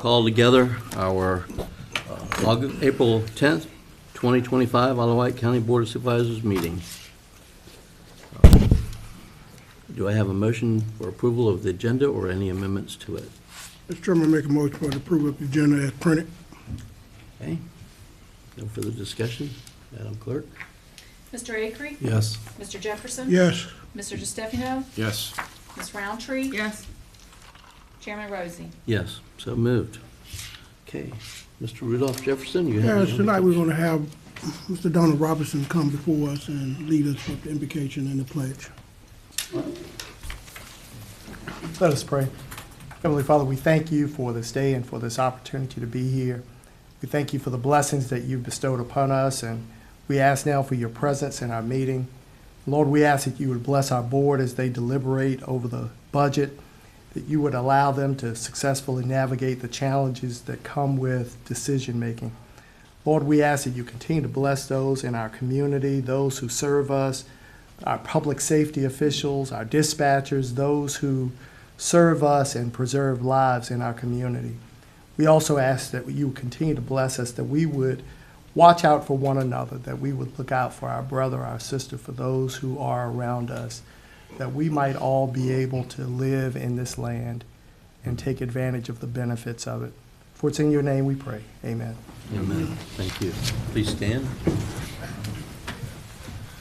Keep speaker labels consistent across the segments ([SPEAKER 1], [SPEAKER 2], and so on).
[SPEAKER 1] call together our April 10th, 2025 Isle of Wight County Board of Supervisors meeting. Do I have a motion for approval of the agenda or any amendments to it?
[SPEAKER 2] Mr. Chairman, I make a motion for the approval of the agenda as printed.
[SPEAKER 1] Okay. No further discussion. Madam Clerk?
[SPEAKER 3] Mr. Acree?
[SPEAKER 4] Yes.
[SPEAKER 3] Mr. Jefferson?
[SPEAKER 2] Yes.
[SPEAKER 3] Mr. DeStefano?
[SPEAKER 4] Yes.
[SPEAKER 3] Ms. Roundtree?
[SPEAKER 5] Yes.
[SPEAKER 3] Chairman Rosie?
[SPEAKER 1] Yes, so moved. Okay. Mr. Rudolph Jefferson, you have...
[SPEAKER 2] Yes, tonight we're going to have Mr. Donald Robertson come before us and lead us with the invocation and the pledge.
[SPEAKER 6] Let us pray. Heavenly Father, we thank you for this day and for this opportunity to be here. We thank you for the blessings that you've bestowed upon us, and we ask now for your presence in our meeting. Lord, we ask that you would bless our board as they deliberate over the budget, that you would allow them to successfully navigate the challenges that come with decision-making. Lord, we ask that you continue to bless those in our community, those who serve us, our public safety officials, our dispatchers, those who serve us and preserve lives in our community. We also ask that you would continue to bless us, that we would watch out for one another, that we would look out for our brother, our sister, for those who are around us, that we might all be able to live in this land and take advantage of the benefits of it. For it's in your name we pray. Amen.
[SPEAKER 1] Amen. Thank you. Please stand.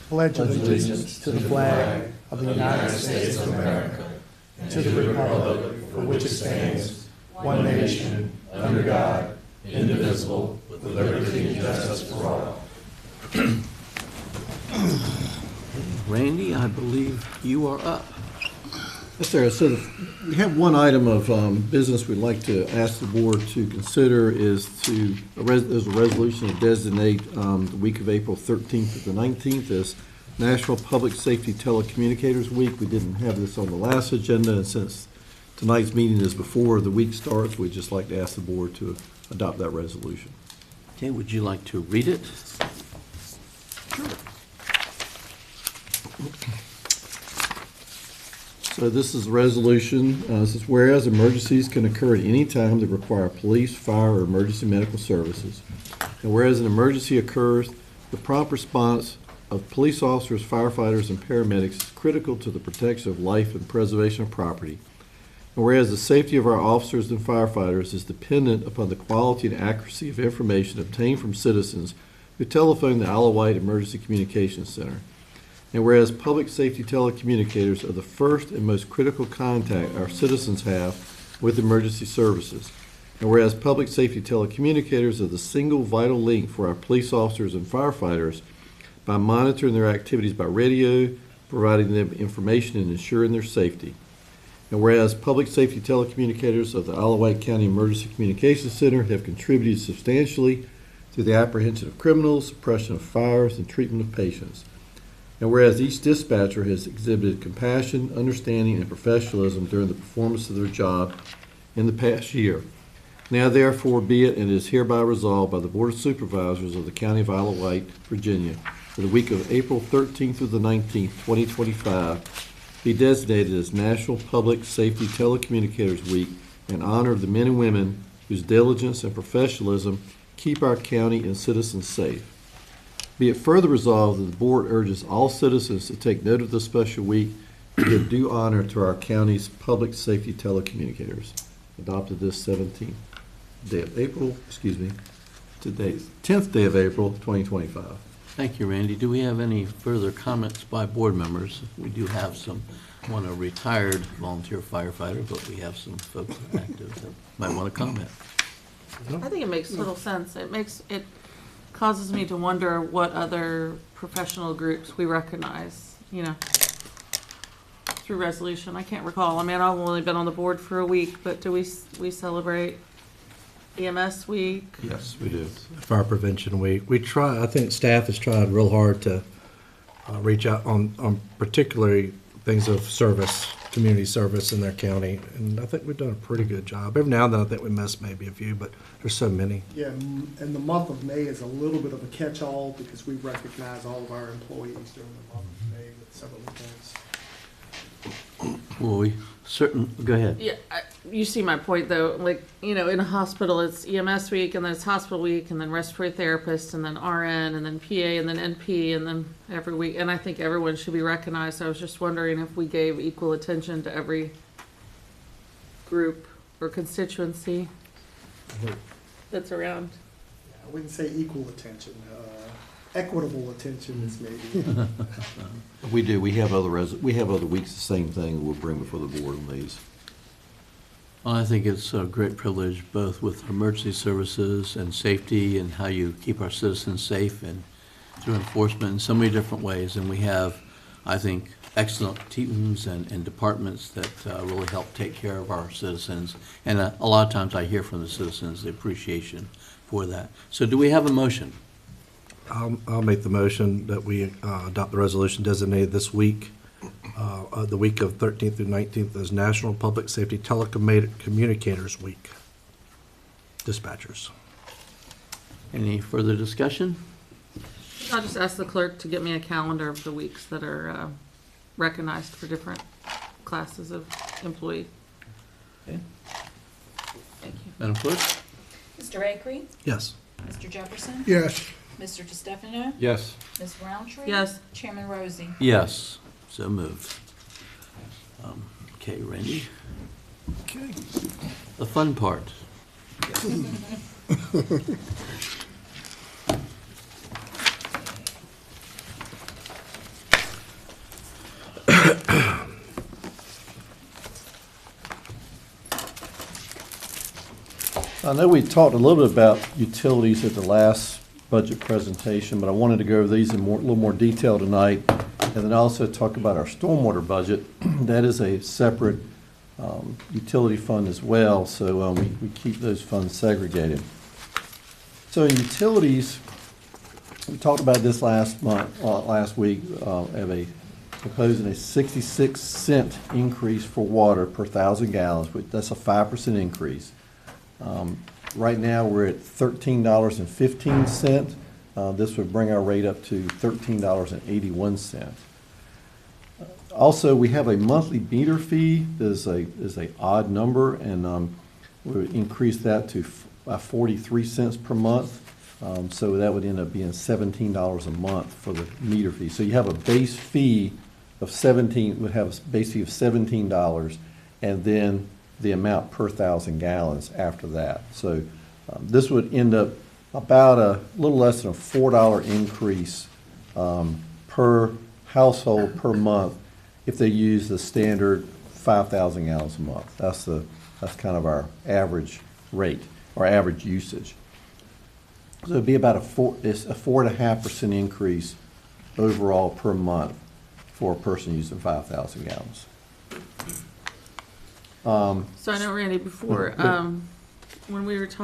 [SPEAKER 6] Pledge allegiance to the flag of the United States of America and to the republic for which it stands, one nation, under God, indivisible, with liberty and justice for all.
[SPEAKER 1] Randy, I believe you are up.
[SPEAKER 4] Yes, sir. So we have one item of business we'd like to ask the board to consider is there's a resolution to designate the week of April 13th to the 19th as National Public Safety Telecommunicators Week. We didn't have this on the last agenda, and since tonight's meeting is before the week starts, we'd just like to ask the board to adopt that resolution.
[SPEAKER 1] Okay, would you like to read it?
[SPEAKER 4] Sure. So this is a resolution. This is whereas emergencies can occur at any time that require police, fire, or emergency medical services. And whereas an emergency occurs, the prompt response of police officers, firefighters, and paramedics is critical to the protection of life and preservation of property. And whereas the safety of our officers and firefighters is dependent upon the quality and accuracy of information obtained from citizens who telephone the Isle of Wight Emergency Communications Center. And whereas public safety telecommunicators are the first and most critical contact our citizens have with emergency services. And whereas public safety telecommunicators are the single vital link for our police officers and firefighters by monitoring their activities by radio, providing them information, and ensuring their safety. And whereas public safety telecommunicators of the Isle of Wight County Emergency Communications Center have contributed substantially to the apprehension of criminals, suppression of fires, and treatment of patients. And whereas each dispatcher has exhibited compassion, understanding, and professionalism during the performance of their job in the past year. Now therefore be it, and it is hereby resolved by the Board of Supervisors of the County of Isle of Wight, Virginia, for the week of April 13th through the 19th, 2025, be designated as National Public Safety Telecommunicators Week in honor of the men and women whose diligence and professionalism keep our county and citizens safe. Be it further resolved that the board urges all citizens to take note of this special week to give due honor to our county's public safety telecommunicators. Adopted this 17th day of April, today's 10th day of April, 2025.
[SPEAKER 1] Thank you, Randy. Do we have any further comments by board members? We do have a retired volunteer firefighter, but we have some folks active that might want to comment.
[SPEAKER 5] I think it makes total sense. It causes me to wonder what other professional groups we recognize, through resolution. I can't recall. I mean, I've only been on the board for a week, but do we celebrate EMS week?
[SPEAKER 4] Yes, we do.
[SPEAKER 7] Fire Prevention Week. We try, I think staff has tried real hard to reach out on particularly things of service, community service in their county, and I think we've done a pretty good job. Every now and then I think we miss maybe a few, but there's so many.
[SPEAKER 6] Yeah, and the month of May is a little bit of a catch-all because we recognize all of our employees during the month of May with several events.
[SPEAKER 1] Will we certain, go ahead.
[SPEAKER 5] Yeah, you see my point though, like, in a hospital, it's EMS week, and then it's hospital week, and then respiratory therapist, and then RN, and then PA, and then NP, and then every week, and I think everyone should be recognized. I was just wondering if we gave equal attention to every group or constituency that's around.
[SPEAKER 6] I wouldn't say equal attention, equitable attention is maybe.
[SPEAKER 4] We do, we have other weeks, the same thing we'll bring before the board on these.
[SPEAKER 1] Well, I think it's a great privilege, both with emergency services and safety and how you keep our citizens safe and through enforcement in so many different ways. And we have, I think, excellent teams and departments that really help take care of our citizens. And a lot of times I hear from the citizens the appreciation for that. So do we have a motion?
[SPEAKER 7] I'll make the motion that we adopt the resolution designated this week, the week of 13th through 19th as National Public Safety Telecommunicators Week. Dispatchers.
[SPEAKER 1] Any further discussion?
[SPEAKER 5] I'll just ask the clerk to get me a calendar of the weeks that are recognized for different classes of employee.
[SPEAKER 1] Okay.
[SPEAKER 5] Thank you.
[SPEAKER 1] Madam Clerk?
[SPEAKER 3] Mr. Akery?
[SPEAKER 7] Yes.
[SPEAKER 3] Mr. Jefferson?
[SPEAKER 2] Yes.
[SPEAKER 3] Mr. DeStefano?
[SPEAKER 4] Yes.
[SPEAKER 3] Ms. Roundtree?
[SPEAKER 5] Yes.
[SPEAKER 3] Chairman Rosie?
[SPEAKER 1] Yes, so moved. Okay, Randy?
[SPEAKER 4] Okay.
[SPEAKER 1] The fun part.
[SPEAKER 4] I know we talked a little bit about utilities at the last budget presentation, but I wanted to go over these in a little more detail tonight, and then also talk about our stormwater budget. That is a separate utility fund as well, so we keep those funds segregated. So in utilities, we talked about this last week, proposing a 66-cent increase for water per 1,000 gallons, which that's a 5% increase. Right now, we're at $13.15. This would bring our rate up to $13.81. Also, we have a monthly meter fee that is a odd number, and we would increase that to 43 cents per month. So that would end up being $17 a month for the meter fee. So you have a base fee of base fee of $17, and then the amount per 1,000 gallons after that. So this would end up about a little less than a $4 increase per household per month if they use the standard 5,000 gallons a month. That's kind of our average rate, or average usage. So it'd be about a 4.5% increase overall per month for a person using 5,000 gallons.
[SPEAKER 5] So I know, Randy, before, when we were just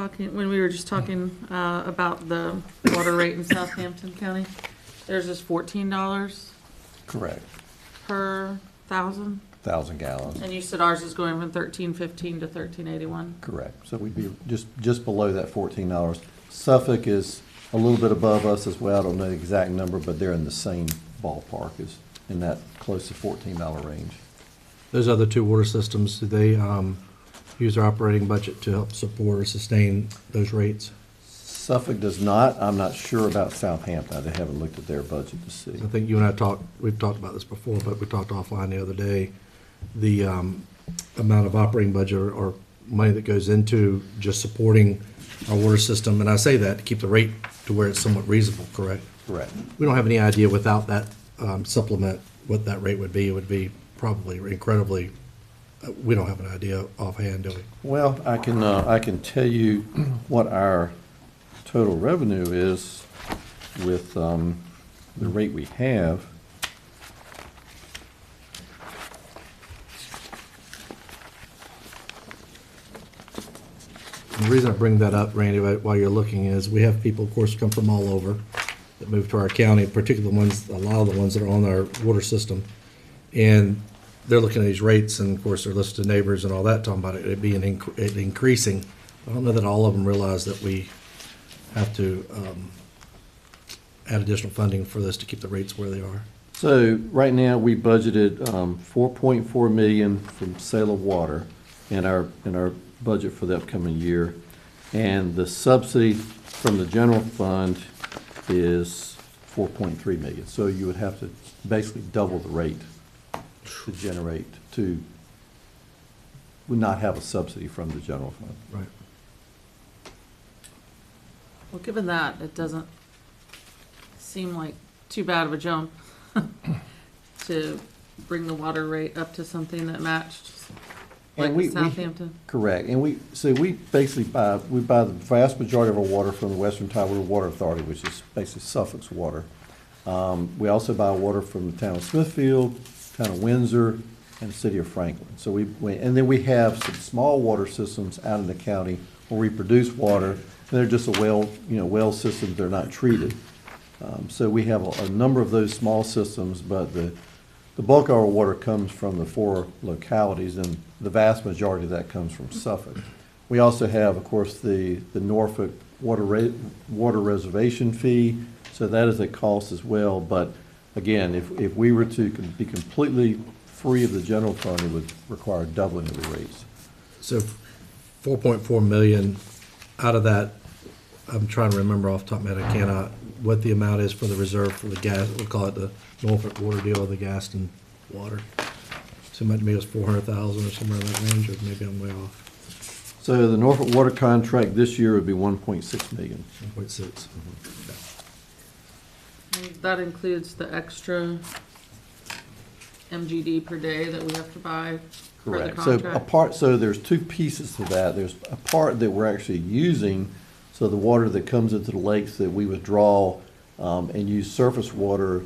[SPEAKER 5] talking about the water rate in Southampton County, there's just $14
[SPEAKER 4] Correct.
[SPEAKER 5] per 1,000,
[SPEAKER 4] 1,000 gallons.
[SPEAKER 5] and you said ours is going from $13.15 to $13.81.
[SPEAKER 4] Correct. So we'd be just below that $14. Suffolk is a little bit above us as well. I don't know the exact number, but they're in the same ballpark, as in that close to $14 range.
[SPEAKER 7] Those other two water systems, do they use their operating budget to help support or sustain those rates?
[SPEAKER 4] Suffolk does not. I'm not sure about Southampton. I haven't looked at their budget to see.
[SPEAKER 7] I think you and I we've talked about this before, but we talked offline the other day. The amount of operating budget or money that goes into just supporting our water system, and I say that to keep the rate to where it's somewhat reasonable, correct?
[SPEAKER 4] Correct.
[SPEAKER 7] We don't have any idea without that supplement what that rate would be. It would be probably incredibly, we don't have an idea offhand, do we?
[SPEAKER 4] Well, I can tell you what our total revenue is with the rate we have.
[SPEAKER 7] And the reason I bring that up, Randy, while you're looking, is we have people, of course, come from all over that move to our county, particularly a lot of the ones that are on our water system. And they're looking at these rates, and of course, they're listening to neighbors and all that, talking about it being increasing. I don't know that all of them realize that we have to add additional funding for this to keep the rates where they are.
[SPEAKER 4] So right now, we budgeted 4.4 million from sale of water in our budget for the upcoming year. And the subsidy from the general fund is 4.3 million. So you would have to basically double the rate to generate, would not have a subsidy from the general fund.
[SPEAKER 7] Right.
[SPEAKER 5] Well, given that, it doesn't seem like too bad of a jump to bring the water rate up to something that matched
[SPEAKER 4] And
[SPEAKER 5] like Southampton.
[SPEAKER 4] Correct, and we basically buy the vast majority of our water from the Western Tidewater Water Authority, which is basically Suffolk's water. We also buy water from the town of Smithfield, town of Windsor, and the city of Franklin. So and then we have some small water systems out in the county where we produce water, and they're just well systems, they're not treated. So we have a number of those small systems, but the bulk of our water comes from the 4 localities, and the vast majority of that comes from Suffolk. We also have, of course, the Norfolk water reservation fee, so that is a cost as well. But again, if we were to be completely free of the general fund, it would require doubling of the rates.
[SPEAKER 7] So 4.4 million, out of that, I'm trying to remember off the top of my head, I cannot, what the amount is for the reserve for the gas, we'll call it the Norfolk water deal with the Gaston water. So maybe it was 400,000 or somewhere in that range, or maybe I'm way off.
[SPEAKER 4] So the Norfolk water contract this year would be 1.6 million.
[SPEAKER 7] 1.6.
[SPEAKER 5] And that includes the extra MGD per day that we have to buy for the
[SPEAKER 4] Correct. So
[SPEAKER 5] contract.
[SPEAKER 4] so there's 2 pieces to that. There's a part that we're actually using, so the water that comes into the lakes that we withdraw and use surface water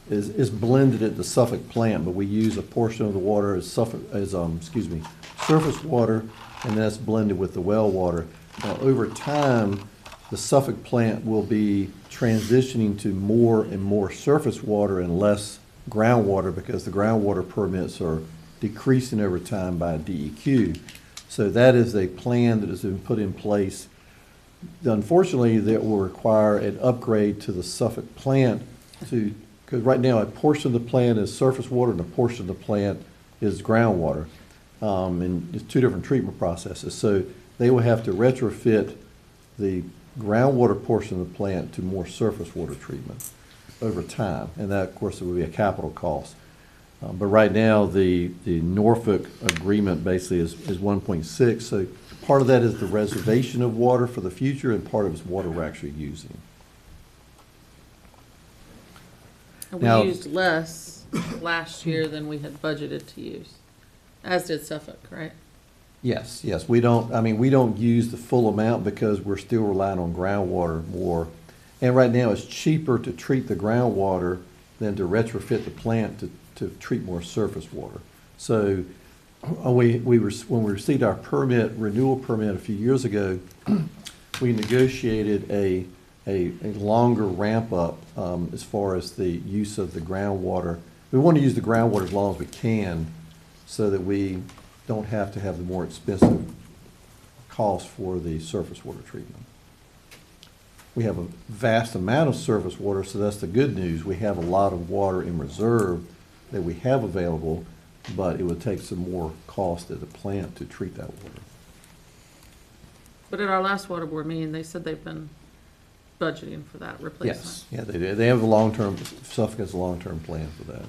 [SPEAKER 4] is blended at the Suffolk plant, but we use a portion of the water as surface water, and that's blended with the well water. Now, over time, the Suffolk plant will be transitioning to more and more surface water and less groundwater, because the groundwater permits are decreasing over time by DEQ. So that is a plan that has been put in place. Unfortunately, that will require an upgrade to the Suffolk plant because right now a portion of the plant is surface water and a portion of the plant is groundwater. And it's 2 different treatment processes. So they will have to retrofit the groundwater portion of the plant to more surface water treatment over time. And that, of course, would be a capital cost. But right now, the Norfolk agreement basically is 1.6. So part of that is the reservation of water for the future, and part of it is water we're actually using.
[SPEAKER 5] And
[SPEAKER 4] Now-
[SPEAKER 5] we used less last year than we had budgeted to use, as did Suffolk, right?
[SPEAKER 4] Yes. We don't use the full amount because we're still relying on groundwater more. And right now, it's cheaper to treat the groundwater than to retrofit the plant to treat more surface water. So when we received our renewal permit a few years ago, we negotiated a longer ramp up as far as the use of the groundwater. We want to use the groundwater as long as we can so that we don't have to have the more expensive cost for the surface water treatment. We have a vast amount of surface water, so that's the good news. We have a lot of water in reserve that we have available, but it would take some more cost at the plant to treat that water.
[SPEAKER 5] But at our last water board meeting, they said they've been budgeting for that replacement.
[SPEAKER 4] Yes, yeah, they do. They have a long-term, Suffolk has a long-term plan for that.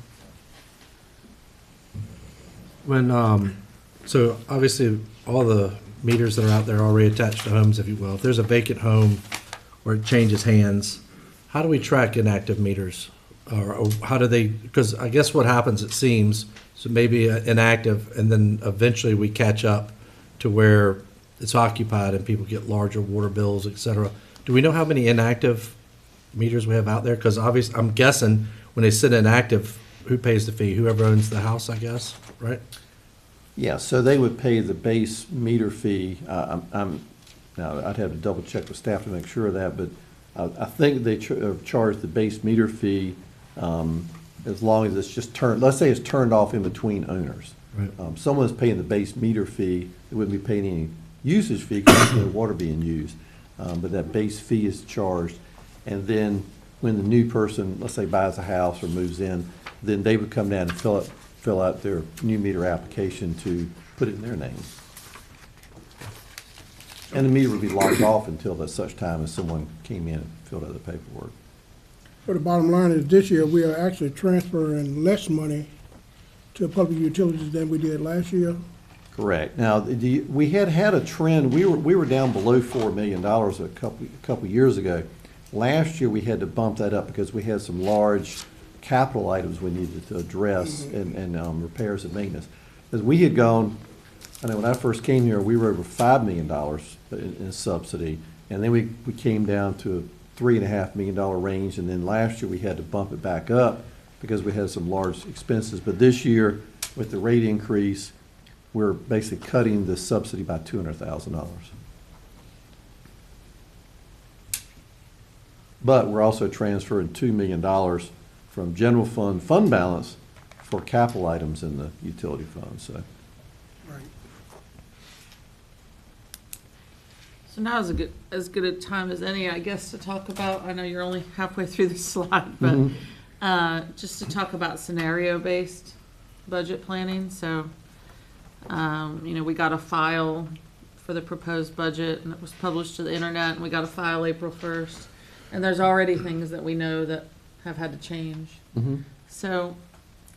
[SPEAKER 7] When, so obviously, all the meters that are out there are already attached to homes, if you will. If there's a vacant home where it changes hands, how do we track inactive meters? Or how do they, because I guess what happens, it seems, so maybe inactive, and then eventually we catch up to where it's occupied and people get larger water bills, et cetera. Do we know how many inactive meters we have out there? Because obviously, I'm guessing when they sit inactive, who pays the fee? Whoever owns the house, I guess, right?
[SPEAKER 4] Yeah, so they would pay the base meter fee. Now, I'd have to double check with staff to make sure of that, but I think they charge the base meter fee as long as it's just turned, let's say it's turned off in between owners.
[SPEAKER 7] Right.
[SPEAKER 4] Someone's paying the base meter fee, they wouldn't be paying any usage fee because there's no water being used. But that base fee is charged. And then when the new person, let's say, buys a house or moves in, then they would come down and fill out their new meter application to put it in their name. And the meter would be locked off until such time as someone came in and filled out the paperwork.
[SPEAKER 2] So the bottom line is this year, we are actually transferring less money to public utilities than we did last year.
[SPEAKER 4] Correct. Now, we had a trend, we were down below $4 million a couple years ago. Last year, we had to bump that up because we had some large capital items we needed to address and repairs and maintenance. As we had gone, I know when I first came here, we were over $5 million in subsidy, and then we came down to a $3.5 million range, and then last year we had to bump it back up because we had some large expenses. But this year, with the rate increase, we're basically cutting the subsidy by $200,000. But we're also transferring $2 million from general fund balance for capital items in the utility fund, so.
[SPEAKER 2] Right.
[SPEAKER 5] So now is as good a time as any, I guess, to talk about, I know you're only halfway through the slide, but just to talk about scenario-based budget planning. So, we got a file for the proposed budget, and it was published to the internet, and we got a file April 1st. And there's already things that we know that have had to change. So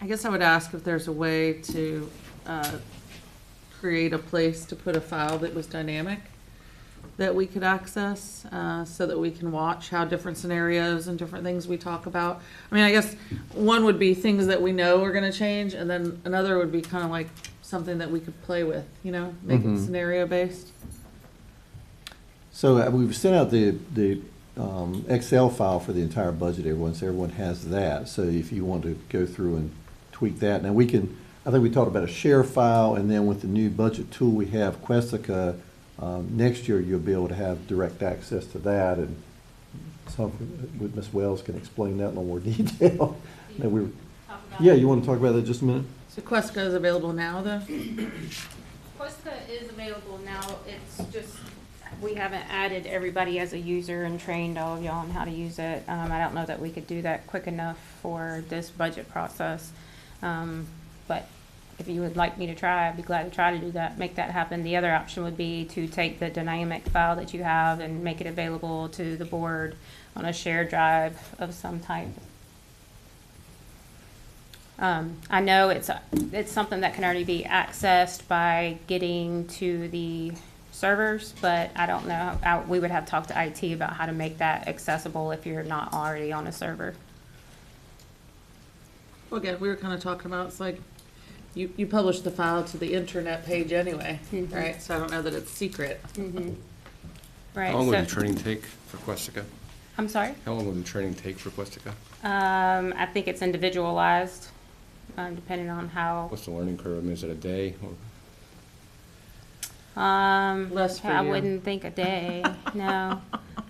[SPEAKER 5] I guess I would ask if there's a way to create a place to put a file that was dynamic that we could access so that we can watch how different scenarios and different things we talk about. I mean, I guess one would be things that we know are going to change, and then another would be kind of like something that we could play with, make it scenario based.
[SPEAKER 4] So we've sent out the Excel file for the entire budget, everyone, so everyone has that. So if you want to go through and tweak that. Now I think we talked about a share file, and then with the new budget tool we have, Questica, next year you'll be able to have direct access to that, and something Ms. Wells can explain that in a little more detail. Yeah, you want to talk about that just a minute?
[SPEAKER 5] So Questica is available now, though?
[SPEAKER 8] Questica is available now. It's just, we haven't added everybody as a user and trained all of y'all on how to use it. I don't know that we could do that quick enough for this budget process. But if you would like me to try, I'd be glad to try to do that, make that happen. The other option would be to take the dynamic file that you have and make it available to the board on a shared drive of some type. I know it's something that can already be accessed by getting to the servers, but I don't know. We would have to talk to IT about how to make that accessible if you're not already on a server.
[SPEAKER 5] Well, again, we were kind of talking about, it's like, you publish the file to the internet page anyway, right? So I don't know that it's secret.
[SPEAKER 8] Right.
[SPEAKER 9] How long would the training take for Questica?
[SPEAKER 8] I'm sorry?
[SPEAKER 9] How long would the training take for Questica?
[SPEAKER 8] I think it's individualized, depending on how.
[SPEAKER 9] What's the learning curve? I mean, is it a day? Or
[SPEAKER 5] Less for
[SPEAKER 8] I
[SPEAKER 5] you.
[SPEAKER 8] wouldn't think a day, no.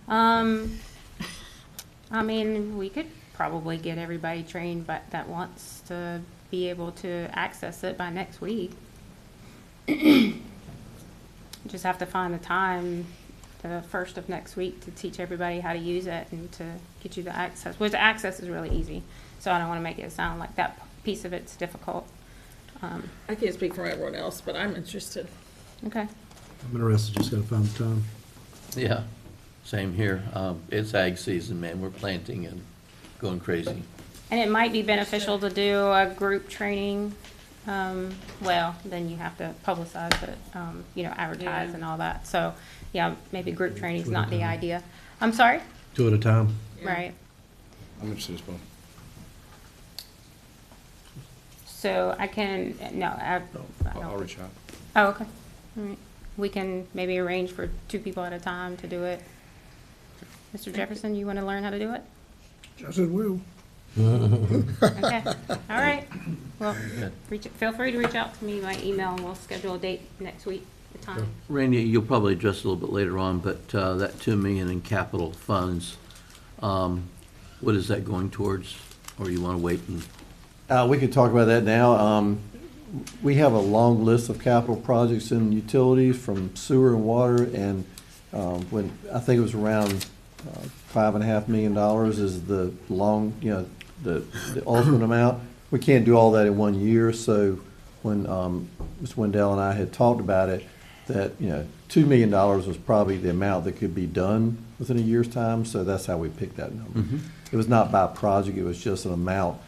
[SPEAKER 8] I mean, we could probably get everybody trained that wants to be able to access it by next week. Just have to find the time, the first of next week, to teach everybody how to use it and to get you the access. Which the access is really easy, so I don't want to make it sound like that piece of it's difficult.
[SPEAKER 5] I can't speak for everyone else, but I'm interested.
[SPEAKER 8] Okay.
[SPEAKER 7] I'm interested, just gotta find the time.
[SPEAKER 1] Yeah, same here. It's ag season, man. We're planting and going crazy.
[SPEAKER 8] And it might be beneficial to do a group training. Well, then you have to publicize it, advertise and all that. So, yeah, maybe group training is not the idea. I'm sorry?
[SPEAKER 7] 2 at a time.
[SPEAKER 5] Yeah.
[SPEAKER 8] Right.
[SPEAKER 9] I'm interested as well.
[SPEAKER 8] So I can, no, I
[SPEAKER 9] I'll
[SPEAKER 8] don't.
[SPEAKER 9] reach out.
[SPEAKER 8] Oh, okay. All right. We can maybe arrange for 2 people at a time to do it. Mr. Jefferson, you want to learn how to do it?
[SPEAKER 2] Just as well.
[SPEAKER 8] Okay. All right. Well,
[SPEAKER 1] Good.
[SPEAKER 8] feel free to reach out to me by email, and we'll schedule a date next week, the time.
[SPEAKER 1] Randy, you'll probably address a little bit later on, but that $2 million in capital funds, what is that going towards? Or you want to wait and?
[SPEAKER 4] We could talk about that now. We have a long list of capital projects in utilities, from sewer and water, and when I think it was around $5.5 million is the long, the ultimate amount. we can't do all that in 1 year, so when Ms. Wendell and I had talked about it, that, you know, $2 million was probably the amount that could be done within a year's time, so that's how we picked that number. It was not by project, it was just an amount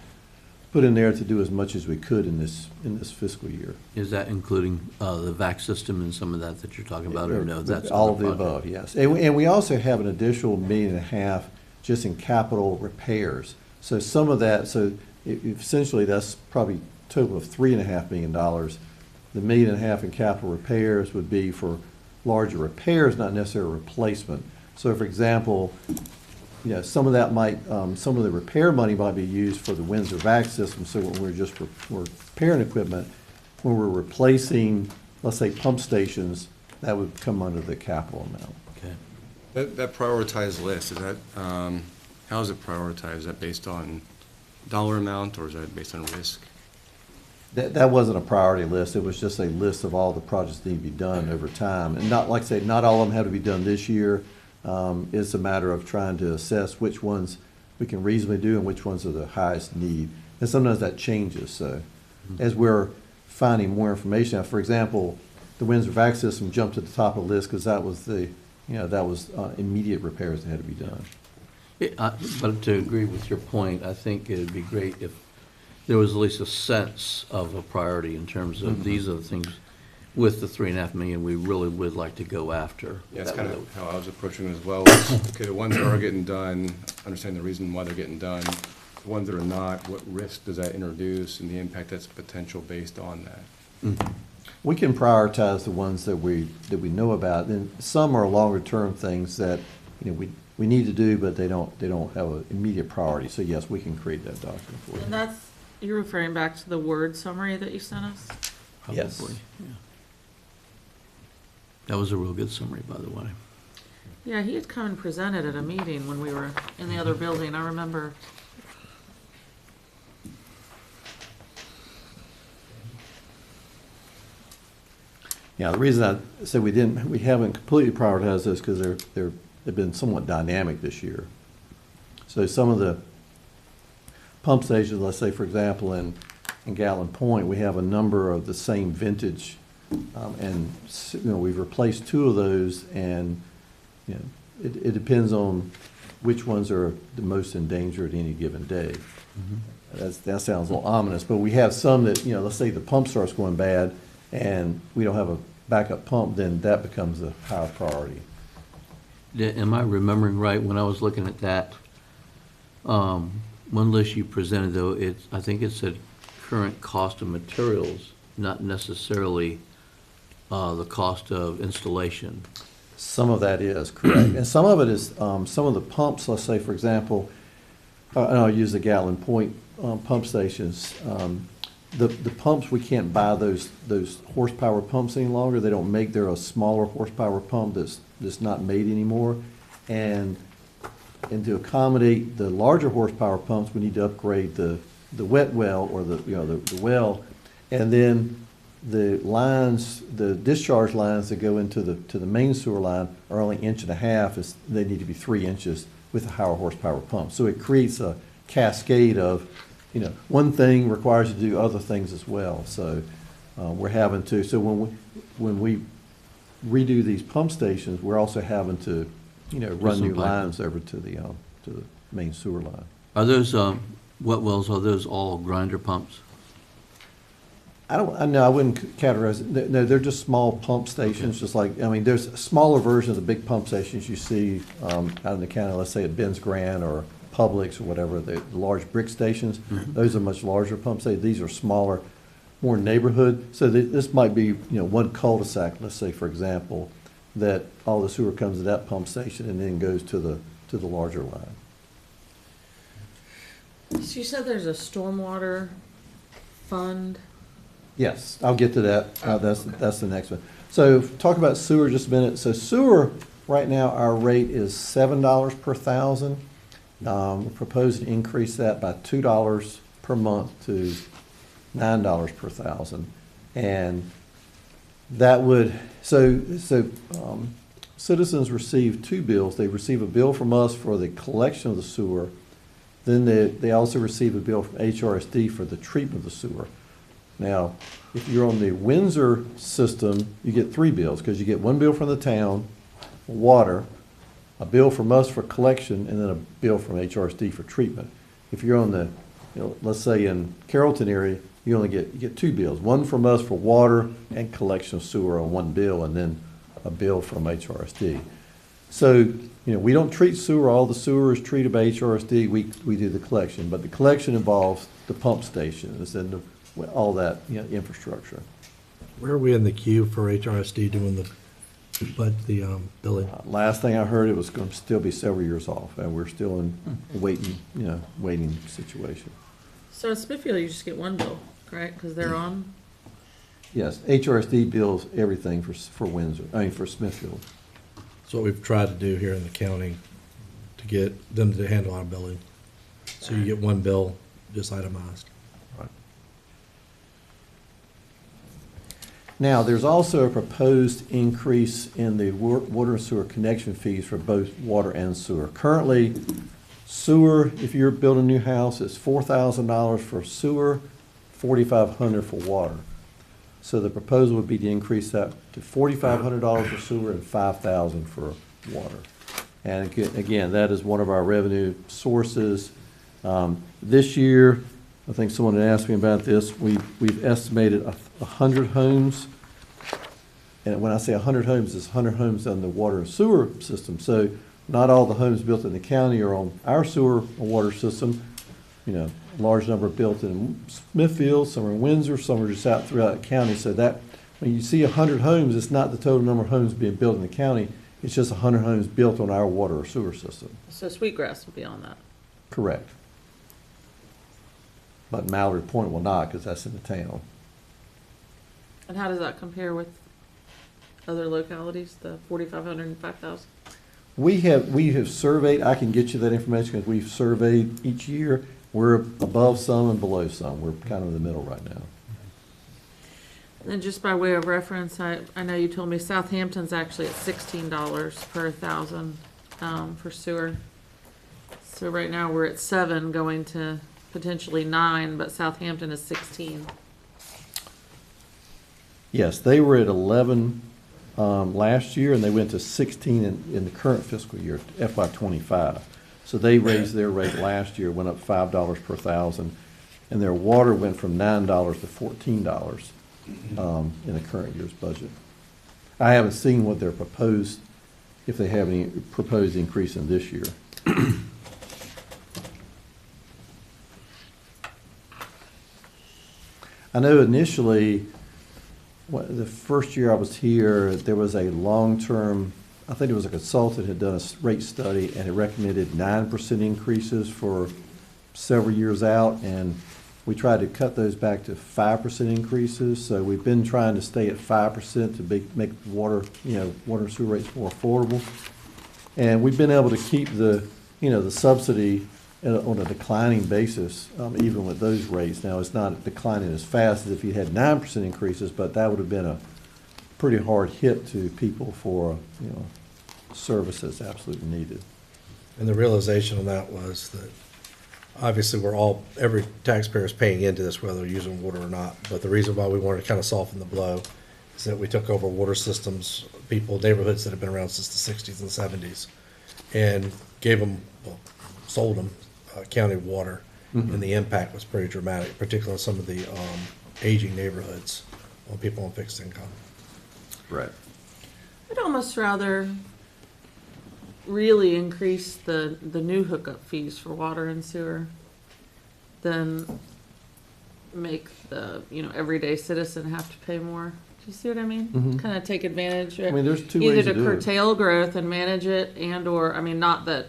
[SPEAKER 4] put in there to do as much as we could in this fiscal year.
[SPEAKER 1] Is that including the VAC system and some of that you're talking about, or no? That's
[SPEAKER 4] All of
[SPEAKER 1] other
[SPEAKER 4] the
[SPEAKER 1] project?
[SPEAKER 4] above, yes. And we also have an additional $1.5 million just in capital repairs. So some of that, essentially that's probably a total of $3.5 million. The $1.5 million in capital repairs would be for larger repairs, not necessarily replacement. So for example, you know, some of that might, some of the repair money might be used for the Windsor VAC system. So when we're repairing equipment, when we're replacing, let's say, pump stations, that would come under the capital amount.
[SPEAKER 1] Okay.
[SPEAKER 9] That prioritized list, is that, how is it prioritized? Is that based on dollar amount, or is that based on risk?
[SPEAKER 4] That wasn't a priority list. It was just a list of all the projects that need to be done over time. And not, like I say, not all of them have to be done this year. It's a matter of trying to assess which ones we can reasonably do and which ones are the highest need. And sometimes that changes. So as we're finding more information, for example, the Windsor VAC system jumped to the top of the list because that was immediate repairs that had to be done.
[SPEAKER 1] But to agree with your point, I think it'd be great if there was at least a sense of a priority in terms of these are the things with the $3.5 million we really would like to go after.
[SPEAKER 9] Yeah, that's
[SPEAKER 1] That
[SPEAKER 9] kind
[SPEAKER 1] would-
[SPEAKER 9] of how I was approaching it as well. Okay, the ones that are getting done, understand the reason why they're getting done. The ones that are not, what risk does that introduce, and the impact that's potential based on that?
[SPEAKER 4] We can prioritize the ones that we know about, and some are longer term things that, you know, we need to do, but they don't have an immediate priority. So yes, we can create that document for
[SPEAKER 5] And
[SPEAKER 4] you.
[SPEAKER 5] you're referring back to the Word summary that you sent us?
[SPEAKER 4] Yes.
[SPEAKER 1] Probably, yeah. That was a real good summary, by the way.
[SPEAKER 5] Yeah, he had come and presented at a meeting when we were in the other building, I remember.
[SPEAKER 4] Yeah, the reason I said we haven't completely prioritized this because they've been somewhat dynamic this year. So some of the pump stations, let's say, for example, in Gatlin Point, we have a number of the same vintage, and you know, we've replaced 2 of those, and you know, it depends on which ones are the most in danger at any given day. That sounds a little ominous, but we have some that, you know, let's say the pump starts going bad and we don't have a backup pump, then that becomes a high priority.
[SPEAKER 1] Am I remembering right, when I was looking at that, one list you presented, though, I think it said current cost of materials, not necessarily the cost of installation.
[SPEAKER 4] Some of that is correct, and some of it is, some of the pumps, let's say, for example, and I'll use the Gatlin Point pump stations. The pumps, we can't buy those horsepower pumps any longer. They don't make, they're a smaller horsepower pump that's not made anymore. And to accommodate the larger horsepower pumps, we need to upgrade the wet well, or the well. And then the lines, the discharge lines that go into the main sewer line are only 1.5 inches. They need to be 3 inches with a higher horsepower pump. So it creates a cascade of, you know, one thing requires you to do other things as well. So we're having to, so when we redo these pump stations, we're also having to, you know, run
[SPEAKER 1] some
[SPEAKER 4] new
[SPEAKER 1] piping.
[SPEAKER 4] lines over to the main sewer line.
[SPEAKER 1] Are those wet wells, are those all grinder pumps?
[SPEAKER 4] I wouldn't categorize it. No, they're just small pump stations, just like, I mean, there's a smaller version of the big pump stations you see out in the county, let's say at Ben's Grant or Publix or whatever, the large brick stations. Those are much larger pump stations. These are smaller, more neighborhood. So this might be, you know, one cul-de-sac, let's say, for example, that all the sewer comes to that pump station and then goes to the larger line.
[SPEAKER 5] So you said there's a stormwater fund?
[SPEAKER 4] Yes, I'll get to that. That's the next one. So talk about sewer just a minute. So sewer, right now, our rate is $7 per thousand. We're proposing to increase that by $2 per month to $9 per thousand. And that would, citizens receive 2 bills. They receive a bill from us for the collection of the sewer, Then they also receive a bill from HRSD for the treatment of the sewer. Now, if you're on the Windsor system, you get 3 bills, because you get 1 bill from the town, for water, a bill from us for collection, and then a bill from HRSD for treatment. If you're on the, let's say in Carrollton area, you only get 2 bills, one from us for water and collection of sewer on 1 bill, and then a bill from HRSD. So, we don't treat sewer, all the sewer is treated by HRSD, we do the collection, but the collection involves the pump stations and all that, infrastructure.
[SPEAKER 7] Where are we in the queue for HRSD doing the billing?
[SPEAKER 4] Last thing I heard, it was going to still be several years off, and we're still in a waiting situation.
[SPEAKER 5] So at Smithfield, you just get 1 bill, correct? Because they're on?
[SPEAKER 4] Yes, HRSD bills everything for Windsor, for Smithfield.
[SPEAKER 7] That's what we've tried to do here in the county, to get them to handle our billing. So you get 1 bill, just itemized.
[SPEAKER 4] Now, there's also a proposed increase in the water and sewer connection fees for both water and sewer. Currently, sewer, if you're building a new house, it's $4,000 for sewer, $4,500 for water. So the proposal would be to increase that to $4,500 for sewer and $5,000 for water. And again, that is one of our revenue sources. This year, I think someone had asked me about this, we've estimated 100 homes. And when I say 100 homes, it's 100 homes on the water and sewer system. So not all the homes built in the county are on our sewer or water system. A large number built in Smithfield, some are in Windsor, some are just out throughout the county. So that, when you see 100 homes, it's not the total number of homes being built in the county. It's just 100 homes built on our water or sewer system.
[SPEAKER 5] So Sweetgrass would be on that.
[SPEAKER 4] Correct. But Mallory Point will not, because that's in the town.
[SPEAKER 5] And how does that compare with other localities, the 4,500 and 5,000?
[SPEAKER 4] We have surveyed, I can get you that information because we've surveyed each year. We're above some and below some. We're kind of in the middle right now.
[SPEAKER 5] And then just by way of reference, I know you told me Southampton's actually at $16 per 1,000 for sewer. So right now we're at 7 going to potentially 9, but Southampton is 16.
[SPEAKER 4] Yes, they were at 11 last year, and they went to 16 in the current fiscal year, FY25. So they raised their rate last year, went up $5 per 1,000, and their water went from $9 to $14 in the current year's budget. I haven't seen what their proposed, if they have any proposed increase in this year. I know initially, the first year I was here, there was a long-term, I think it was a consultant had done a rate study, and it recommended 9% increases for several years out, and we tried to cut those back to 5% increases. So we've been trying to stay at 5% to make water, water and sewer rates more affordable. And we've been able to keep the subsidy on a declining basis, even with those rates. Now, it's not declining as fast as if you had 9% increases, but that would have been a pretty hard hit to people for, service that's absolutely needed.
[SPEAKER 7] And the realization of that was that obviously every taxpayer is paying into this, whether they're using water or not. But the reason why we wanted to kind of soften the blow is that we took over water systems, neighborhoods that have been around since the 60s and 70s, and sold them county water, and the impact was pretty dramatic, particularly on some of the aging neighborhoods on people on fixed income.
[SPEAKER 4] Right.
[SPEAKER 5] I'd almost rather really increase the new hookup fees for water and sewer than make the, everyday citizen have to pay more. Do you see what I mean? Kind of take advantage.
[SPEAKER 4] I mean, there's two ways
[SPEAKER 5] Either
[SPEAKER 4] to
[SPEAKER 5] to
[SPEAKER 4] do it.
[SPEAKER 5] curtail growth and manage it or, not that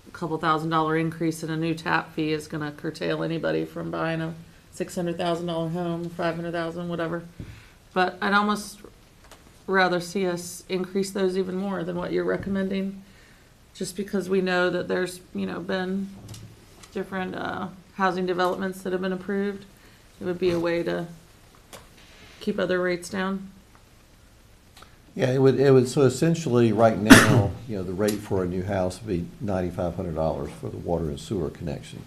[SPEAKER 5] a couple $1,000 increase in a new tap fee is going to curtail anybody from buying a $600,000 home, $500,000, whatever. But I'd almost rather see us increase those even more than what you're recommending, just because we know that there's, been different housing developments that have been approved. It would be a way to keep other rates down.
[SPEAKER 4] Yeah, it would, so essentially, right now, the rate for a new house would be $9,500 for the water and sewer connection.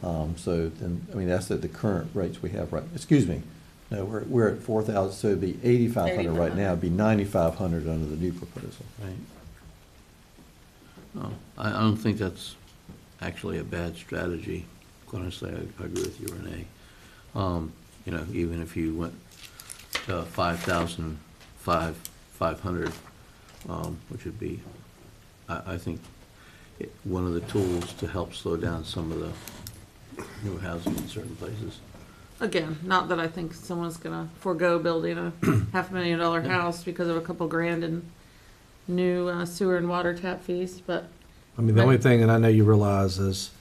[SPEAKER 4] So then, I mean, that's at the current rates we have right, excuse me. No, we're at 4,000, so it'd be 8,500 right now. It'd be 9,500 under the new proposal.
[SPEAKER 1] Right. Oh, I don't think that's actually a bad strategy. Quite honestly, I agree with you, Renee. You know, even if you went to 5,500, which would be, I think, one of the tools to help slow down some of the new housing in certain places.
[SPEAKER 5] Again, not that I think someone's gonna forego building a $500,000 house because of a couple grand in new sewer and water tap fees, but
[SPEAKER 7] I mean, the only thing, and I know you realize, is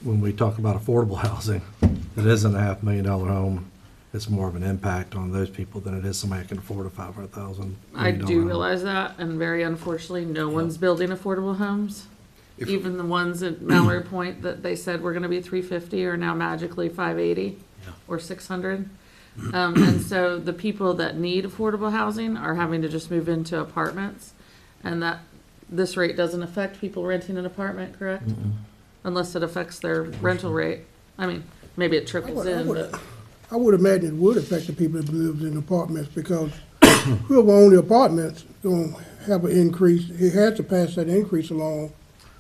[SPEAKER 7] when we talk about affordable housing, it isn't a $500,000 home. It's more of an impact on those people than it is somebody who can afford a $500,000.
[SPEAKER 5] I do
[SPEAKER 7] home.
[SPEAKER 5] realize that, and very unfortunately, no one's building affordable homes.
[SPEAKER 9] If-
[SPEAKER 5] Even the ones at Mallory Point that they said were gonna be 350 are now magically 580
[SPEAKER 1] Yeah.
[SPEAKER 5] or 600. And so the people that need affordable housing are having to just move into apartments, and that, this rate doesn't affect people renting an apartment, correct? Unless it affects their rental rate. I mean, maybe it trickles in, but.
[SPEAKER 2] I would imagine it would affect the people that live in apartments, because whoever owns the apartments gonna have an increase, he has to pass that increase along.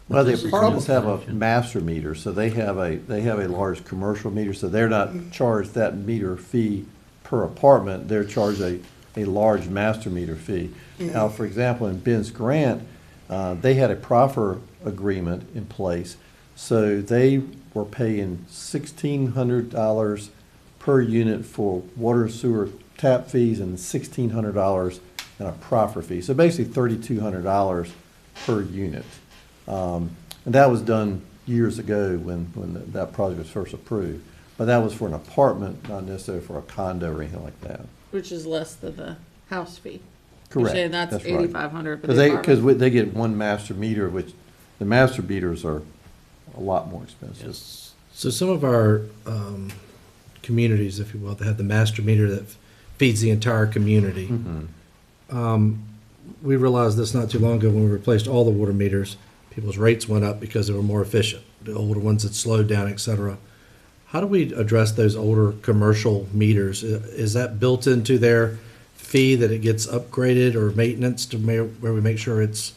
[SPEAKER 4] Well, the
[SPEAKER 1] This is
[SPEAKER 4] apartments
[SPEAKER 1] no
[SPEAKER 4] have a
[SPEAKER 1] exception.
[SPEAKER 4] master meter, so they have a large commercial meter, so they're not charged that meter fee per apartment. They're charged a large master meter fee. Now, for example, in Ben's Grant, they had a proffer agreement in place, so they were paying $1,600 per unit for water and sewer tap fees and $1,600 in a proffer fee. So basically $3,200 per unit. And that was done years ago when that project was first approved. But that was for an apartment, not necessarily for a condo or anything like that.
[SPEAKER 5] Which is less than the house fee.
[SPEAKER 4] Correct.
[SPEAKER 5] You're saying that's
[SPEAKER 4] right.
[SPEAKER 5] 8,500 for the
[SPEAKER 4] Because
[SPEAKER 5] apartment.
[SPEAKER 4] they get one master meter, which the master meters are a lot more expensive.
[SPEAKER 7] So some of our communities, if you will, that have the master meter that feeds the entire community. We realized this not too long ago when we replaced all the water meters. People's rates went up because they were more efficient. The older ones had slowed down, et cetera. How do we address those older commercial meters? Is that built into their fee that it gets upgraded, or maintenance to where we make sure it's,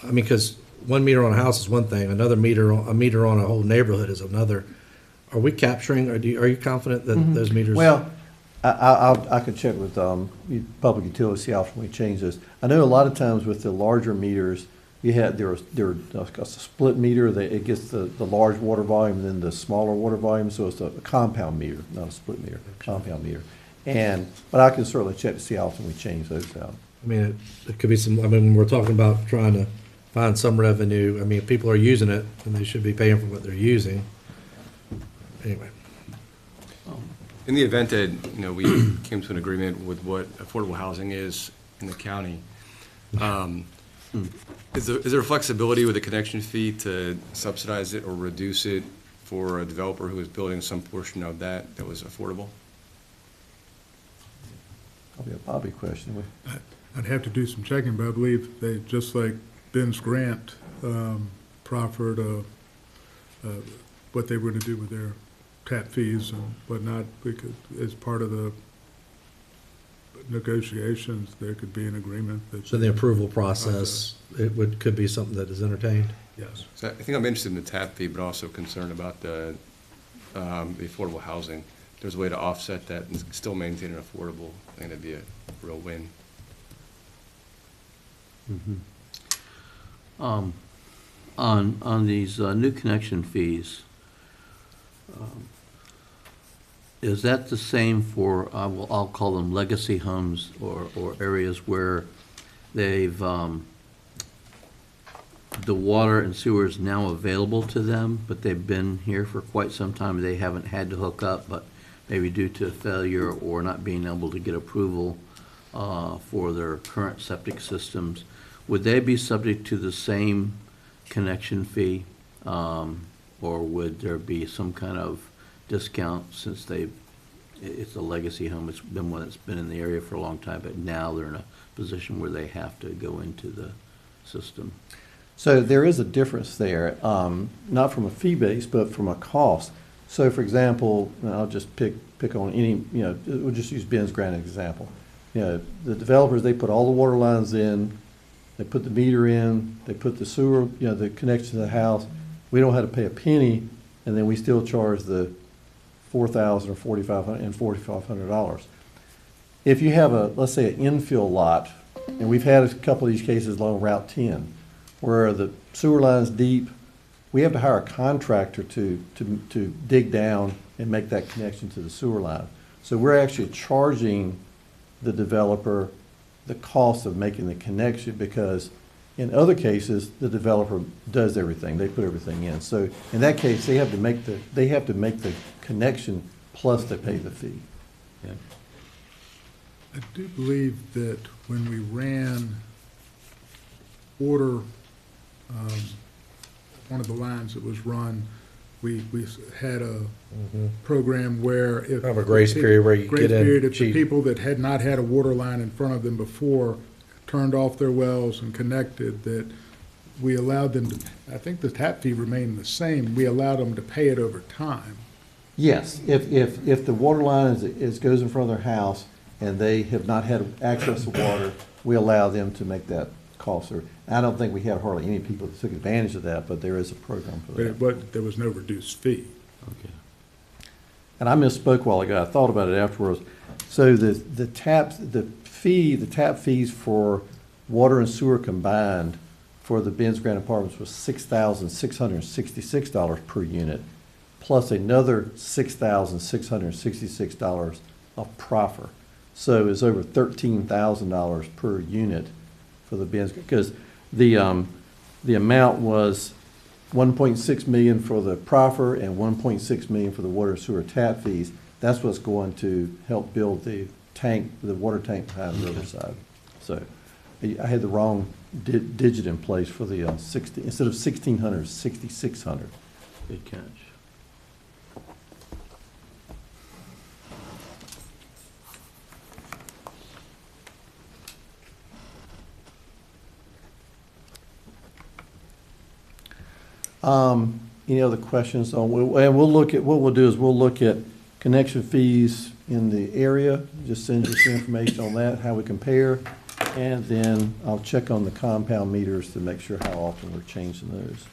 [SPEAKER 7] I mean, because one meter on a house is one thing, a meter on a whole neighborhood is another. Are we capturing, or are you confident that those meters?
[SPEAKER 4] Well, I could check with Public Utilities, see how often we change this. I know a lot of times with the larger meters, there a split meter, that it gets the large water volume and then the smaller water volume, so it's a compound meter, not a split meter, compound meter. But I can certainly check to see how often we change those out.
[SPEAKER 7] I mean, it could be some, I mean, when we're talking about trying to find some revenue, I mean, if people are using it, then they should be paying for what they're using. Anyway.
[SPEAKER 9] In the event that, you know, we came to an agreement with what affordable housing is in the county, is there flexibility with the connection fee to subsidize it or reduce it for a developer who is building some portion of that was affordable?
[SPEAKER 4] Probably a Bobby question.
[SPEAKER 10] I'd have to do some checking, but I believe they, just like Ben's Grant, proffered what they were going to do with their tap fees and whatnot, because as part of the negotiations, there could be an agreement that.
[SPEAKER 7] So the approval process, could be something that is entertained?
[SPEAKER 10] Yes.
[SPEAKER 9] So I think I'm interested in the tap fee, but also concerned about the affordable housing. If there's a way to offset that and still maintain an affordable, I think that'd be a real win.
[SPEAKER 1] On these new connection fees, is that the same for, I'll call them legacy homes or areas where they've, the water and sewer is now available to them, but they've been here for quite some time, they haven't had to hook up, but maybe due to failure or not being able to get approval for their current septic systems, would they be subject to the same connection fee? Or would there be some kind of discount since it's a legacy home, it's been one that's been in the area for a long time, but now they're in a position where they have to go into the system?
[SPEAKER 4] So there is a difference there, not from a fee base, but from a cost. So for example, and I'll just pick on any, we'll just use Ben's Grant as an example. The developers, they put all the water lines in, they put the meter in, they put the sewer, the connection to the house. We don't have to pay a penny, and then we still charge the $4,000 or $4,500. If you have let's say an infill lot, and we've had a couple of these cases along Route 10, where the sewer line's deep, we have to hire a contractor to dig down and make that connection to the sewer line. So we're actually charging the developer the cost of making the connection, because in other cases, the developer does everything. They put everything in. So in that case, they have to make the connection plus they pay the fee.
[SPEAKER 1] Yeah.
[SPEAKER 10] I do believe that when we ran water, one of the lines that was run, we had a program where if.
[SPEAKER 7] Have a grace period where you get in
[SPEAKER 10] Grace period, if the
[SPEAKER 7] cheap.
[SPEAKER 10] people that had not had a water line in front of them before turned off their wells and connected, that we allowed them to, I think the tap fee remained the same, we allowed them to pay it over time.
[SPEAKER 4] Yes, if the water line goes in front of their house and they have not had access to water, we allow them to make that cost. I don't think we had hardly any people that took advantage of that, but there is a program for that.
[SPEAKER 10] But there was no reduced fee.
[SPEAKER 1] Okay.
[SPEAKER 4] And I misspoke a while ago. I thought about it afterwards. So the tap fees for water and sewer combined for the Ben's Grant Apartments was $6,666 per unit, plus another $6,666 of proffer. So it's over $13,000 per unit for the Ben's, because the amount was 1.6 million for the proffer and 1.6 million for the water and sewer tap fees. That's what's going to help build the water tank behind the riverside. So I had the wrong digit in place for the instead of 1,600, 6,600.
[SPEAKER 1] Good catch.
[SPEAKER 4] Any other questions on, and we'll look at, what we'll do is we'll look at connection fees in the area, just send you some information on that, how we compare, and then I'll check on the compound meters to make sure how often we're changing those.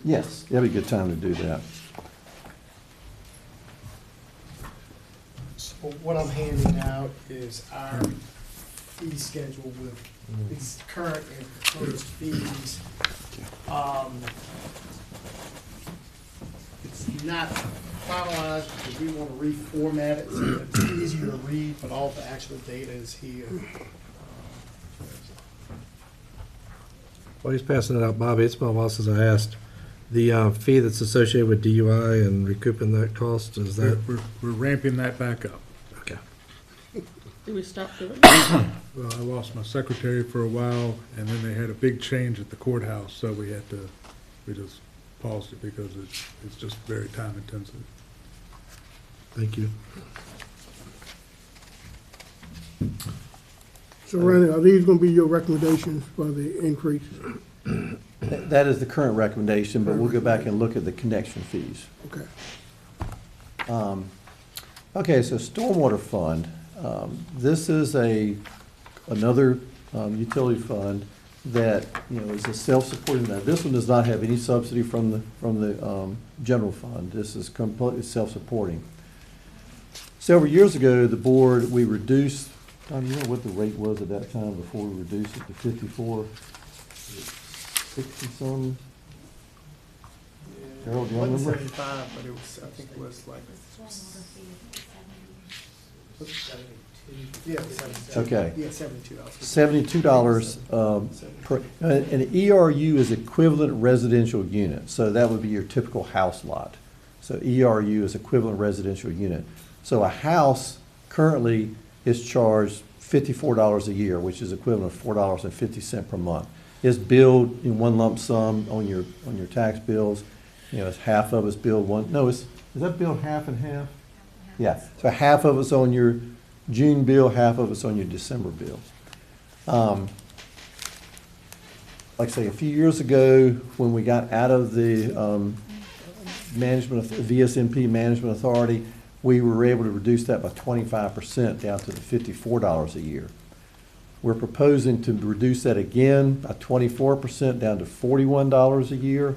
[SPEAKER 4] Yes, that'd be a good time to do that.
[SPEAKER 6] So what I'm handing out is our fee schedule with its current and proposed fees. It's not finalized because we want to reformat it so that it's easier to read, but all the actual data is here.
[SPEAKER 7] While he's passing it out, Bobby, it's been a while since I asked. The fee that's associated with DUI and recouping that cost, is that?
[SPEAKER 10] We're ramping that back up.
[SPEAKER 7] Okay.
[SPEAKER 5] Do we stop doing it?
[SPEAKER 10] Well, I lost my secretary for a while, and then they had a big change at the courthouse, so we just paused it because it's just very time intensive.
[SPEAKER 7] Thank you.
[SPEAKER 2] So Randy, are these gonna be your recommendations for the increase?
[SPEAKER 4] That is the current recommendation, but we'll go back and look at the connection fees.
[SPEAKER 2] Okay.
[SPEAKER 4] Okay, so stormwater fund. This is another utility fund that, is a self-supporting. Now, this one does not have any subsidy from the general fund. This is completely self-supporting. Several years ago, the board, we reduced, Tom, you know what the rate was at that time before we reduced it to 54? 60-some? Harold, do you remember?
[SPEAKER 6] 175, but it was, I think it was like. Yeah, 72.
[SPEAKER 4] Okay.
[SPEAKER 6] Yeah, $72.
[SPEAKER 4] $72 per, an ERU is equivalent residential unit, so that would be your typical house lot. So ERU is equivalent residential unit. So a house currently is charged $54 a year, which is equivalent of $4.50 per month. It's billed in one lump sum on your tax bills. It's half of it's billed is that billed half and half? Yeah, so half of it's on your June bill, half of it's on your December bill. like I say, a few years ago, when we got out of the VSMP Management Authority, we were able to reduce that by 25% down to the $54 a year. We're proposing to reduce that again by 24% down to $41 a year.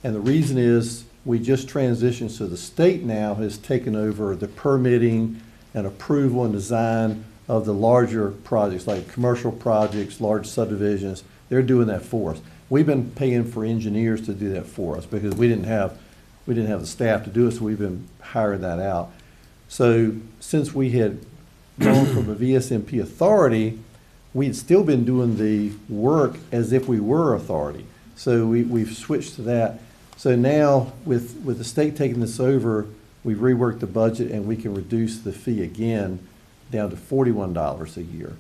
[SPEAKER 4] And the reason is we just transitioned, so the state now has taken over the permitting and approval and design of the larger projects, like commercial projects, large subdivisions. They're doing that for us. We've been paying for engineers to do that for us because we didn't have the staff to do it, so we've been hiring that out. So since we had gone from a VSMP authority, we'd still been doing the work as if we were authority. So we've switched to that. So now with the state taking this over, we've reworked the budget and we can reduce the fee again down to $41 a year.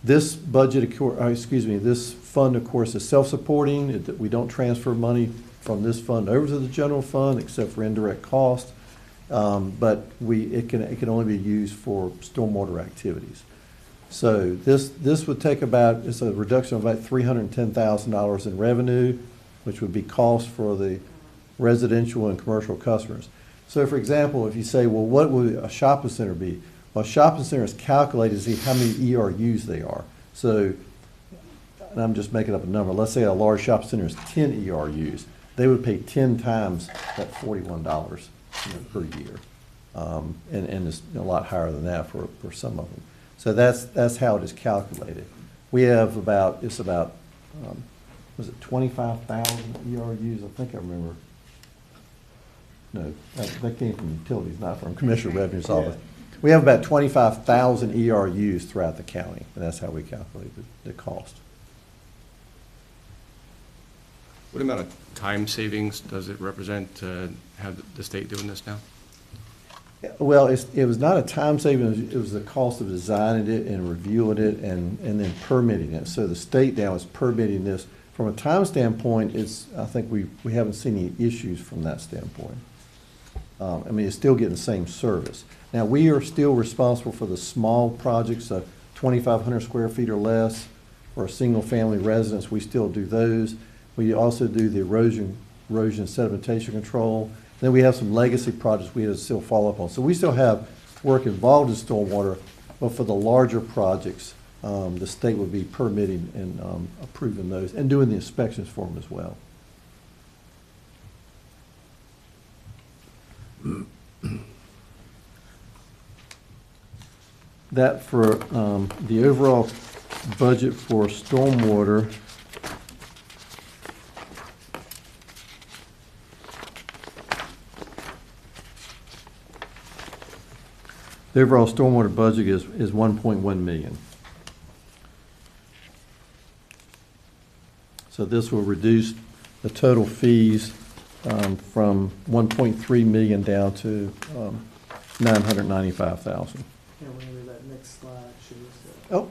[SPEAKER 4] This budget, this fund, of course, is self-supporting. We don't transfer money from this fund over to the general fund except for indirect costs. But it can only be used for stormwater activities. So this would take it's a reduction of about $310,000 in revenue, which would be cost for the residential and commercial customers. So for example, if you say, well, what would a shopping center be? Well, a shopping center is calculated to see how many ERUs they are. So, and I'm just making up a number, let's say a large shopping center is 10 ERUs. They would pay 10 times that $41 per year. And it's a lot higher than that for some of them. So that's how it is calculated. We have was it 25,000 ERUs? I think I remember. No, that came from utilities, not from Commissioner Revenue's office. We have about 25,000 ERUs throughout the county, and that's how we calculate the cost.
[SPEAKER 9] What amount of time savings does it represent to have the state doing this now?
[SPEAKER 4] Well, it was not a time saving, it was the cost of designing it and reviewing it and then permitting it. So the state now is permitting this. From a time standpoint, I think we haven't seen any issues from that standpoint. I mean, it's still getting the same service. Now, we are still responsible for the small projects of 2,500 square feet or less for a single-family residence. We still do those. We also do the erosion sedimentation control. Then we have some legacy projects we have to still follow up on. So we still have work involved in stormwater, but for the larger projects, the state would be permitting and approving those and doing the inspections for them as well. That for the overall budget for stormwater. The overall stormwater budget is 1.1 million. So this will reduce the total fees from 1.3 million down to 995,000.
[SPEAKER 6] Yeah, whenever that next slide shows
[SPEAKER 4] Oh,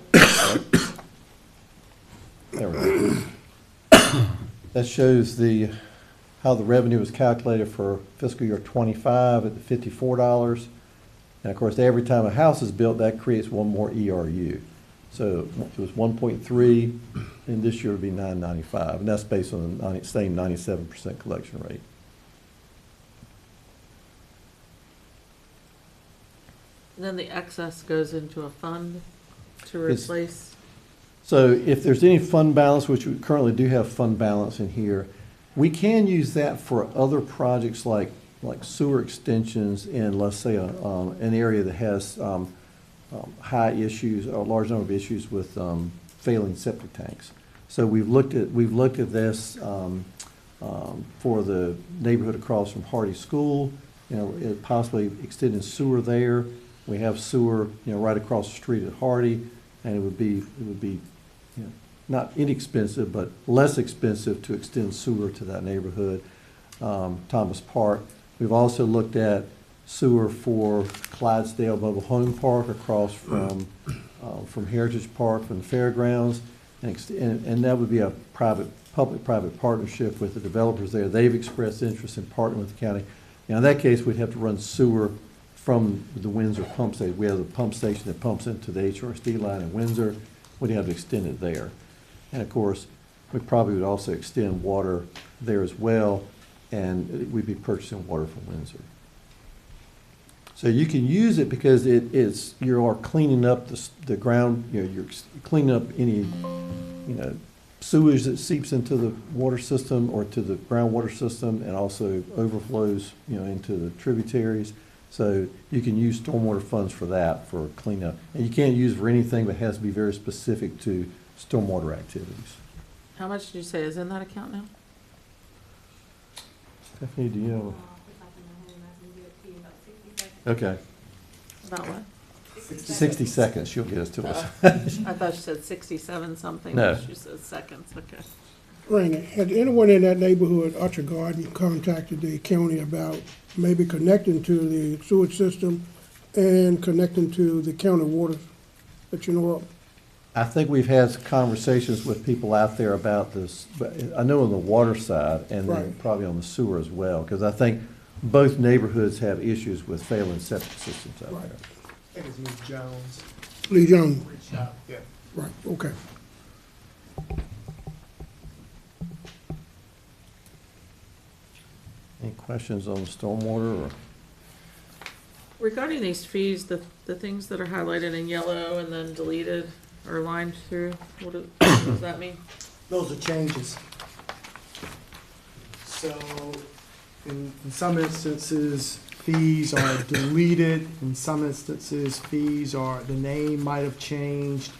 [SPEAKER 4] there we go. That shows how the revenue was calculated for fiscal year 25 at the $54. And of course, every time a house is built, that creates one more ERU. So it was 1.3, and this year would be 995, and that's based on the same 97% collection rate.
[SPEAKER 5] And then the excess goes into a fund to
[SPEAKER 4] It's-
[SPEAKER 5] replace.
[SPEAKER 4] So if there's any fund balance, which we currently do have fund balance in here, we can use that for other projects like sewer extensions in, let's say, an area that has high issues, or a large number of issues with failing septic tanks. So we've looked at this for the neighborhood across from Hardy School, possibly extending sewer there. We have sewer, right across the street at Hardy, and it would be not inexpensive, but less expensive to extend sewer to that neighborhood. Thomas Park. We've also looked at sewer for Clydesdale Mobile Home Park across from Heritage Park, from the fairgrounds, and that would be a public-private partnership with the developers there. They've expressed interest in partnering with the county. Now, in that case, we'd have to run sewer from the Windsor pump station. We have the pump station that pumps into the HRSD line in Windsor. We'd have to extend it there. And of course, we probably would also extend water there as well, and we'd be purchasing water from Windsor. So you can use it because you are cleaning up the ground, you're cleaning up any, sewage that seeps into the water system or to the groundwater system and also overflows, into the tributaries. So you can use stormwater funds for that, for cleanup. And you can't use it for anything, but has to be very specific to stormwater activities.
[SPEAKER 5] How much did you say is in that account now?
[SPEAKER 4] Stephanie, do you know? Okay,
[SPEAKER 5] About what?
[SPEAKER 4] 60 seconds, she'll get us to us.
[SPEAKER 5] I thought you said 67 something.
[SPEAKER 4] No.
[SPEAKER 5] You said seconds, okay.
[SPEAKER 2] Randy, had anyone in that neighborhood, Orchard Garden, contacted the county about maybe connecting to the sewage system and connecting to the county water that you know of?
[SPEAKER 4] I think we've had conversations with people out there about this, but I know on the water side and then
[SPEAKER 2] Right.
[SPEAKER 4] probably on the sewer as well, because I think both neighborhoods have issues with failing septic systems out
[SPEAKER 2] Right.
[SPEAKER 4] there.
[SPEAKER 6] I think it's Ms. Jones.
[SPEAKER 2] Lee Jones,
[SPEAKER 6] Reached out, yeah.
[SPEAKER 2] right, okay.
[SPEAKER 4] Any questions on the stormwater or?
[SPEAKER 5] Regarding these fees, the things that are highlighted in yellow and then deleted or lined through, what does that mean?
[SPEAKER 6] Those are changes. So, in some instances, fees are deleted. In some instances, the name might have changed.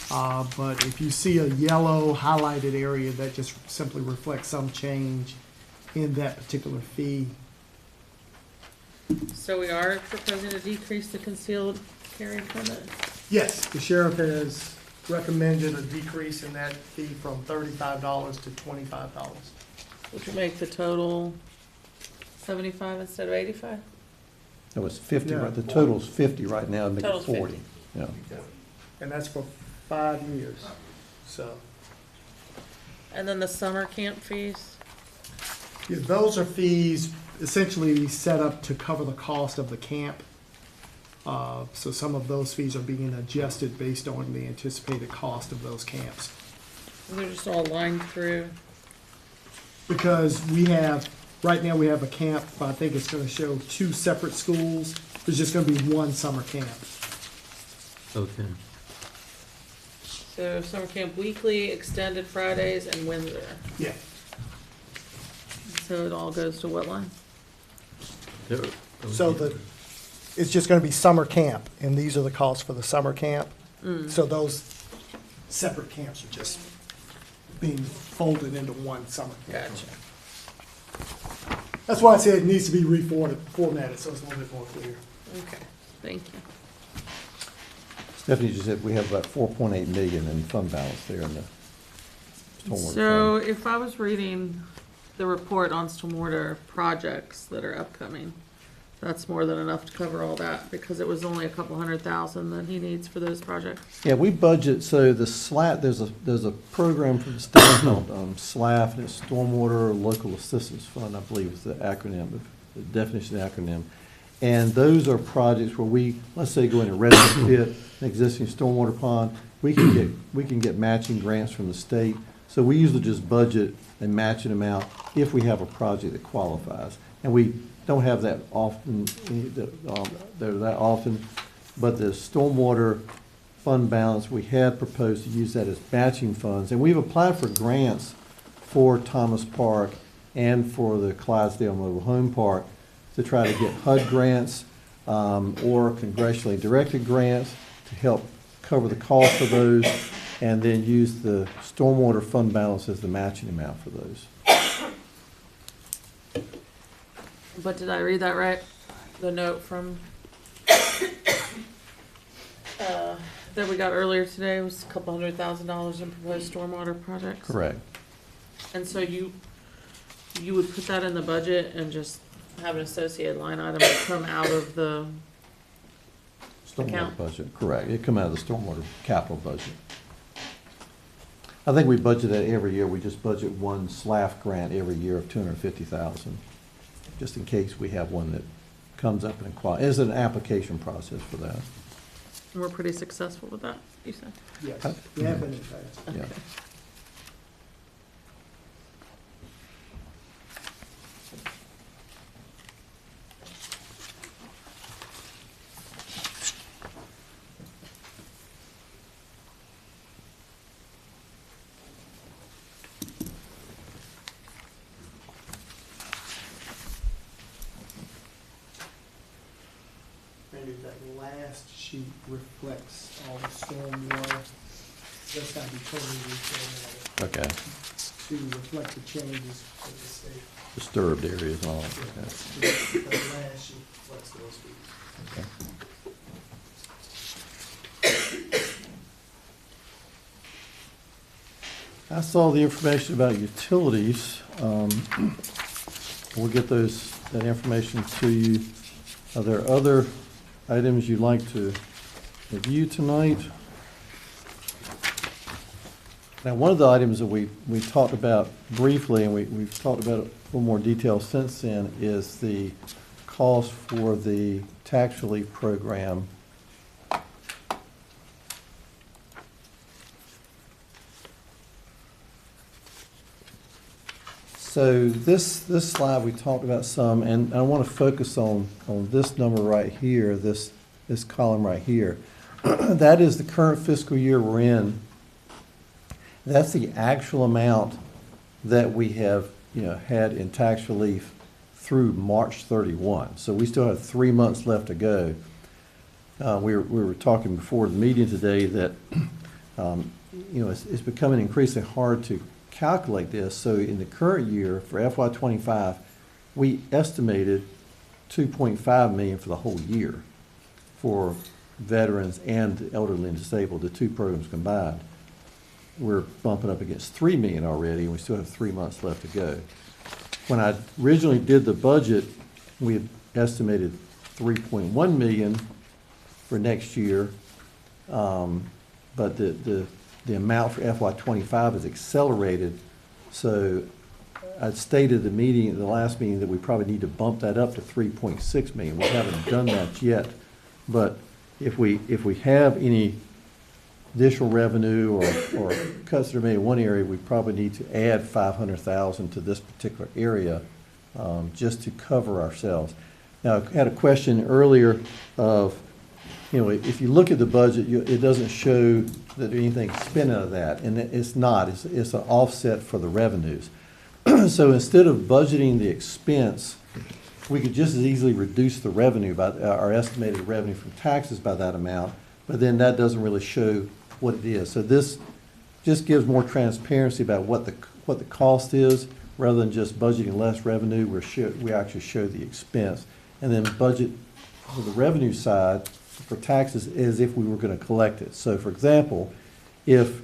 [SPEAKER 6] But if you see a yellow highlighted area, that just simply reflects some change in that particular fee.
[SPEAKER 5] So we are proposing to decrease the concealed carry permit?
[SPEAKER 6] Yes, the sheriff has recommended a decrease in that fee from $35 to $25.
[SPEAKER 5] Which would make the total 75 instead of 85?
[SPEAKER 4] No, it's 50,
[SPEAKER 6] Yeah.
[SPEAKER 4] right, the total's 50 right now, make it
[SPEAKER 5] Total's
[SPEAKER 4] 40.
[SPEAKER 5] 50.
[SPEAKER 4] Yeah.
[SPEAKER 6] And that's for 5 years, so.
[SPEAKER 5] And then the summer camp fees?
[SPEAKER 6] Yeah, those are fees essentially set up to cover the cost of the camp. So some of those fees are being adjusted based on the anticipated cost of those camps.
[SPEAKER 5] They're just all lined through.
[SPEAKER 6] Because right now we have a camp, I think it's gonna show 2 separate schools. There's just gonna be 1 summer camp.
[SPEAKER 1] Okay.
[SPEAKER 5] So summer camp weekly, extended Fridays, and Windsor.
[SPEAKER 6] Yeah.
[SPEAKER 5] So it all goes to what line?
[SPEAKER 6] So it's just gonna be summer camp, and these are the costs for the summer camp. So those separate camps are just being folded into 1 summer camp.
[SPEAKER 5] Gotcha.
[SPEAKER 6] That's why I said it needs to be formatted, so it's a little bit more clear.
[SPEAKER 5] Okay, thank you.
[SPEAKER 4] Stephanie just said we have about 4.8 million in fund balance there in the stormwater
[SPEAKER 5] So
[SPEAKER 4] fund.
[SPEAKER 5] if I was reading the report on stormwater projects that are upcoming, that's more than enough to cover all that, because it was only a couple $100,000 that he needs for those projects.
[SPEAKER 4] Yeah, we budget, so the SLAP, there's a program from the state called SLAF, and it's Stormwater Local Assistance Fund, I believe is the acronym, the definition acronym. And those are projects where we, let's say, go in and retrofit an existing stormwater pond, we can get matching grants from the state. So we usually just budget and match an amount if we have a project that qualifies. And we don't have that often, but the stormwater fund balance, we had proposed to use that as matching funds. And we've applied for grants for Thomas Park and for the Clydesdale Mobile Home Park to try to get HUD grants or congressionally directed grants to help cover the cost of those, and then use the stormwater fund balance as the matching amount for those.
[SPEAKER 5] But did I read that right? The note from, that we got earlier today was a couple $100,000 in proposed stormwater projects?
[SPEAKER 4] Correct.
[SPEAKER 5] And so you would put that in the budget and just have an associated line item that come out of the
[SPEAKER 4] Stormwater
[SPEAKER 5] account?
[SPEAKER 4] budget, correct. It come out of the stormwater capital budget. I think we budget that every year. We just budget one SLAF grant every year of $250,000, just in case we have one that comes up and There's an application process for that.
[SPEAKER 5] And we're pretty successful with that, you said?
[SPEAKER 6] Yes, we have been in the past.
[SPEAKER 4] Yeah.
[SPEAKER 6] last sheet reflects all the stormwater. That's gotta be totally reformatted
[SPEAKER 4] Okay,
[SPEAKER 6] to reflect the changes for the state.
[SPEAKER 4] disturbed areas and all.
[SPEAKER 6] Yeah,
[SPEAKER 4] Okay.
[SPEAKER 6] the last sheet reflects those fees.
[SPEAKER 4] Okay. I saw the information about utilities. We'll get that information to you. Are there other items you'd like to review tonight? Now, one of the items that we talked about briefly, and we've talked about it in a little more detail since then, is the cost for the tax relief program. So this slide we talked about some, and I want to focus on this number right here, this column right here. That is the current fiscal year we're in. That's the actual amount that we have, had in tax relief through March 31. So we still have 3 months left to go. We were talking before the meeting today that, it's becoming increasingly hard to calculate this. So in the current year, for FY '25, we estimated $2.5 million for the whole year for veterans and elderly and disabled, the two programs combined. We're bumping up against $3 million already, and we still have 3 months left to go. When I originally did the budget, we had estimated $3.1 million for next year, but the amount for FY '25 is accelerated. So I stated the last meeting, that we probably need to bump that up to $3.6 million. We haven't done that yet, but if we have any additional revenue or cuts that are made in one area, we probably need to add $500,000 to this particular area just to cover ourselves. Now, I had a question earlier of, if you look at the budget, it doesn't show that anything's spent out of that, and it's not. It's an offset for the revenues. So instead of budgeting the expense, we could just as easily reduce the revenue by our estimated revenue from taxes by that amount, but then that doesn't really show what it is. So this just gives more transparency about what the cost is, rather than just budgeting less revenue. We actually show the expense, and then budget for the revenue side for taxes as if we were going to collect it. So, for example, if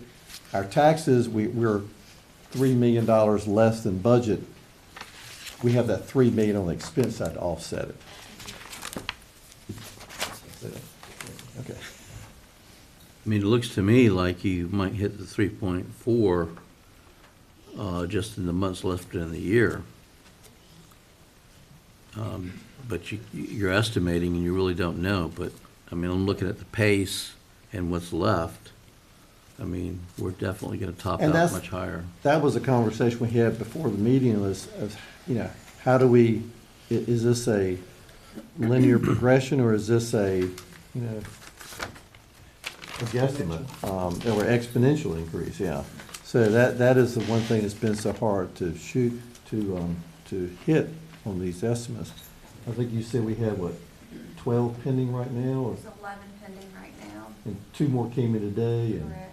[SPEAKER 4] our taxes, we're $3 million less than budget, we have that $3 million on the expense side to offset it. Okay.
[SPEAKER 1] I mean, it looks to me like you might hit the 3.4 just in the months left in the year. But you're estimating and you really don't know. But, I mean, I'm looking at the pace and what's left. I mean, we're definitely going to top
[SPEAKER 4] And
[SPEAKER 1] out much higher.
[SPEAKER 4] That was a conversation we had before the meeting was, how do we, is this a linear progression, or is this a guesstimate, or exponential increase? Yeah. So that is the one thing that's been so hard to hit on these estimates. I think you said we have, 12 pending right now, or?
[SPEAKER 11] There's 11 pending right now.
[SPEAKER 4] And 2 more came in today. And
[SPEAKER 11] Correct.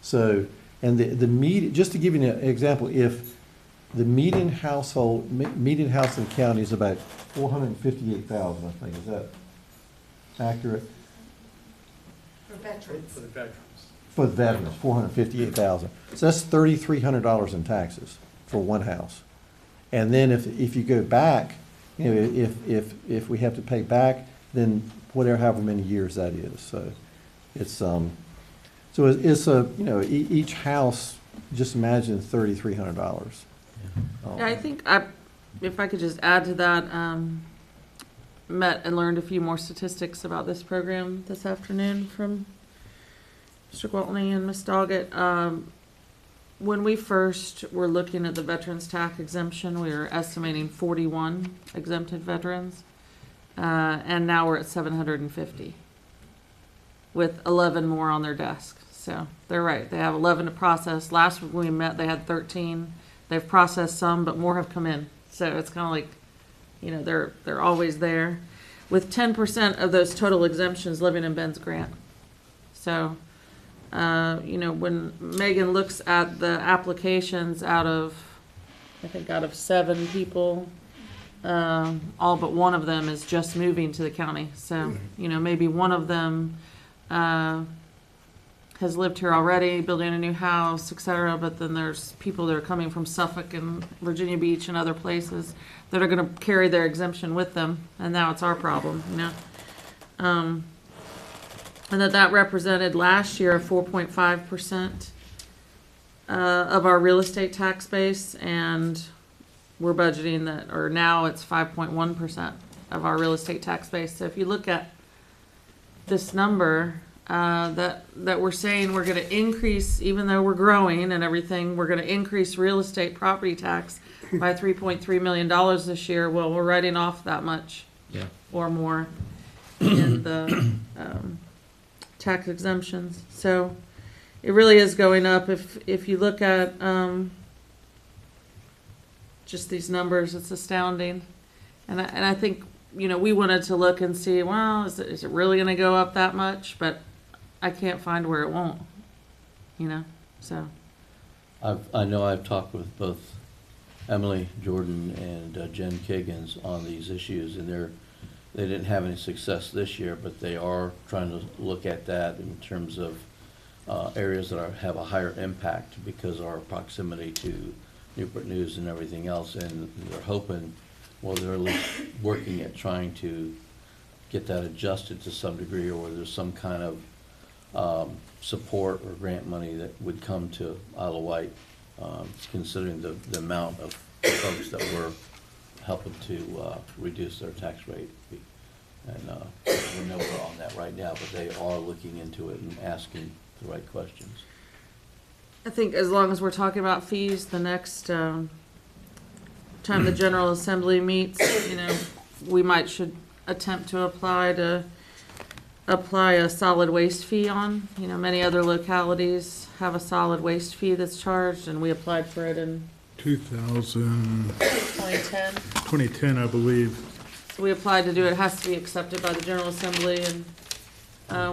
[SPEAKER 4] so, and the median, just to give you an example, if the median house in the county is about 458,000, I think, is that accurate?
[SPEAKER 11] For veterans.
[SPEAKER 4] For the veterans, 458,000. So that's $3,300 in taxes for one house. And then if you go back, if we have to pay back, then however many years that is. So it's each house, just imagine $3,300.
[SPEAKER 5] Yeah, I think if I could just add to that, met and learned a few more statistics about this program this afternoon from Mr. Gwaltney and Ms. Doggett. When we first were looking at the veterans tax exemption, we were estimating 41 exempted veterans, and now we're at 750, with 11 more on their desk. So they're right; they have 11 to process. Last week when we met, they had 13. They've processed some, but more have come in. So it's kind of like, they're always there. with 10% of those total exemptions living in Ben's grant. So, when Megan looks at the applications out of 7 people, all but one of them is just moving to the county. So, maybe one of them has lived here already, building a new house, et cetera, but then there's people that are coming from Suffolk and Virginia Beach and other places that are gonna carry their exemption with them, and now it's our problem, And that represented last year 4.5% of our real estate tax base, and we're budgeting that, or now it's 5.1% of our real estate tax base. So if you look at this number, that we're saying we're gonna increase, even though we're growing and everything, we're gonna increase real estate property tax by $3.3 million this year. Well, we're writing off that much.
[SPEAKER 1] Yeah.
[SPEAKER 5] Or more in the, tax exemptions. So it really is going up. If you look at, just these numbers, it's astounding. And I think, we wanted to look and see, well, is it really gonna go up that much? But I can't find where it won't, so.
[SPEAKER 1] I know I've talked with both Emily Jordan and Jen Kiggins on these issues, and they didn't have any success this year, but they are trying to look at that in terms of areas that have a higher impact because of our proximity to Newport News and everything else, and they're hoping, well, they're at least working at trying to get that adjusted to some degree, or there's some kind of support or grant money that would come to Isle of Wight, considering the amount of folks that we're helping to reduce their tax rate. And we know we're on that right now, but they are looking into it and asking the right questions.
[SPEAKER 5] I think as long as we're talking about fees, the next time the General Assembly meets, we should attempt to apply a solid waste fee on. Many other localities have a solid waste fee that's charged, and we applied for it in 2010.
[SPEAKER 10] 2010, I believe.
[SPEAKER 5] So we applied to do it. It has to be accepted by the General Assembly, and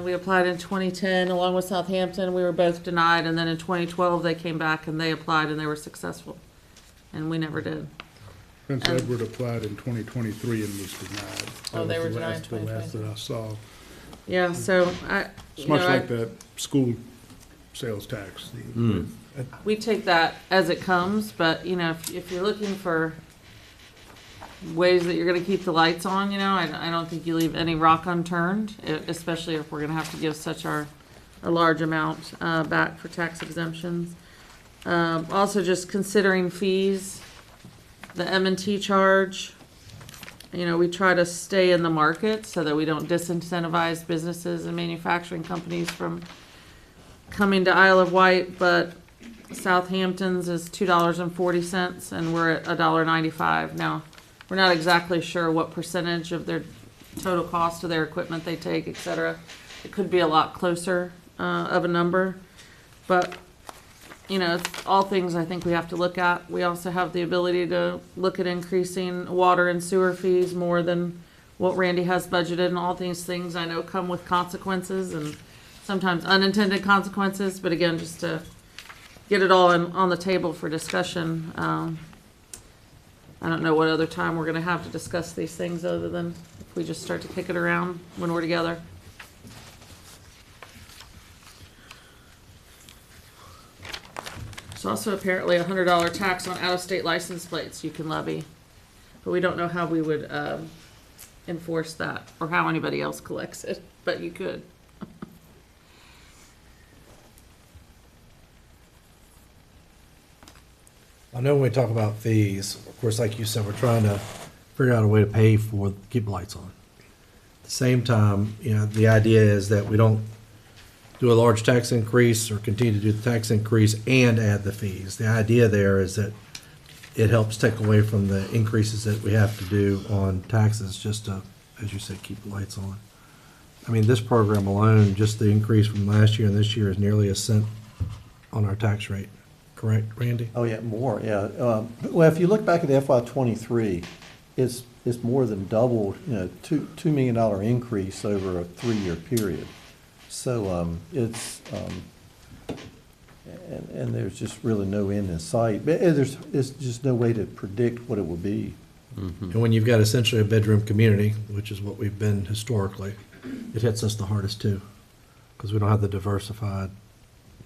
[SPEAKER 5] we applied in 2010 along with Southampton. We were both denied, and then in 2012 they came back and they applied and they were successful, and we never did.
[SPEAKER 10] Prince Edward applied in 2023 and was denied.
[SPEAKER 5] Oh, they were
[SPEAKER 10] That was
[SPEAKER 5] denied in
[SPEAKER 10] the last that I saw.
[SPEAKER 5] Yeah, so
[SPEAKER 10] It's much like that school sales tax.
[SPEAKER 5] we take that as it comes, but if you're looking for ways that you're going to keep the lights on, I don't think you leave any rock unturned, especially if we're going to have to give such a large amount back for tax exemptions. Also, just considering fees, the M&T charge. We try to stay in the market so that we don't disincentivize businesses and manufacturing companies from coming to Isle of Wight, but Southampton's is $2.40 and we're at $1.95. Now, we're not exactly sure what percentage of their total cost of their equipment they take, et cetera. It could be a lot closer of a number, but it's all things I think we have to look at. We also have the ability to look at increasing water and sewer fees more than what Randy has budgeted, and all these things I know come with consequences and sometimes unintended consequences, but again, just to get it all on the table for discussion. I don't know what other time we're gonna have to discuss these things other than if we just start to kick it around when we're together. There's also apparently a $100 tax on out-of-state license plates you can levy, but we don't know how we would enforce that or how anybody else collects it, but you could.
[SPEAKER 7] I know when we talk about fees, of course, like you said, we're trying to figure out a way to pay for, keep the lights on. At the same time, the idea is that we don't do a large tax increase or continue to do the tax increase and add the fees. The idea there is that it helps take away from the increases that we have to do on taxes just to, as you said, keep the lights on. I mean, this program alone, just the increase from last year and this year is nearly a cent on our tax rate. Correct, Randy?
[SPEAKER 4] Oh, yeah, more, yeah. Well, if you look back at the FY '23, it's more than doubled, you know, $2 million increase over a 3-year period. So, and there's just really no end in sight. But there's just no way to predict what it will be.
[SPEAKER 7] And when you've got essentially a bedroom community, which is what we've been historically, it hits us the hardest too, because we don't have the diversified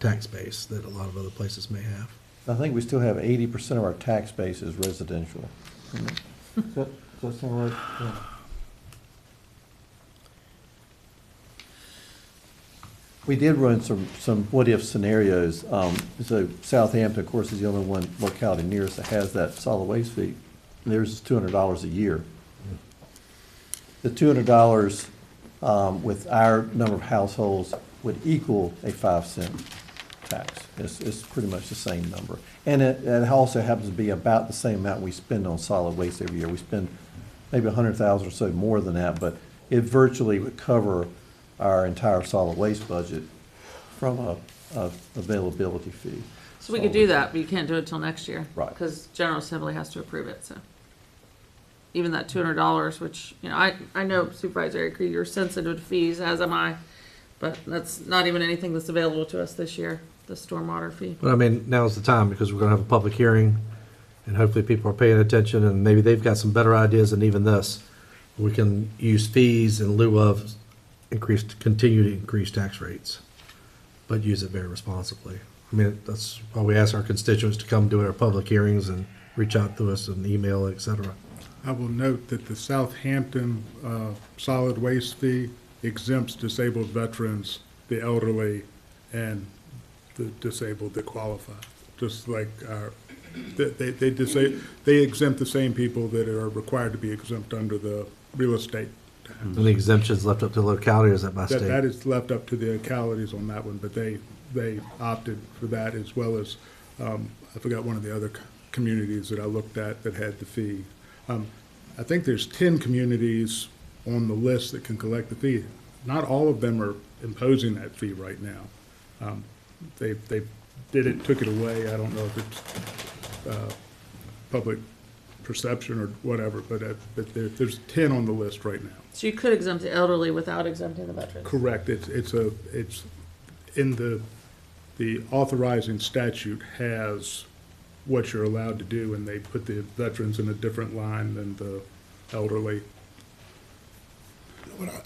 [SPEAKER 7] tax base that a lot of other places may have.
[SPEAKER 4] I think we still have 80% of our tax base is residential. Does that sound right? Yeah. We did run some what-if scenarios. So Southampton, of course, is the only one locality near us that has that solid waste fee. Theirs is $200 a year. The $200 with our number of households would equal a 5-cent tax. It's pretty much the same number. And it also happens to be about the same amount we spend on solid waste every year. We spend maybe $100,000 or so more than that, but it virtually would cover our entire solid waste budget from a availability fee.
[SPEAKER 5] So we could do that, but you can't do it till next year.
[SPEAKER 4] Right.
[SPEAKER 5] Because General Assembly has to approve it, so. Even that $200, which, you know, I know Supervisor Eric, you're sensitive to fees, as am I, but that's not even anything that's available to us this year, the stormwater fee.
[SPEAKER 7] But I mean, now's the time, because we're gonna have a public hearing, and hopefully people are paying attention, and maybe they've got some better ideas than even this. We can use fees in lieu of continue to increase tax rates, but use it very responsibly. I mean, that's why we ask our constituents to come to our public hearings and reach out to us and email, et cetera.
[SPEAKER 10] I will note that the Southampton solid waste fee exempts disabled veterans, the elderly, and the disabled that qualify. Just like they exempt the same people that are required to be exempt under the real estate tax.
[SPEAKER 7] And the exemption's left up to the locality, or is that by state?
[SPEAKER 10] That is left up to the localities on that one, but they opted for that, as well as, I forgot one of the other communities that I looked at that had the fee. I think there's 10 communities on the list that can collect the fee. Not all of them are imposing that fee right now. They took it away. I don't know if it's public perception or whatever, but there's 10 on the list right now.
[SPEAKER 5] So you could exempt the elderly without exempting the veterans?
[SPEAKER 10] Correct. It's in the authorizing statute has what you're allowed to do, and they put the veterans in a different line than the elderly.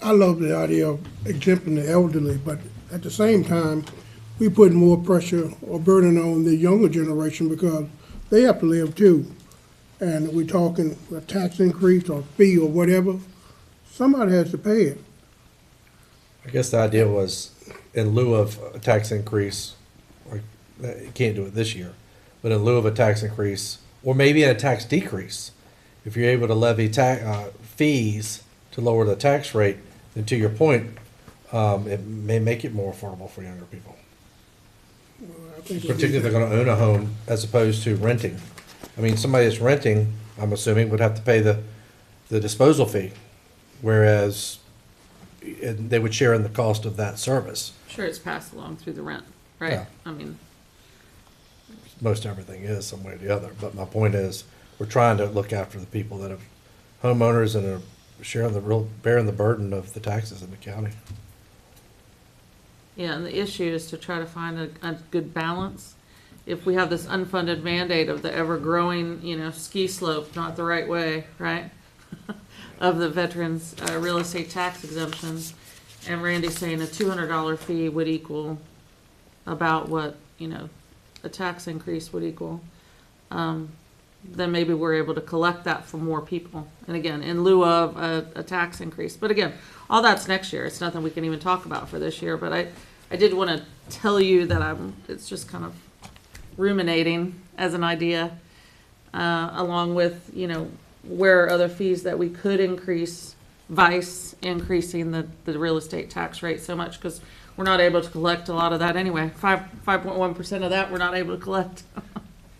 [SPEAKER 2] I love the idea of exempting the elderly, but at the same time, we put more pressure or burden on the younger generation because they have to live too. And we're talking a tax increase or fee or whatever, somebody has to pay it.
[SPEAKER 7] I guess the idea was, in lieu of a tax increase, or you can't do it this year, but in lieu of a tax increase, or maybe a tax decrease, if you're able to levy fees to lower the tax rate, then to your point, it may make it more affordable for younger people.
[SPEAKER 2] I think
[SPEAKER 7] Particularly if they're gonna own a home as opposed to renting. I mean, somebody that's renting, I'm assuming, would have to pay the disposal fee, whereas they would share in the cost of that service.
[SPEAKER 5] Sure, it's passed along through the rent, right?
[SPEAKER 7] Yeah.
[SPEAKER 5] I mean,
[SPEAKER 7] Most everything is some way or the other, but my point is, we're trying to look after the people that have homeowners and are bearing the burden of the taxes in the county.
[SPEAKER 5] yeah, and the issue is to try to find a good balance. If we have this unfunded mandate of the ever-growing, ski slope, not the right way, right? Of the veterans' real estate tax exemptions, and Randy's saying a $200 fee would equal about what, a tax increase would equal, then maybe we're able to collect that from more people. And again, in lieu of a tax increase. But again, all that's next year. It's nothing we can even talk about for this year. But I did want to tell you that it's just kind of ruminating as an idea, along with, where are other fees that we could increase, vice increasing the real estate tax rate so much, because we're not able to collect a lot of that anyway. 5.1% of that we're not able to collect.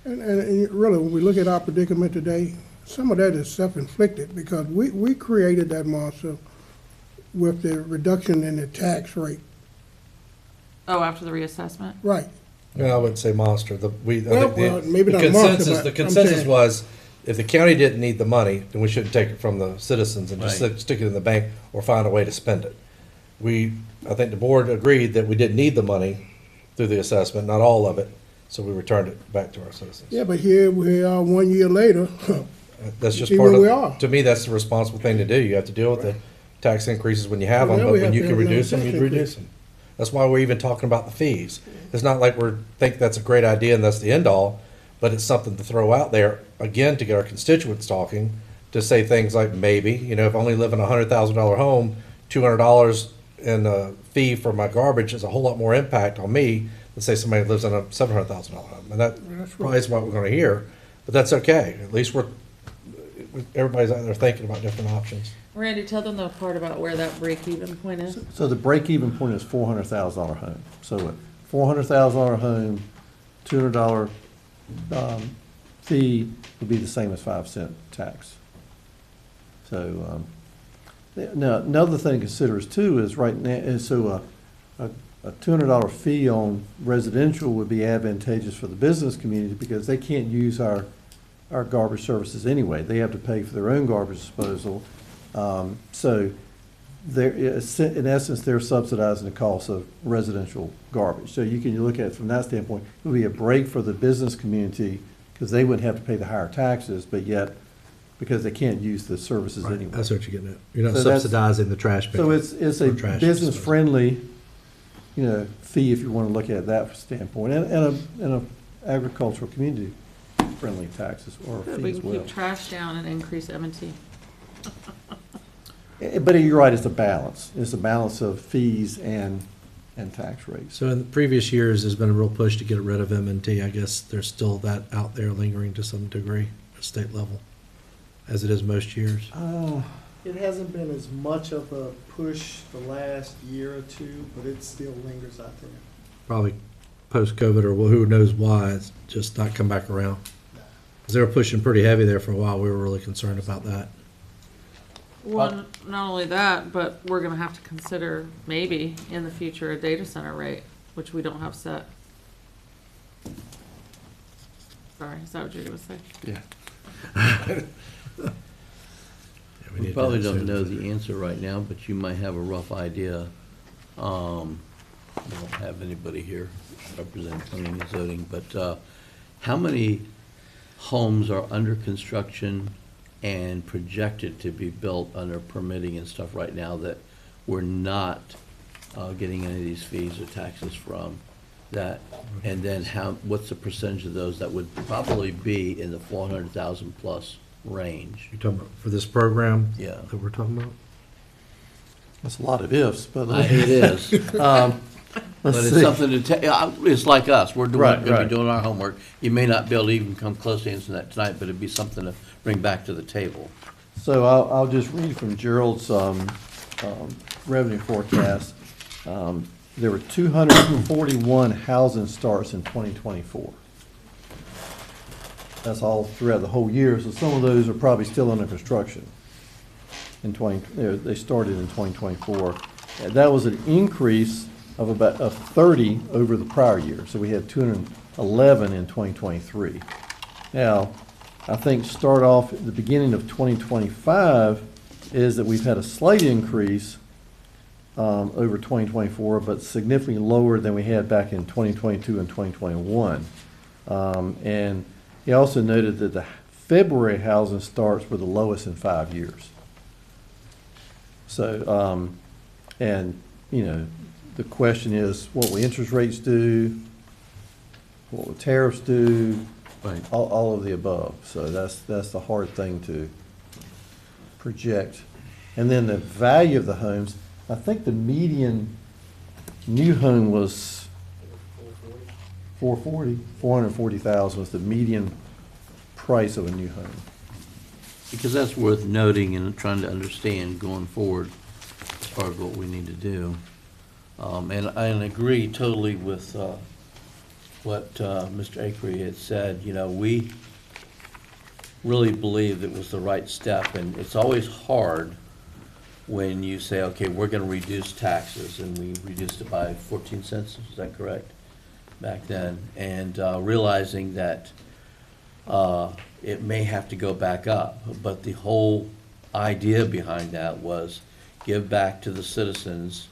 [SPEAKER 2] And really, when we look at our predicament today, some of that is self-inflicted because we created that monster with the reduction in the tax rate.
[SPEAKER 5] Oh, after the reassessment?
[SPEAKER 2] Right.
[SPEAKER 7] No, I wouldn't say monster.
[SPEAKER 2] Maybe not monster, but
[SPEAKER 7] The
[SPEAKER 2] I'm
[SPEAKER 7] consensus
[SPEAKER 2] saying-
[SPEAKER 7] if the county didn't need the money, then we shouldn't take it from the citizens and just
[SPEAKER 1] Right.
[SPEAKER 7] stick it in the bank or find a way to spend it. I think the board agreed that we didn't need the money through the assessment, not all of it, so we returned it back to our citizens.
[SPEAKER 2] Yeah, but here we are 1 year later.
[SPEAKER 7] That's just
[SPEAKER 2] See
[SPEAKER 7] part
[SPEAKER 2] where we
[SPEAKER 7] of,
[SPEAKER 2] are.
[SPEAKER 7] to me, that's the responsible thing to do. You have to deal with the tax increases when you have them,
[SPEAKER 2] Well,
[SPEAKER 7] but
[SPEAKER 2] we
[SPEAKER 7] when
[SPEAKER 2] have
[SPEAKER 7] you
[SPEAKER 2] to
[SPEAKER 7] can
[SPEAKER 2] have another
[SPEAKER 7] reduce them,
[SPEAKER 2] tax
[SPEAKER 7] you'd
[SPEAKER 2] increase.
[SPEAKER 7] reduce them. That's why we're even talking about the fees. It's not like think that's a great idea and that's the end all, but it's something to throw out there, again, to get our constituents talking, to say things like maybe, if I only live in a $100,000 home, $200 in a fee for my garbage is a whole lot more impact on me than say somebody lives in a $700,000 home. And that probably is what we're gonna hear, but that's okay. At least everybody's out there thinking about different options.
[SPEAKER 5] Randy, tell them the part about where that break-even point is.
[SPEAKER 4] So the break-even point is $400,000 home. So a $400,000 home, $200 fee would be the same as 5 cent tax. So, now, another thing to consider is too is right now, a $200 fee on residential would be advantageous for the business community because they can't use our garbage services anyway. They have to pay for their own garbage disposal. So in essence, they're subsidizing the cost of residential garbage. So you can look at it from that standpoint. It would be a break for the business community because they wouldn't have to pay the higher taxes, but yet, because they can't use the services
[SPEAKER 7] Right,
[SPEAKER 4] anyway.
[SPEAKER 7] that's what you're getting at. You're not
[SPEAKER 4] So that's-
[SPEAKER 7] subsidizing the trash pickup.
[SPEAKER 4] So it's a
[SPEAKER 7] or trash disposal.
[SPEAKER 4] business-friendly, fee if you want to look at it that standpoint, and a agricultural community-friendly taxes or
[SPEAKER 5] Good,
[SPEAKER 4] fee
[SPEAKER 5] we
[SPEAKER 4] as
[SPEAKER 5] can
[SPEAKER 4] well.
[SPEAKER 5] keep trash down and increase M&T.
[SPEAKER 4] But you're right, it's a balance. It's a balance of fees and tax rates.
[SPEAKER 7] So in the previous years, there's been a real push to get rid of M&T. I guess there's still that out there lingering to some degree at state level, as it is most years.
[SPEAKER 6] It hasn't been as much of a push the last year or two, but it still lingers out there.
[SPEAKER 7] Probably post-COVID or who knows why, it's just not come back around. Because they were pushing pretty heavy there for a while. We were really concerned about that.
[SPEAKER 5] One, not only that, but we're gonna have to consider maybe in the future a data center rate, which we don't have set. Sorry, is that what you're gonna say?
[SPEAKER 4] Yeah.
[SPEAKER 7] Yeah,
[SPEAKER 1] We
[SPEAKER 7] need to
[SPEAKER 1] probably
[SPEAKER 7] have
[SPEAKER 1] don't know
[SPEAKER 7] certain-
[SPEAKER 1] the answer right now, but you might have a rough idea. We don't have anybody here representing planning and zoning, but how many homes are under construction and projected to be built under permitting and stuff right now that we're not getting any of these fees or taxes from? That, and then what's the percentage of those that would probably be in the 400,000 plus range?
[SPEAKER 7] You're talking about for this program?
[SPEAKER 1] Yeah.
[SPEAKER 7] That we're talking about?
[SPEAKER 4] That's a lot of ifs, but.
[SPEAKER 1] It is. But
[SPEAKER 4] Let's
[SPEAKER 1] it's
[SPEAKER 4] see.
[SPEAKER 1] something to it's like us, we're doing,
[SPEAKER 4] Right,
[SPEAKER 1] gonna
[SPEAKER 4] right.
[SPEAKER 1] be doing our homework. You may not be able to even come close to answering that tonight, but it'd be something to bring back to the table.
[SPEAKER 4] So I'll just read from Gerald's revenue forecast. There were 241 housing starts in 2024. That's all throughout the whole year, so some of those are probably still under construction. They started in 2024. And that was an increase of about 30 over the prior year, so we had 211 in 2023. Now, I think start off at the beginning of 2025 is that we've had a slight increase over 2024, but significantly lower than we had back in 2022 and 2021. And he also noted that the February housing starts were the lowest in 5 years. So, the question is, what will interest rates do? What will tariffs do?
[SPEAKER 1] Right.
[SPEAKER 4] All of the above. So that's the hard thing to project. And then the value of the homes, I think the median new home was 440,000 was the median price of a new home.
[SPEAKER 1] Because that's worth noting and trying to understand going forward as far as what we need to do. And I agree totally with what Mr. Acree had said. We really believed it was the right step, and it's always hard when you say, okay, we're going to reduce taxes, and we reduced it by 14 cents, is that correct, back then? And realizing that it may have to go back up. But the whole idea behind that was give back to the citizens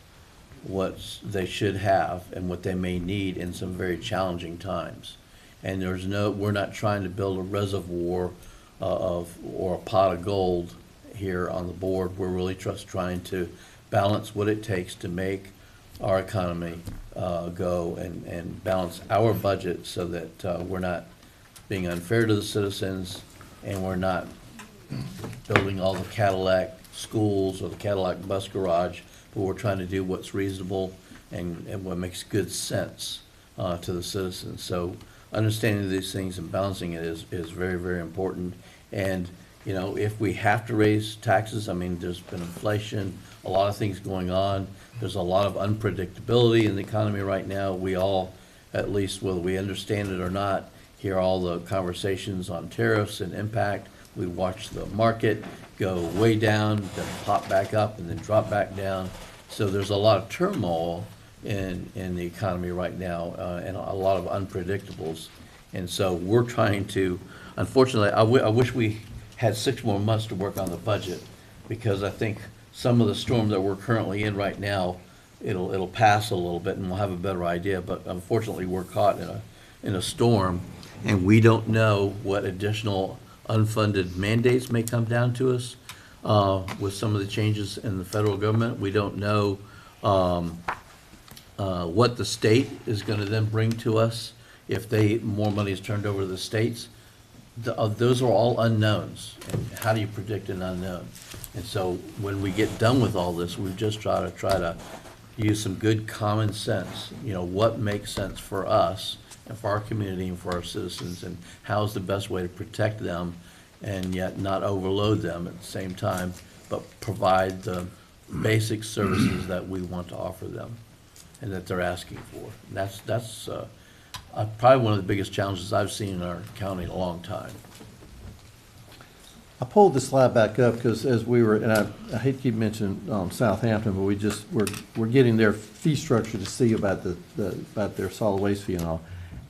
[SPEAKER 1] what they should have and what they may need in some very challenging times. And we're not trying to build a reservoir or a pot of gold here on the board. We're really just trying to balance what it takes to make our economy go and balance our budget so that we're not being unfair to the citizens and we're not building all the Cadillac schools or the Cadillac bus garage, but we're trying to do what's reasonable and what makes good sense to the citizens. So understanding these things and balancing it is very, very important. And, you know, if we have to raise taxes, I mean, there's been inflation, a lot of things going on. There's a lot of unpredictability in the economy right now. We all, at least whether we understand it or not, hear all the conversations on tariffs and impact. We watch the market go way down, then pop back up, and then drop back down. So there's a lot of turmoil in the economy right now, and a lot of unpredictables. And so we're trying to, unfortunately, I wish we had 6 more months to work on the budget, because I think some of the storm that we're currently in right now, it'll pass a little bit and we'll have a better idea. But unfortunately, we're caught in a storm, and we don't know what additional unfunded mandates may come down to us with some of the changes in the federal government. We don't know what the state is going to then bring to us if more money is turned over to the states. Those are all unknowns, and how do you predict an unknown? And so when we get done with all this, we just try to use some good common sense. You know, what makes sense for us and for our community and for our citizens, and how's the best way to protect them and yet not overload them at the same time, but provide the basic services that we want to offer them and that they're asking for. And that's probably one of the biggest challenges I've seen in our county in a long time.
[SPEAKER 4] I pulled this slide back up because as we were, and I hate to keep mentioning Southampton, but we're getting their fee structure to see about about their solid waste fee and all.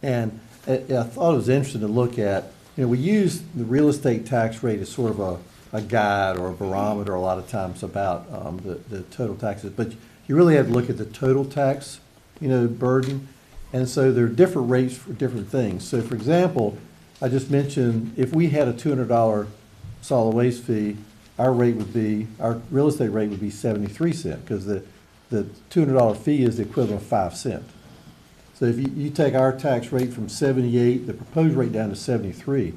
[SPEAKER 4] And I thought it was interesting to look at, you know, we use the real estate tax rate as sort of a guide or a barometer a lot of times about the total taxes, but you really have to look at the total tax, you know, burden. And so there are different rates for different things. So for example, I just mentioned if we had a $200 solid waste fee, our real estate rate would be 73 cents, because the $200 fee is the equivalent of 5 cents. So if you take our tax rate from 78, the proposed rate down to 73,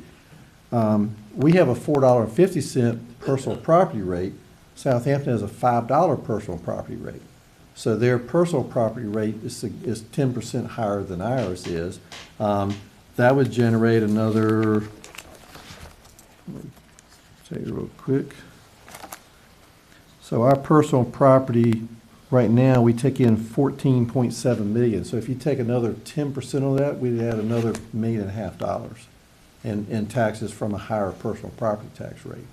[SPEAKER 4] we have a $4.50 personal property rate. Southampton has a $5 personal property rate. So their personal property rate is 10% higher than ours is. That would generate another, let me tell you real quick. So our personal property, right now, we take in 14.7 million. So if you take another 10% of that, we'd add another $1.5 million in taxes from a higher personal property tax rate.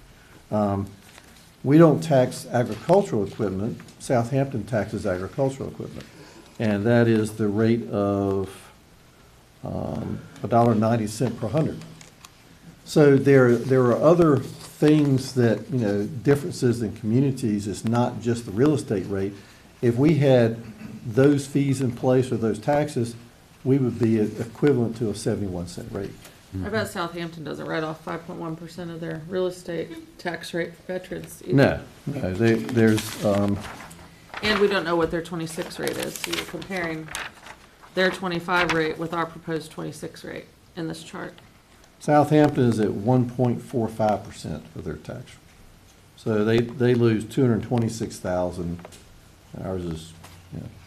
[SPEAKER 4] We don't tax agricultural equipment. Southampton taxes agricultural equipment. And that is the rate of $1.90 per hundred. So there are other things that, you know, differences in communities. It's not just the real estate rate. If we had those fees in place or those taxes, we would be equivalent to a 71-cent rate.
[SPEAKER 5] I bet Southampton doesn't write off 5.1% of their real estate tax rate for veterans either.
[SPEAKER 4] No, there's,
[SPEAKER 5] And we don't know what their 26 rate is, so you're comparing their 25 rate with our proposed 26 rate in this chart.
[SPEAKER 4] Southampton is at 1.45% of their tax. So they lose 226,000. Ours is,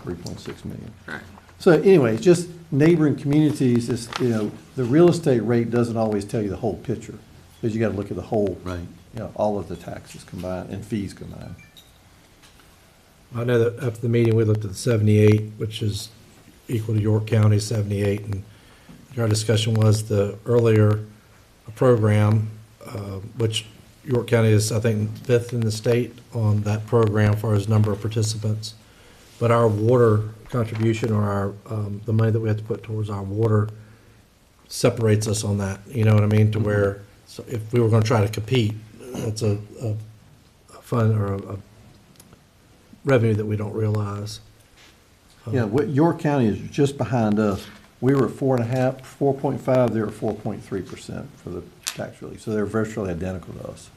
[SPEAKER 4] 3.6 million.
[SPEAKER 5] Right.
[SPEAKER 4] So anyway, just neighboring communities, is, you know, the real estate rate doesn't always tell you the whole picture, because you got to look at the whole,
[SPEAKER 1] Right.
[SPEAKER 4] you know, all of the taxes combined and fees combined.
[SPEAKER 7] I know that after the meeting, we looked at the 78, which is equal to York County 78, and our discussion was the earlier program, which York County is, I think, 5th in the state on that program for its number of participants. But our water contribution, or our the money that we have to put towards our water separates us on that, you know what I mean? To where, so if we were gonna try to compete, that's a fund or a revenue that we don't realize.
[SPEAKER 4] Yeah, what, York County is just behind us. We were at 4.5, 4.5, they were at 4.3% for the tax relief, so they're virtually identical to us.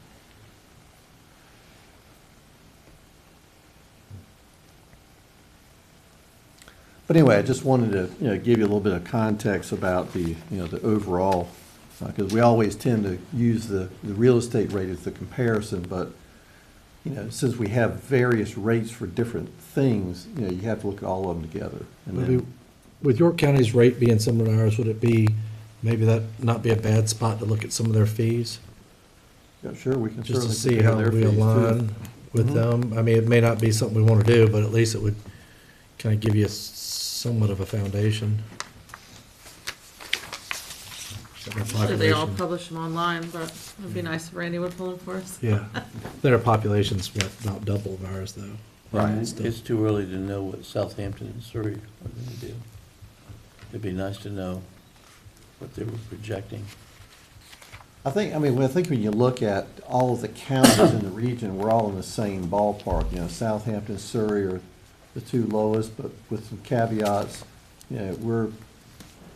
[SPEAKER 4] But anyway, I just wanted to, give you a little bit of context about the, the overall, because we always tend to use the real estate rate as the comparison, but, since we have various rates for different things, you have to look at all of them together. And
[SPEAKER 7] Maybe
[SPEAKER 4] then,
[SPEAKER 7] with York County's rate being similar to ours, would it be, maybe that not be a bad spot to look at some of their fees?
[SPEAKER 4] yeah, sure, we can
[SPEAKER 7] Just to
[SPEAKER 4] certainly
[SPEAKER 7] see how
[SPEAKER 4] compare their
[SPEAKER 7] we
[SPEAKER 4] fees, too.
[SPEAKER 7] align with
[SPEAKER 4] Mhm.
[SPEAKER 7] them. I mean, it may not be something we want to do, but at least it would kind of give you somewhat of a foundation.
[SPEAKER 5] Usually they all publish them online, but it'd be nice if Randy would pull them for us.
[SPEAKER 7] Yeah, their population's about double of ours, though.
[SPEAKER 1] Right,
[SPEAKER 7] Still.
[SPEAKER 1] it's too early to know what Southampton and Surrey are going to do. It'd be nice to know what they were projecting.
[SPEAKER 4] I think when you look at all of the counties in the region, we're all in the same ballpark. Southampton, Surrey are the two lowest, but with some caveats.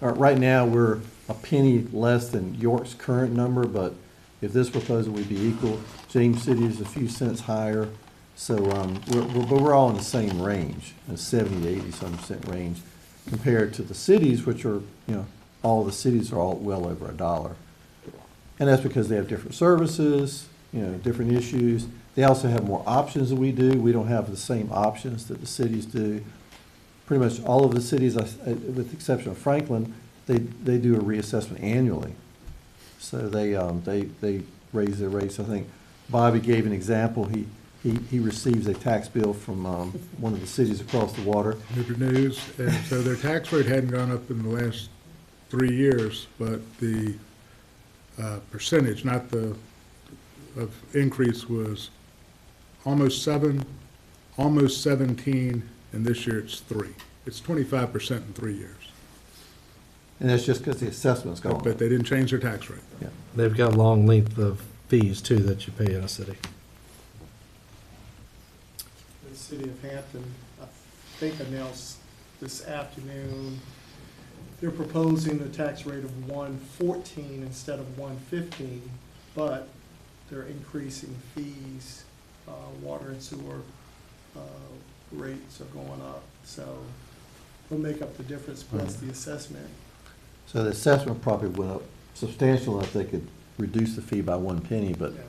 [SPEAKER 4] Right now, we're a penny less than York's current number, but if this proposal would be equal, James City is a few cents higher. So, we're all in the same range, in the 70 to 80-some% range, compared to the cities, which are, all the cities are all well over $1. And that's because they have different services, different issues. They also have more options than we do. We don't have the same options that the cities do. Pretty much all of the cities, with the exception of Franklin, they do a reassessment annually. So they raise their rates. I think Bobby gave an example. He receives a tax bill from one of the cities across the water.
[SPEAKER 10] Newport News, and so their tax rate hadn't gone up in the last 3 years, but the percentage, not the, of increase was almost 7, almost 17, and this year it's 3. It's 25% in 3 years.
[SPEAKER 4] And that's just because the assessment's gone
[SPEAKER 10] But
[SPEAKER 4] up.
[SPEAKER 10] they didn't change their tax rate.
[SPEAKER 4] Yeah.
[SPEAKER 7] They've got a long length of fees, too, that you pay in a city.
[SPEAKER 6] The city of Hampton, I think announced this afternoon, they're proposing a tax rate of 114 instead of 115, but they're increasing fees, water and sewer rates are going up, so we'll make up the difference plus the assessment.
[SPEAKER 4] So the assessment probably went up substantial if they could reduce the fee by 1 penny, but
[SPEAKER 6] Yeah.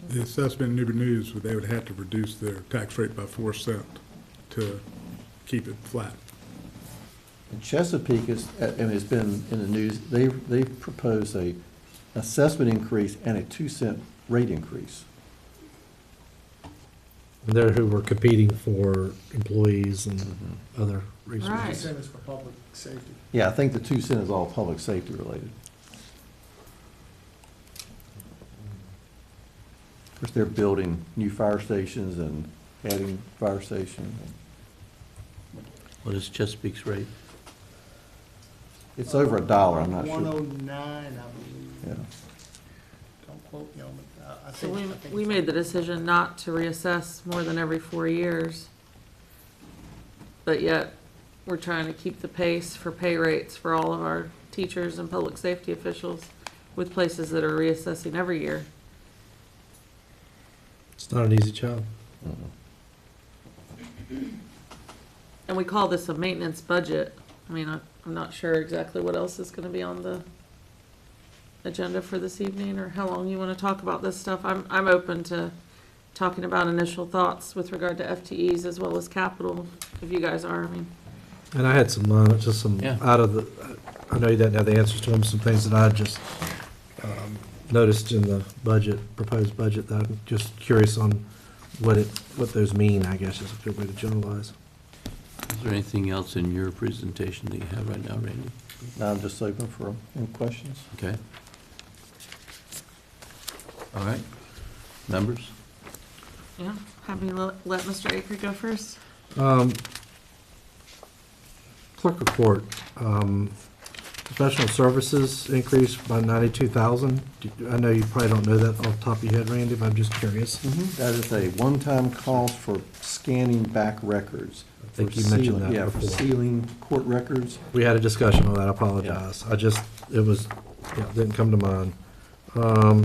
[SPEAKER 10] The assessment in Newport News, they would have to reduce their tax rate by 4 cents to keep it flat.
[SPEAKER 4] and Chesapeake has been in the news. They proposed a assessment increase and a 2-cent rate increase.
[SPEAKER 7] And they're who were competing for employees and other resources.
[SPEAKER 5] Right.
[SPEAKER 6] Percent is for public safety.
[SPEAKER 4] Yeah, I think the 2 cent is all public safety related. Of course, they're building new fire stations and adding fire stations.
[SPEAKER 1] What is Chesapeake's rate?
[SPEAKER 4] It's over $1, I'm not sure.
[SPEAKER 6] 109, I believe.
[SPEAKER 4] Yeah.
[SPEAKER 6] Don't quote me on it. I
[SPEAKER 5] So
[SPEAKER 6] think.
[SPEAKER 5] we,
[SPEAKER 6] I think
[SPEAKER 5] we
[SPEAKER 6] it's-
[SPEAKER 5] made the decision not to reassess more than every 4 years. But yet, we're trying to keep the pace for pay rates for all of our teachers and public safety officials with places that are reassessing every year.
[SPEAKER 7] It's not an easy job.
[SPEAKER 5] And we call this a maintenance budget. I mean, I'm not sure exactly what else is gonna be on the agenda for this evening, or how long you wanna talk about this stuff. I'm open to talking about initial thoughts with regard to FTEs as well as capital, if you guys are, I mean.
[SPEAKER 7] And I had some, just some
[SPEAKER 1] Yeah.
[SPEAKER 7] out of the, I know you didn't have the answers to them, some things that I just noticed in the budget, proposed budget, that I'm just curious on what those mean, I guess, is a good way to generalize.
[SPEAKER 1] Is there anything else in your presentation that you have right now, Randy?
[SPEAKER 4] Now I'm just open for any questions.
[SPEAKER 1] Okay. All right. Members?
[SPEAKER 5] Yeah, happy to let Mr. Aker go first.
[SPEAKER 7] Clerk report, Professional services increased by 92,000. I know you probably don't know that off the top of your head, Randy, but I'm just curious.
[SPEAKER 4] That is a one-time cost for scanning back records.
[SPEAKER 7] I think
[SPEAKER 4] For
[SPEAKER 7] you mentioned
[SPEAKER 4] sealing-
[SPEAKER 7] that
[SPEAKER 4] Yeah, for
[SPEAKER 7] before.
[SPEAKER 4] sealing court records.
[SPEAKER 7] We had a discussion on that, I apologize. Didn't come to mind. I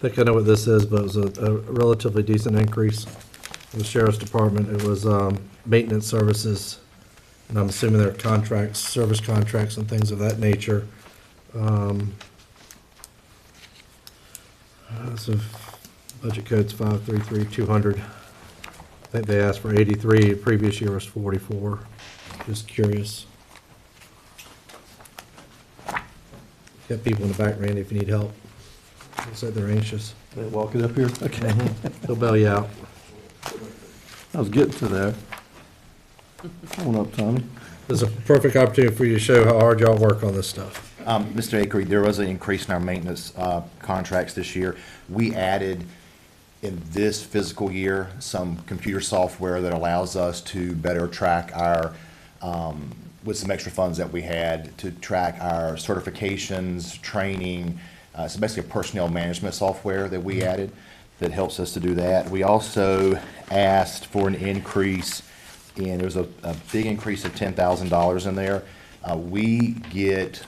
[SPEAKER 7] think I know what this is, but it was a relatively decent increase in the sheriff's department. It was maintenance services, and I'm assuming they're contracts, service contracts and things of that nature. So budget code's 533-200. I think they asked for 83, the previous year was 44. Just curious. Got people in the back, Randy, if you need help. Looks like they're anxious.
[SPEAKER 4] They walk it up here? Okay.
[SPEAKER 7] They'll bail you out.
[SPEAKER 4] I was getting to there. Come on up, Tommy.
[SPEAKER 7] This is a perfect opportunity for you to show how hard y'all work on this stuff.
[SPEAKER 12] Mr. Akery, there was an increase in our maintenance contracts this year. We added in this fiscal year some computer software that allows us to better track our, with some extra funds that we had, to track our certifications, training. It's basically a personnel management software that we added that helps us to do that. We also asked for an increase and there was a big increase of $10,000 in there. We get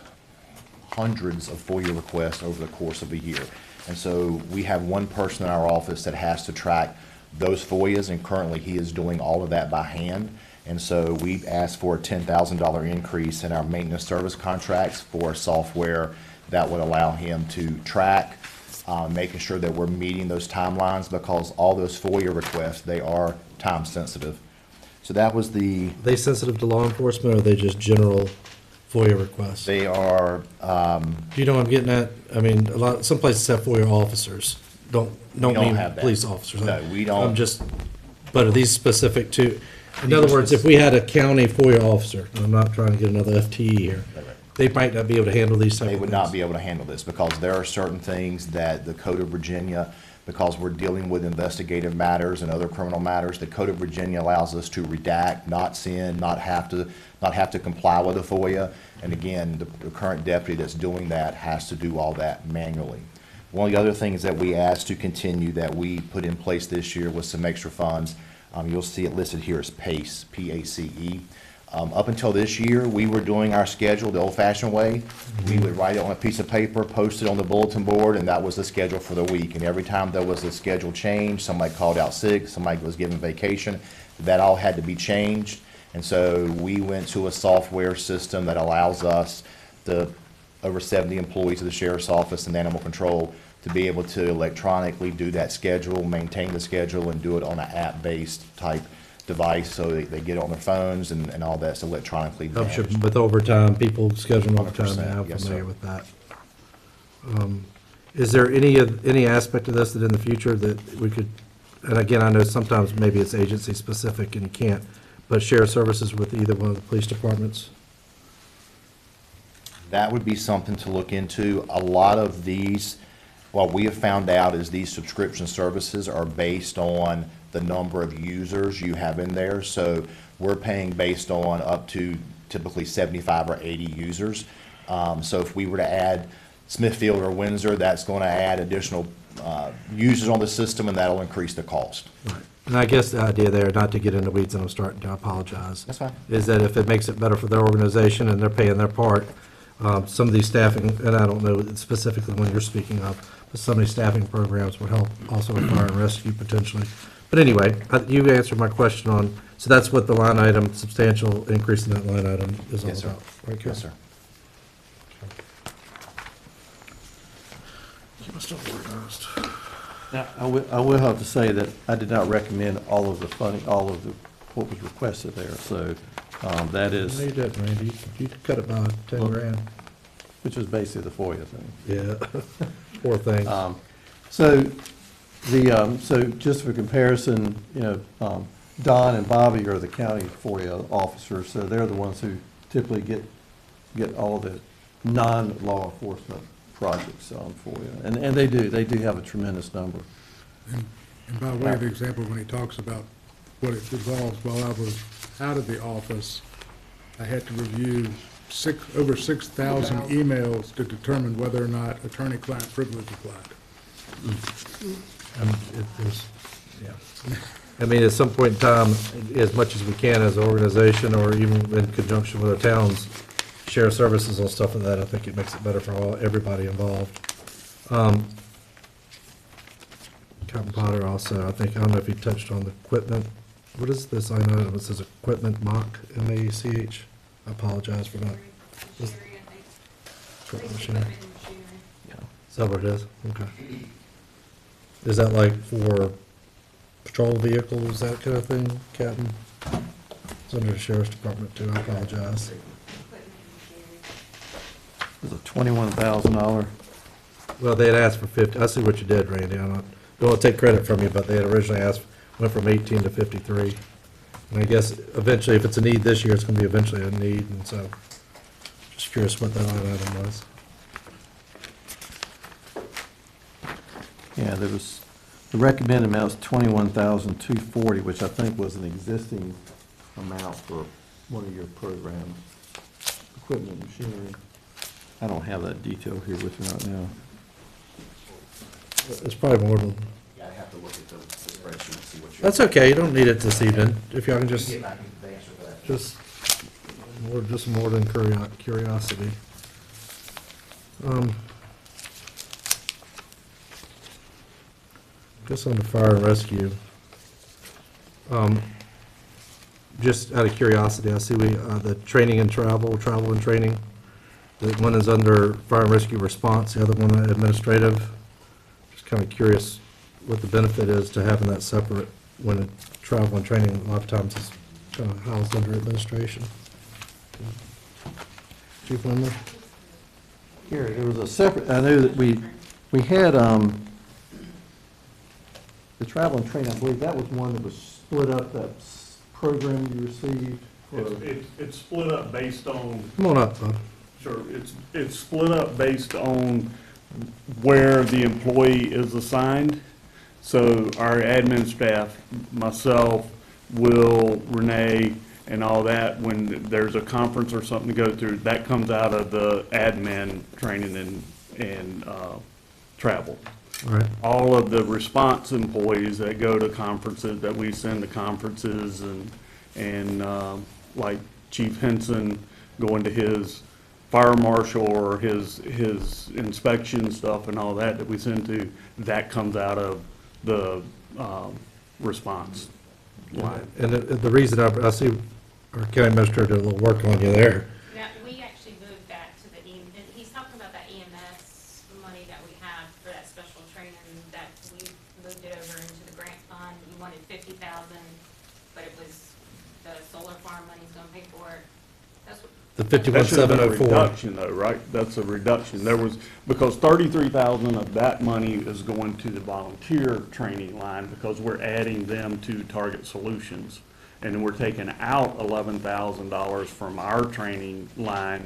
[SPEAKER 12] hundreds of FOIA requests over the course of a year. And so we have one person in our office that has to track those FOIAs, and currently he is doing all of that by hand. And so we've asked for a $10,000 increase in our maintenance service contracts for software that would allow him to track, making sure that we're meeting those timelines, because all those FOIA requests, they are time sensitive. So that was the,
[SPEAKER 7] Are they sensitive to law enforcement, or are they just general FOIA requests?
[SPEAKER 12] they are,
[SPEAKER 7] Do you know what I'm getting at? I mean, some places have FOIA officers. Don't
[SPEAKER 12] don't
[SPEAKER 7] mean
[SPEAKER 12] have that.
[SPEAKER 7] police officers.
[SPEAKER 12] No, we don't.
[SPEAKER 7] I'm just, but are these specific to, in other words, if we had a county FOIA officer, and I'm not trying to get another FTE here, they might not be able to handle these type of
[SPEAKER 12] they
[SPEAKER 7] things.
[SPEAKER 12] would not be able to handle this, because there are certain things that the Code of Virginia, because we're dealing with investigative matters and other criminal matters, the Code of Virginia allows us to redact, not send, not have to comply with a FOIA. And again, the current deputy that's doing that has to do all that manually. One of the other things that we asked to continue that we put in place this year was some extra funds. You'll see it listed here as PACE, P-A-C-E. Up until this year, we were doing our schedule the old-fashioned way. We would write it on a piece of paper, post it on the bulletin board, and that was the schedule for the week. And every time there was a schedule change, somebody called out sick, somebody was given vacation, that all had to be changed. And so we went to a software system that allows us, the over 70 employees of the sheriff's office and animal control, to be able to electronically do that schedule, maintain the schedule, and do it on an app-based type device, so they get it on their phones and all that's electronically
[SPEAKER 7] Helps you
[SPEAKER 12] managed.
[SPEAKER 7] with overtime, people scheduling overtime,
[SPEAKER 12] 100%,
[SPEAKER 7] I'm
[SPEAKER 12] yes,
[SPEAKER 7] familiar
[SPEAKER 12] sir.
[SPEAKER 7] with that. Is there any aspect of this that in the future that we could, and again, I know sometimes maybe it's agency specific and you can't, but share services with either one of the police departments?
[SPEAKER 12] That would be something to look into. A lot of these, what we have found out is these subscription services are based on the number of users you have in there. So we're paying based on up to typically 75 or 80 users. So if we were to add Smithfield or Windsor, that's going to add additional users on the system, and that'll increase the cost.
[SPEAKER 7] And I guess the idea there, not to get into weeds, and I'm starting to apologize.
[SPEAKER 12] That's fine.
[SPEAKER 7] Is that if it makes it better for their organization and they're paying their part, some of these staffing, and I don't know specifically the one you're speaking of, but some of these staffing programs would help also with fire and rescue potentially. But anyway, you answered my question on, so that's what the line item, substantial increase in that line item is all
[SPEAKER 12] Yes, sir.
[SPEAKER 7] about. Right,
[SPEAKER 12] Yes, sir.
[SPEAKER 7] You must have organized.
[SPEAKER 4] Now, I will have to say that I did not recommend all of the funding, what was requested there, so that
[SPEAKER 7] No,
[SPEAKER 4] is,
[SPEAKER 7] you didn't, Randy. You cut it by 10
[SPEAKER 4] Well,
[SPEAKER 7] grand.
[SPEAKER 4] which is basically the FOIA thing.
[SPEAKER 7] Yeah. Poor thing.
[SPEAKER 4] So just for comparison, Don and Bobby are the county FOIA officers, so they're the ones who typically get all the non-law enforcement projects on FOIA. And they do have a tremendous number.
[SPEAKER 10] And by way of example, when he talks about what it involves, while I was out of the office, I had to review over 6,000 emails to determine whether or not attorney-client privilege applied.
[SPEAKER 7] I mean, at some point in time, as much as we can as an organization, or even in conjunction with our towns, share services on stuff like that, I think it makes it better for everybody involved. Captain Potter also, I don't know if he touched on the equipment. What is this line item? It says equipment mock, M-A-C-H. I apologize for not. Equipment machinery. Is that what it is? Okay. Is that like for patrol vehicles, that kind of thing, Captain? It's under the sheriff's department too, I apologize.
[SPEAKER 4] It's a $21,000.
[SPEAKER 7] Well, they had asked for 50, I see what you did, Randy, don't want to take credit from you, but they had originally went from 18 to 53. And I guess eventually, if it's a need this year, it's gonna be eventually a need, and so, just curious what that line item was.
[SPEAKER 4] Yeah, the recommended amount was $21,240, which I think was an existing amount for one of your programs. Equipment, machinery. I don't have that detail here with me right now.
[SPEAKER 7] It's probably more than,
[SPEAKER 12] Yeah, I have to look at the spreadsheet and see what you're.
[SPEAKER 7] that's okay, you don't need it this evening, if y'all can just,
[SPEAKER 12] Get back into the answer to that.
[SPEAKER 7] just more than curiosity. Guess on the fire and rescue. Just out of curiosity, I see the training and travel and training. The one is under fire and rescue response, the other one administrative. Just kind of curious what the benefit is to having that separate when travel and training a lot of times is kind of housed under administration. Chief Wimler?
[SPEAKER 4] Here, there was a separate, I know that we had, the travel and training, I believe that was one that was split up, that program you received for.
[SPEAKER 13] It's split up based on,
[SPEAKER 7] Come on up, bud.
[SPEAKER 13] sure, it's split up based on where the employee is assigned. So our admin staff, myself, Will, Renee, and all that, when there's a conference or something to go through, that comes out of the admin training and travel.
[SPEAKER 7] All right.
[SPEAKER 13] All of the response employees that go to conferences, that we send to conferences, and like Chief Henson going to his fire marshal or his inspection stuff and all that we send to, that comes out of the response line.
[SPEAKER 7] And the reason I see our county administrator did a little work on you there.
[SPEAKER 8] Yeah, we actually moved that to the and he's talking about that EMS money that we have for that special training, that we moved it over into the grant fund. You wanted 50,000, but it was the solar farm money's gonna pay for it. That's what,
[SPEAKER 7] The
[SPEAKER 13] That should have been a
[SPEAKER 7] 51,704.
[SPEAKER 13] reduction though, right? That's a reduction. There was, because 33,000 of that money is going to the volunteer training line because we're adding them to Target Solutions. And then we're taking out $11,000 from our training line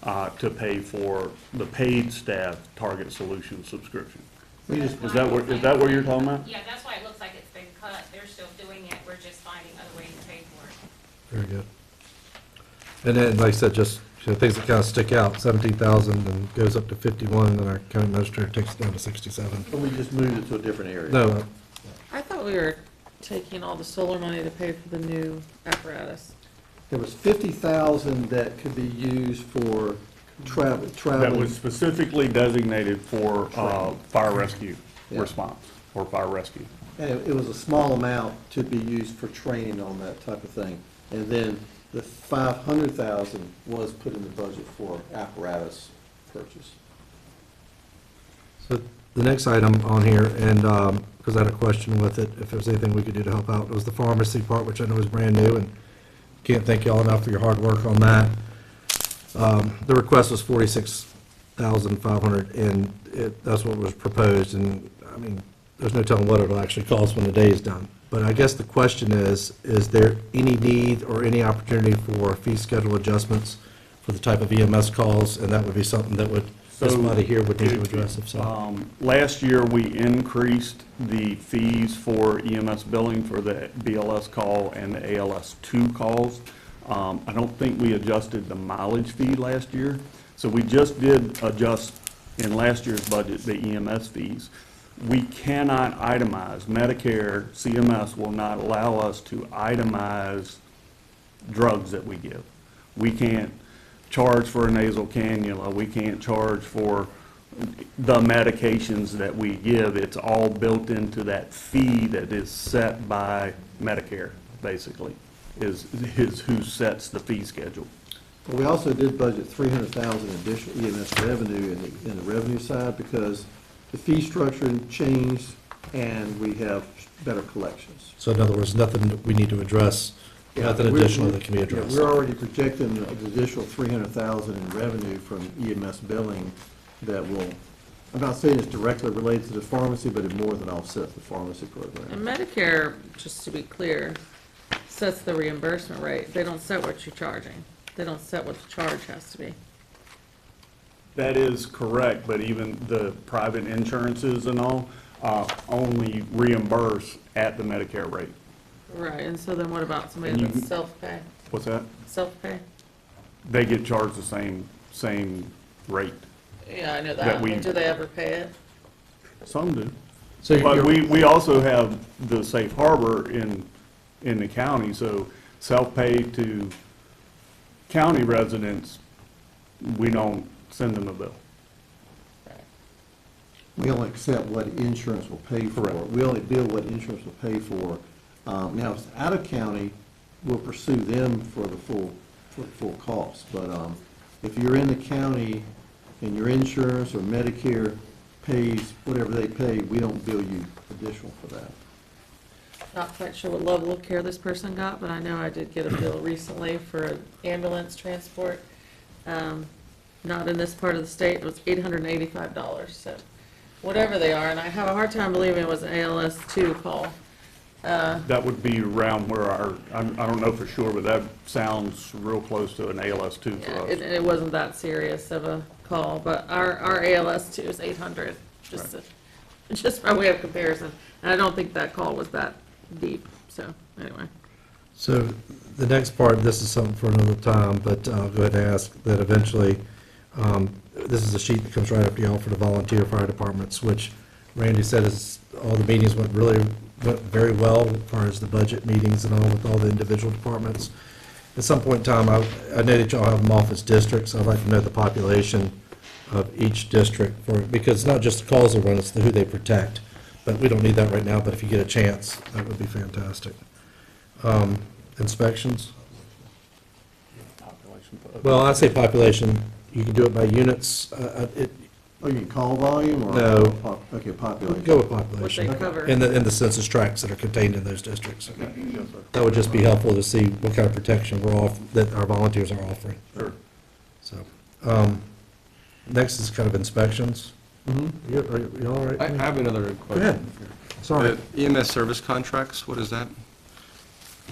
[SPEAKER 13] to pay for the paid staff Target Solutions subscription. Is that what you're talking about?
[SPEAKER 8] yeah, that's why it looks like it's been cut. They're still doing it. We're just finding other ways to pay for it.
[SPEAKER 7] Very good. And then, like I said, just things that kind of stick out, 17,000 and goes up to 51, and then our county administrator takes it down to 67.
[SPEAKER 4] But we just moved it to a different area.
[SPEAKER 7] No,
[SPEAKER 5] I thought we were taking all the solar money to pay for the new apparatus.
[SPEAKER 4] There was 50,000 that could be used for travel.
[SPEAKER 13] That was specifically designated for fire rescue
[SPEAKER 4] Yeah.
[SPEAKER 13] response, or fire rescue.
[SPEAKER 4] And it was a small amount to be used for training on that type of thing. And then the 500,000 was put in the budget for apparatus purchase.
[SPEAKER 7] So the next item on here, and because I had a question with it, if there was anything we could do to help out, was the pharmacy part, which I know is brand new, and can't thank y'all enough for your hard work on that. The request was 46,500, and that's what was proposed, and I mean, there's no telling what it'll actually cost when the day is done. But I guess the question is there any need or any opportunity for fee schedule adjustments for the type of EMS calls? And that would be something that this body here would need to address if so.
[SPEAKER 13] Last year, we increased the fees for EMS billing for the BLS call and the ALS 2 calls. I don't think we adjusted the mileage fee last year. So we just did adjust in last year's budget the EMS fees. We cannot itemize. Medicare, CMS will not allow us to itemize drugs that we give. We can't charge for a nasal cannula. We can't charge for the medications that we give. It's all built into that fee that is set by Medicare, basically, is who sets the fee schedule.
[SPEAKER 4] But we also did budget 300,000 additional EMS revenue in the revenue side because the fee structure changed and we have better collections.
[SPEAKER 7] So in other words, nothing that we need to address, nothing additional that can be addressed.
[SPEAKER 4] We're already projecting an additional 300,000 in revenue from EMS billing that will, I'm not saying it's directly related to the pharmacy, but it more than offsets the pharmacy program.
[SPEAKER 5] And Medicare, just to be clear, sets the reimbursement rate. They don't set what you're charging. They don't set what the charge has to be.
[SPEAKER 13] That is correct, but even the private insurances and all only reimburse at the Medicare rate.
[SPEAKER 5] Right, and so then what about somebody
[SPEAKER 13] And you-
[SPEAKER 5] that's self-pay?
[SPEAKER 13] What's that?
[SPEAKER 5] Self-pay?
[SPEAKER 13] They get charged the same rate.
[SPEAKER 5] Yeah, I know
[SPEAKER 13] That
[SPEAKER 5] that.
[SPEAKER 13] we-
[SPEAKER 5] But do they ever pay it?
[SPEAKER 13] Some do.
[SPEAKER 7] So
[SPEAKER 13] But
[SPEAKER 7] you're-
[SPEAKER 13] we also have the safe harbor in the county, so self-pay to county residents, we don't send them a bill.
[SPEAKER 4] We only accept what insurance will pay for.
[SPEAKER 13] Correct.
[SPEAKER 4] We only bill what insurance will pay for. Now, if it's out of county, we'll pursue them for the full cost. But if you're in the county and your insurance or Medicare pays whatever they pay, we don't bill you additional for that.
[SPEAKER 5] Not quite sure what level of care this person got, but I know I did get a bill recently for an ambulance transport. Not in this part of the state, it was $885, so whatever they are, and I have a hard time believing it was an ALS 2 call.
[SPEAKER 13] That would be around where I don't know for sure, but that sounds real close to an ALS2 for
[SPEAKER 5] Yeah,
[SPEAKER 13] us.
[SPEAKER 5] it wasn't that serious of a call, but our ALS 2 is 800, just by way of comparison. And I don't think that call was that deep, so anyway.
[SPEAKER 7] So the next part, this is something for another time, but I'll go ahead and ask that eventually, this is a sheet that comes right after y'all for the volunteer fire departments, which Randy said is, all the meetings went very well as far as the budget meetings and all with all the individual departments. At some point in time, I know that y'all have them off as districts. I'd like to know the population of each district because it's not just the calls they run, it's who they protect. But we don't need that right now, but if you get a chance, that would be fantastic. Inspections? Well, I say population, you can do it by units.
[SPEAKER 4] Oh, you can call volume or?
[SPEAKER 7] No.
[SPEAKER 4] Okay, population.
[SPEAKER 7] Go with
[SPEAKER 5] What
[SPEAKER 7] population.
[SPEAKER 5] they cover.
[SPEAKER 7] In the census tracts that are contained in those districts.
[SPEAKER 13] Yes, sir.
[SPEAKER 7] That would just be helpful to see what kind of protection that our volunteers are offering.
[SPEAKER 13] Sure.
[SPEAKER 7] So, next is kind of inspections. Are you all right?
[SPEAKER 9] I have another question.
[SPEAKER 7] ahead. Sorry.
[SPEAKER 9] The EMS service contracts, what is that?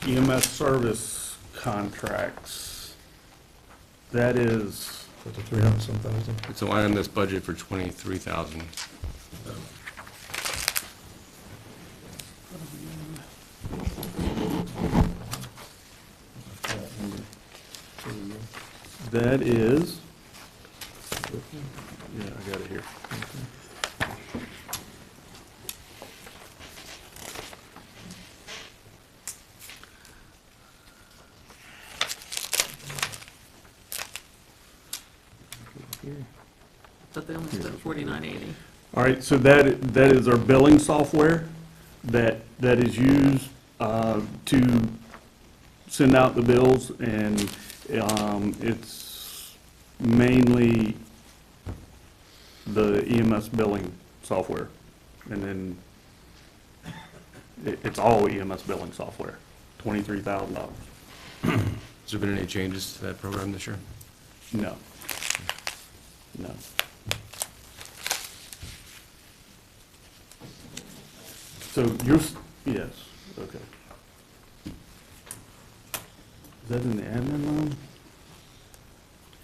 [SPEAKER 13] EMS service contracts, that is,
[SPEAKER 7] That's a 300-some thousand.
[SPEAKER 9] It's a line in this budget for 23,000.
[SPEAKER 13] that is, yeah, I got it here.
[SPEAKER 5] But they only spent $49.80.
[SPEAKER 13] All right, so that is our billing software that is used to send out the bills, and it's mainly the EMS billing software. And then it's all EMS billing software, $23,000.
[SPEAKER 9] Has there been any changes to that program this year?
[SPEAKER 13] No. No. So yes, okay. Is that in the admin line?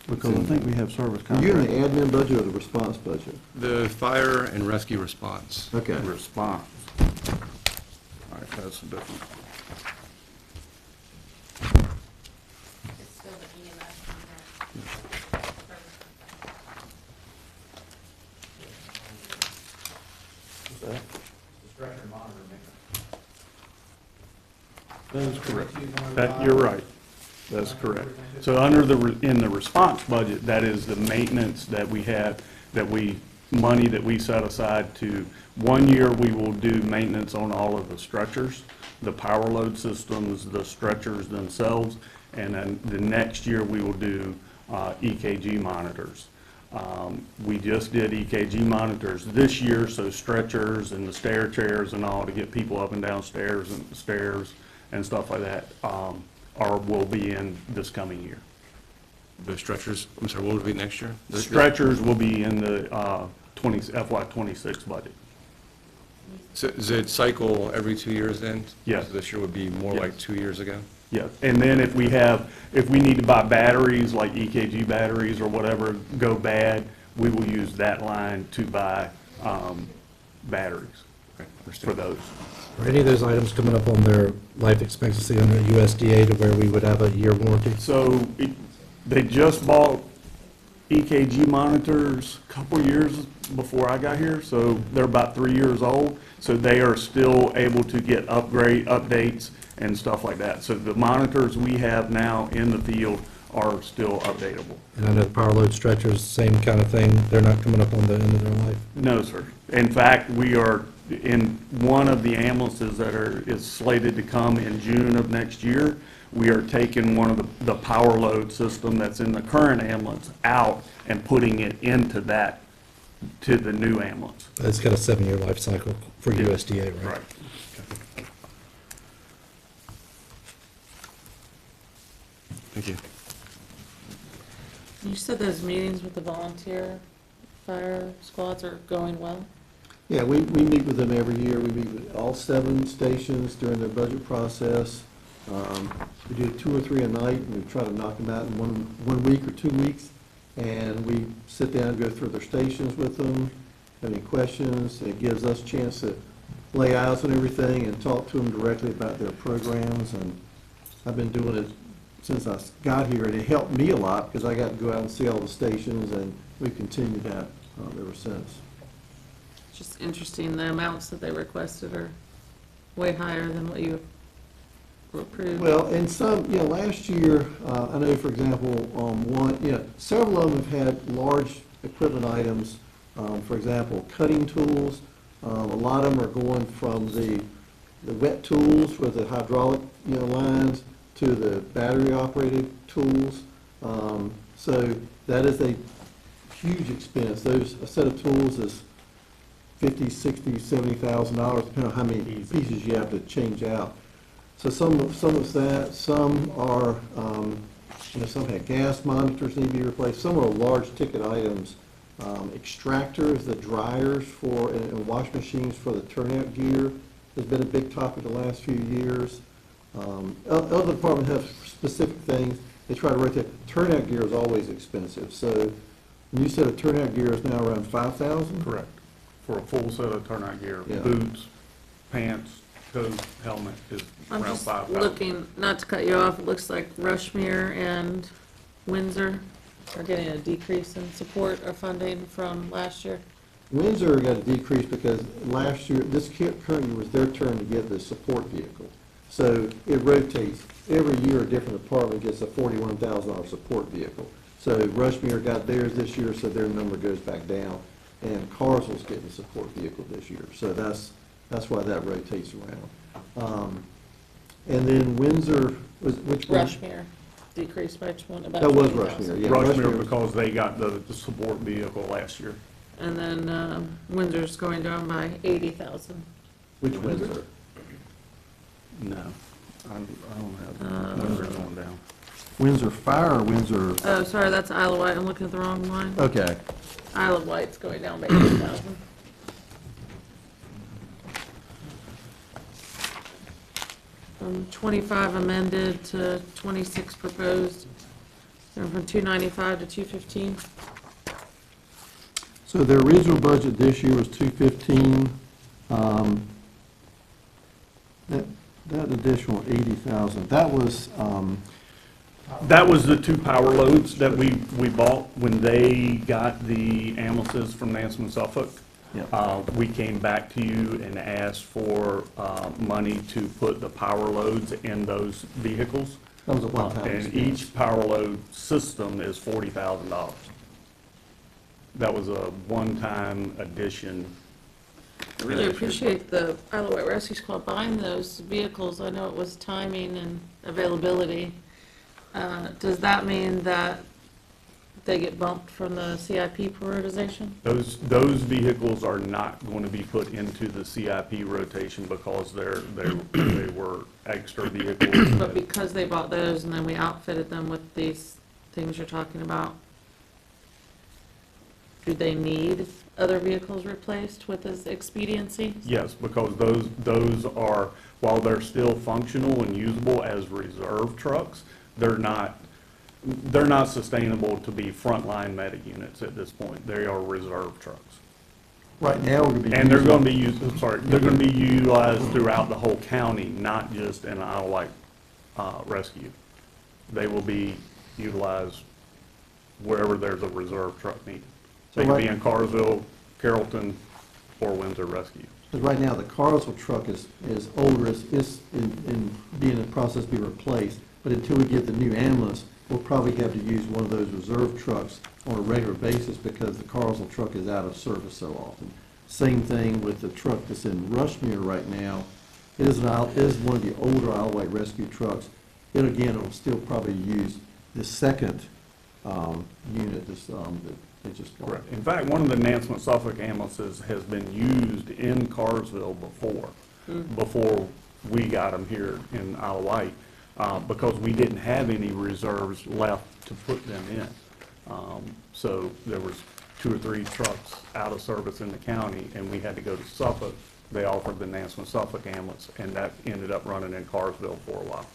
[SPEAKER 13] Because I think we have service
[SPEAKER 4] Are you in the
[SPEAKER 13] contract.
[SPEAKER 4] admin budget or the response budget?
[SPEAKER 9] The fire and rescue response.
[SPEAKER 4] Okay.
[SPEAKER 13] Response. All right, that's different. that? That is correct. You're right. That's correct. So under in the response budget, that is the maintenance that we have, money that we set aside to, 1 year we will do maintenance on all of the stretchers, the power load systems, the stretchers themselves, and then the next year we will do EKG monitors. We just did EKG monitors this year, so stretchers and the stair chairs and all to get people up and down stairs and stuff like that, will be in this coming year.
[SPEAKER 9] The stretchers, I'm sorry, what would it be next year?
[SPEAKER 13] Stretchers will be in the FY '26 budget.
[SPEAKER 9] So does it cycle every 2 years then?
[SPEAKER 13] Yes.
[SPEAKER 9] So this year would be more
[SPEAKER 13] Yes.
[SPEAKER 9] like 2 years ago?
[SPEAKER 13] Yeah, and then if we need to buy batteries, like EKG batteries or whatever go bad, we will use that line to buy batteries
[SPEAKER 9] Okay,
[SPEAKER 13] for
[SPEAKER 9] understood.
[SPEAKER 13] those.
[SPEAKER 7] Are any of those items coming up on their life expectancy under USDA to where we would have a year warranty?
[SPEAKER 13] So they just bought EKG monitors a couple years before I got here, so they're about 3 years old. So they are still able to get updates and stuff like that. So the monitors we have now in the field are still updatable.
[SPEAKER 7] And I know the power load stretchers, same kind of thing, they're not coming up on the end of their life.
[SPEAKER 13] No, sir. In fact, we are in one of the ambulances that is slated to come in June of next year. We are taking one of the power load system that's in the current ambulance out and putting it into that, to the new ambulance.
[SPEAKER 7] It's got a 7-year life cycle for
[SPEAKER 13] Yeah.
[SPEAKER 7] USDA, right?
[SPEAKER 13] Right.
[SPEAKER 9] Thank you.
[SPEAKER 5] You said those meetings with the volunteer fire squads are going well?
[SPEAKER 4] Yeah, we meet with them every year. We meet with all 7 stations during their budget process. We do 2 or 3 a night, and we try to knock them out in one week or 2 weeks. And we sit down and go through their stations with them, have any questions. It gives us a chance to lay out on everything and talk to them directly about their programs. And I've been doing it since I got here, and it helped me a lot because I got to go out and see all the stations, and we've continued that ever since.
[SPEAKER 5] Just interesting, the amounts that they requested are way higher than what you approved.
[SPEAKER 4] Well, and some, last year, I know, for example, several of them have had large equipment items. For example, cutting tools. A lot of them are going from the wet tools with the hydraulic, lines to the battery-operated tools. So that is a huge expense. A set of tools is $50,000, $60,000, $70,000, depending on how many pieces you have to change out. So some of that, some are, some have gas monitors need to be replaced. Some are large ticket items. Extractors, the dryers and wash machines for the turnout gear has been a big topic the last few years. Other departments have specific things. They try to rotate. Turnout gear is always expensive. So when you said a turnout gear is now around $5,000?
[SPEAKER 13] Correct. For a full set of turnout gear,
[SPEAKER 4] Yeah.
[SPEAKER 13] boots, pants, coat, helmet is
[SPEAKER 5] I'm
[SPEAKER 13] around
[SPEAKER 5] just
[SPEAKER 13] 5,000.
[SPEAKER 5] looking, not to cut you off, it looks like Rushmere and Windsor are getting a decrease in support or funding from last year.
[SPEAKER 4] Windsor got a decrease because last year, this current year was their turn to get the support vehicle. So it rotates. Every year, a different department gets a $41,000 support vehicle. So Rushmere got theirs this year, so their number goes back down. And Carswell's getting a support vehicle this year. So that's why that rotates around. And then Windsor, which one?
[SPEAKER 5] Rushmere decreased by about
[SPEAKER 4] That was
[SPEAKER 5] 20,000.
[SPEAKER 4] Rushmere, yeah.
[SPEAKER 13] Rushmere, because they got the support vehicle last year.
[SPEAKER 5] And then Windsor's going down by 80,000.
[SPEAKER 4] Which Windsor?
[SPEAKER 13] No, I don't have, Windsor going down.
[SPEAKER 4] Windsor Fire or Windsor?
[SPEAKER 5] Oh, sorry, that's Isle of Wight, I'm looking at the wrong line.
[SPEAKER 4] Okay.
[SPEAKER 5] Isle of Wight's going down by 80,000. From 25 amended to 26 proposed, so from 295 to 215.
[SPEAKER 4] So their original budget this year was 215. That additional 80,000, that was,
[SPEAKER 13] That was the 2 power loads that we bought when they got the ambulances from Nansen and Suffolk.
[SPEAKER 1] Yep.
[SPEAKER 13] We came back to you and asked for money to put the power loads in those vehicles.
[SPEAKER 1] That was a one-time
[SPEAKER 13] And
[SPEAKER 1] expense.
[SPEAKER 13] each power load system is $40,000. That was a one-time addition.
[SPEAKER 5] I really appreciate the Isle of Wight Rescue Squad buying those vehicles. I know it was timing and availability. Does that mean that they get bumped from the CIP prioritization?
[SPEAKER 13] Those vehicles are not going to be put into the CIP rotation because they were extra vehicles.
[SPEAKER 5] But because they bought those and then we outfitted them with these things you're talking about, do they need other vehicles replaced with this expediency?
[SPEAKER 13] Yes, because those are, while they're still functional and usable as reserve trucks, they're not sustainable to be frontline medic units at this point. They are reserve trucks.
[SPEAKER 4] Right now, we're gonna be.
[SPEAKER 13] And they're
[SPEAKER 4] using-
[SPEAKER 13] gonna be used, sorry, they're gonna be utilized throughout the whole county, not just in Isle of Wight rescue. They will be utilized wherever there's a reserve truck needed. They can be in Carsville, Carrollton, or Windsor Rescue.
[SPEAKER 4] Because right now, the Carsville truck is older, is being in the process of being replaced. But until we get the new ambulance, we'll probably have to use one of those reserve trucks on a regular basis because the Carsville truck is out of service so often. Same thing with the truck that's in Rushmere right now. It is one of the older Isle of Wight rescue trucks. It again, will still probably use the second unit, that they just got.
[SPEAKER 13] Correct. In fact, one of the Nansemond Suffolk ambulances has been used in Carsville before we got them here in Isle of Wight, because we didn't have any reserves left to put them in. So there was 2 or 3 trucks out of service in the county, and we had to go to Suffolk. They offered the Nansemond Suffolk ambulance, and that ended up running in Carsville for a while.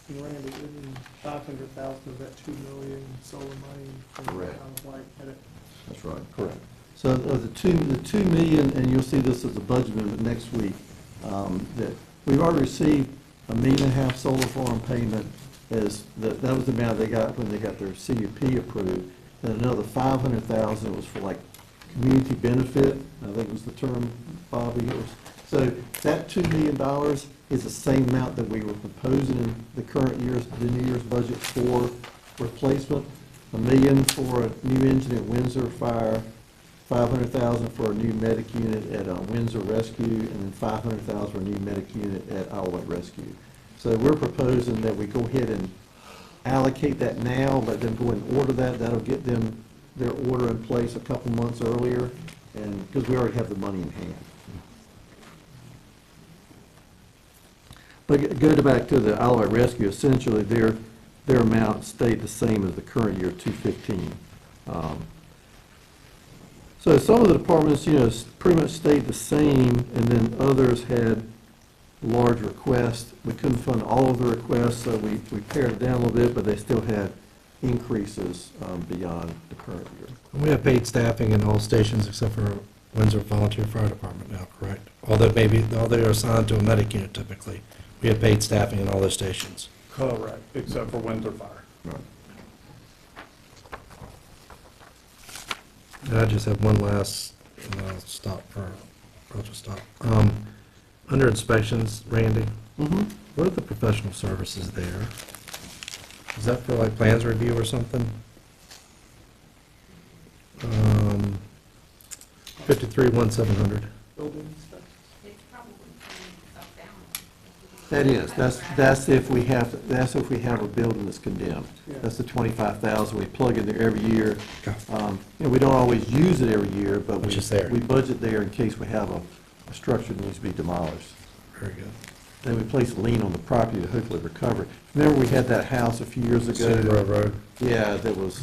[SPEAKER 6] And Randy, isn't 500,000 of that 2 million solar money from
[SPEAKER 4] Correct.
[SPEAKER 6] Isle of Wight had it?
[SPEAKER 4] That's right, correct. So the 2 million, and you'll see this as a budget amendment next week, that we've already received $1.5 million solar farm payment that was the amount they got when they got their CUP approved. And another 500,000 was for like community benefit, I think was the term, Bobby. So that $2 million is the same amount that we were proposing in the current year's, the New Year's budget for replacement. $1 million for a new engine at Windsor Fire, 500,000 for a new medic unit at Windsor Rescue, and then 500,000 for a new medic unit at Isle of Wight Rescue. So we're proposing that we go ahead and allocate that now, let them go and order that. That'll get them their order in place a couple months earlier, and because we already have the money in hand. But go back to the Isle of Wight Rescue, essentially their amount stayed the same as the current year, 215. So some of the departments, pretty much stayed the same, and then others had large requests. We couldn't fund all of the requests, so we pared it down a little bit, but they still had increases beyond the current year.
[SPEAKER 7] We have paid staffing in all stations except for Windsor Volunteer Fire Department now, correct? Although they are assigned to a medic unit typically. We have paid staffing in all those stations.
[SPEAKER 13] Correct, except for Windsor Fire.
[SPEAKER 4] Right.
[SPEAKER 7] And I just have one last, and I'll just stop. Under inspections, Randy, what are the professional services there? Is that for like plans review or something? 53-1700.
[SPEAKER 6] Building inspector?
[SPEAKER 11] It's probably up down.
[SPEAKER 4] That is, that's if we have a building that's condemned. That's the 25,000 we plug in there every year. We don't always use it every year, but
[SPEAKER 7] Which is there.
[SPEAKER 4] we budget there in case we have a structure that needs to be demolished.
[SPEAKER 7] Very good.
[SPEAKER 4] Then we place a lien on the property to hopefully recover it. Remember, we had that house a few years ago?
[SPEAKER 7] City Road.
[SPEAKER 4] Yeah, that was,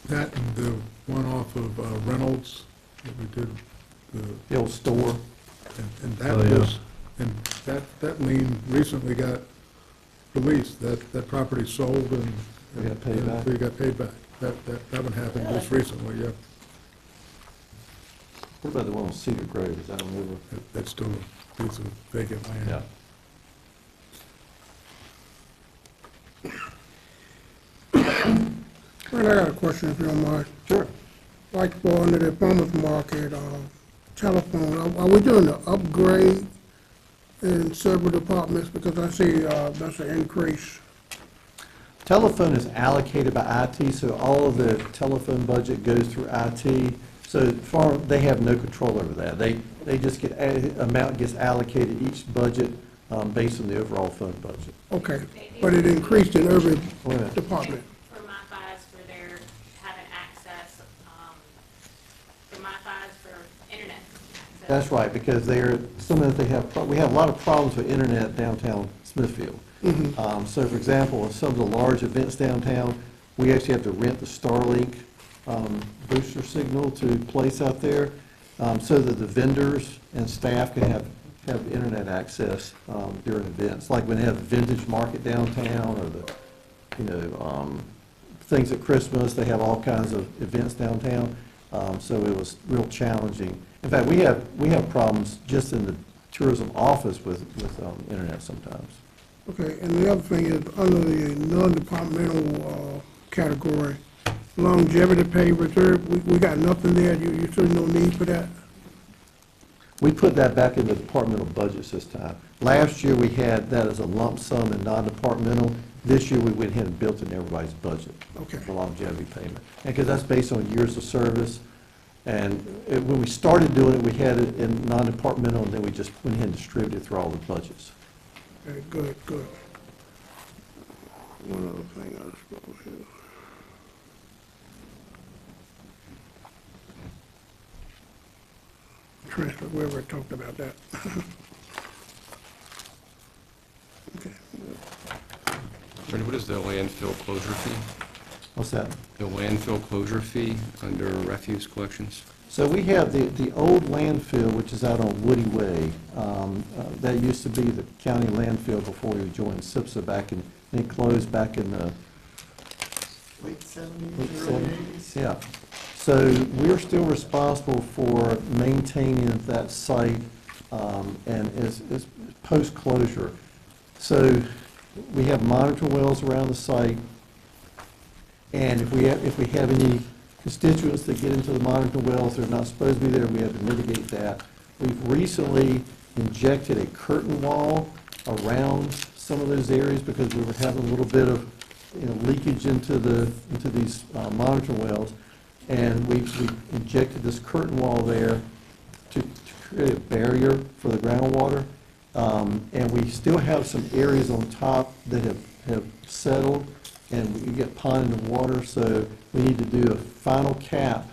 [SPEAKER 10] That and the one off of Reynolds that we did,
[SPEAKER 4] the old store.
[SPEAKER 10] and
[SPEAKER 7] Oh,
[SPEAKER 10] that
[SPEAKER 7] yeah.
[SPEAKER 10] was, and that lien recently got released. That property sold and.
[SPEAKER 4] We got paid back?
[SPEAKER 10] We got paid back. That one happened just recently, yeah.
[SPEAKER 4] What about the one on Cedar Grove? Is that one over?
[SPEAKER 10] That's still a piece of vacant land.
[SPEAKER 2] Well, I got a question if you don't mind.
[SPEAKER 4] Sure.
[SPEAKER 2] Like for under the farmer's market, telephone, are we doing an upgrade in several departments? Because I see, that's an increase.
[SPEAKER 4] Telephone is allocated by IT, so all of the telephone budget goes through IT. So they have no control over that. They just get, amount gets allocated each budget based on the overall phone budget.
[SPEAKER 2] Okay, but it increased in every
[SPEAKER 4] Wait a minute.
[SPEAKER 2] department.
[SPEAKER 8] For MiFi's, for their having access, for MiFi's for internet access.
[SPEAKER 4] That's right, because we have a lot of problems with internet downtown Smithfield. So for example, some of the large events downtown, we actually have to rent the Starlink booster signal to place out there, so that the vendors and staff can have internet access during events, like when they have the vintage market downtown, or the, things at Christmas, they have all kinds of events downtown, so it was real challenging. In fact, we have problems just in the tourism office with internet sometimes.
[SPEAKER 2] Okay, and the other thing is, under the non-departmental category, longevity pay reserve, we got nothing there, you see no need for that?
[SPEAKER 4] We put that back in the departmental budgets this time. Last year, we had that as a lump sum in non-departmental. This year, we went ahead and built it in everybody's budget.
[SPEAKER 2] Okay.
[SPEAKER 4] For longevity payment. And because that's based on years of service. And when we started doing it, we had it in non-departmental, and then we just went ahead and distributed it through all the budgets.
[SPEAKER 2] Okay, good, good. One other thing I was supposed to. Transfer, we already talked about that. Okay, good.
[SPEAKER 9] Randy, what is the landfill closure fee?
[SPEAKER 4] What's that?
[SPEAKER 9] The landfill closure fee under refuse collections?
[SPEAKER 4] So we have the old landfill, which is out on Woody Way. That used to be the county landfill before we joined SIPSA back in, it closed back in the
[SPEAKER 6] Late 70s,
[SPEAKER 4] late
[SPEAKER 6] early
[SPEAKER 4] 70s. Yeah. So we're still responsible for maintaining that site, and is post-closure. So we have monitor wells around the site, and if we have any constituents that get into the monitor wells, they're not supposed to be there, we have to mitigate that. We've recently injected a curtain wall around some of those areas because we were having a little bit of, leakage into these monitor wells. And we've injected this curtain wall there to create a barrier for the groundwater. And we still have some areas on top that have settled, and we get pond in the water, so we need to do a final cap,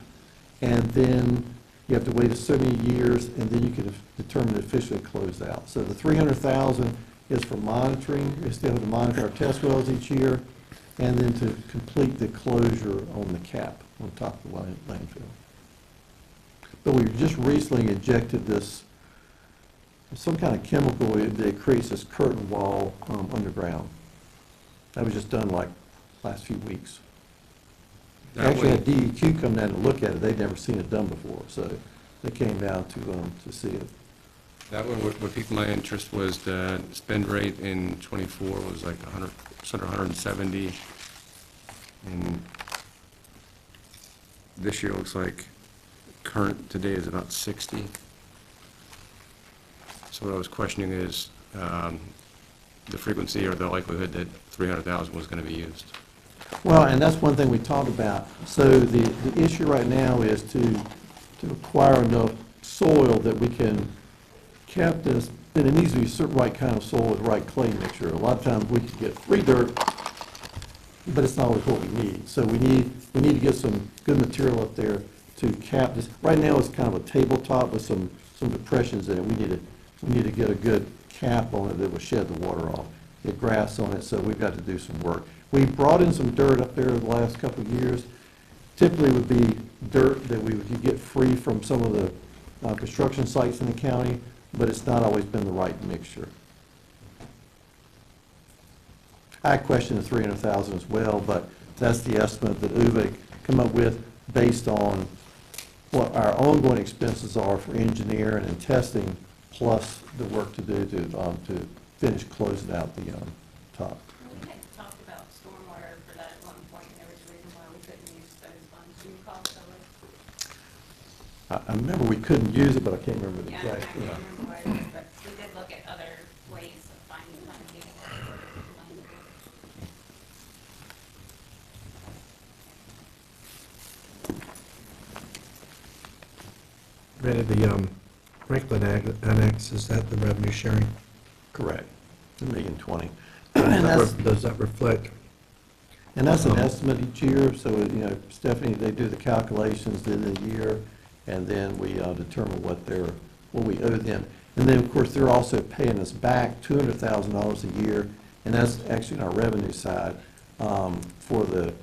[SPEAKER 4] and then you have to wait so many years, and then you can determine it officially closed out. So the $300,000 is for monitoring. We still have to monitor our test wells each year, and then to complete the closure on the cap on top of the landfill. But we just recently injected this, some kind of chemical that creates this curtain wall underground. That was just done like last few weeks.
[SPEAKER 9] That
[SPEAKER 4] Actually
[SPEAKER 9] way-
[SPEAKER 4] had DEQ come down to look at it. They'd never seen it done before, so they came down to see it.
[SPEAKER 9] That one, what piqued my interest was the spend rate in '24 was like 100, just under 170. And this year looks like current today is about 60. So what I was questioning is the frequency or the likelihood that 300,000 was going to be used.
[SPEAKER 4] Well, and that's one thing we talked about. So the issue right now is to acquire enough soil that we can cap this, and it needs to be the right kind of soil with the right clay mixture. A lot of times we can get free dirt, but it's not always what we need. So we need to get some good material up there to cap this. Right now, it's kind of a tabletop with some depressions in it. We need to get a good cap on it that will shed the water off, get grass on it, so we've got to do some work. We brought in some dirt up there the last couple of years. Typically would be dirt that we could get free from some of the construction sites in the county, but it's not always been the right mixture. I questioned the 300,000 as well, but that's the estimate that UVA come up with based on what our ongoing expenses are for engineering and testing, plus the work to do to finish closing out the top.
[SPEAKER 8] We had talked about stormwater for that at one point, and there was a reason why we couldn't use those funds. Do you recall,
[SPEAKER 4] I remember we couldn't use it, but I can't remember the
[SPEAKER 11] Yeah, I
[SPEAKER 4] exact,
[SPEAKER 11] can't remember what it is, but we did look at other ways of finding funding.
[SPEAKER 7] Randy, the Franklin Annex, is that the revenue sharing?
[SPEAKER 4] Correct, $1,020,000.
[SPEAKER 7] Does that reflect?
[SPEAKER 4] And that's an estimate each year, so, Stephanie, they do the calculations in the year, and then we determine what we owe them. And then, of course, they're also paying us back $200,000 a year, and that's actually on our revenue side, for the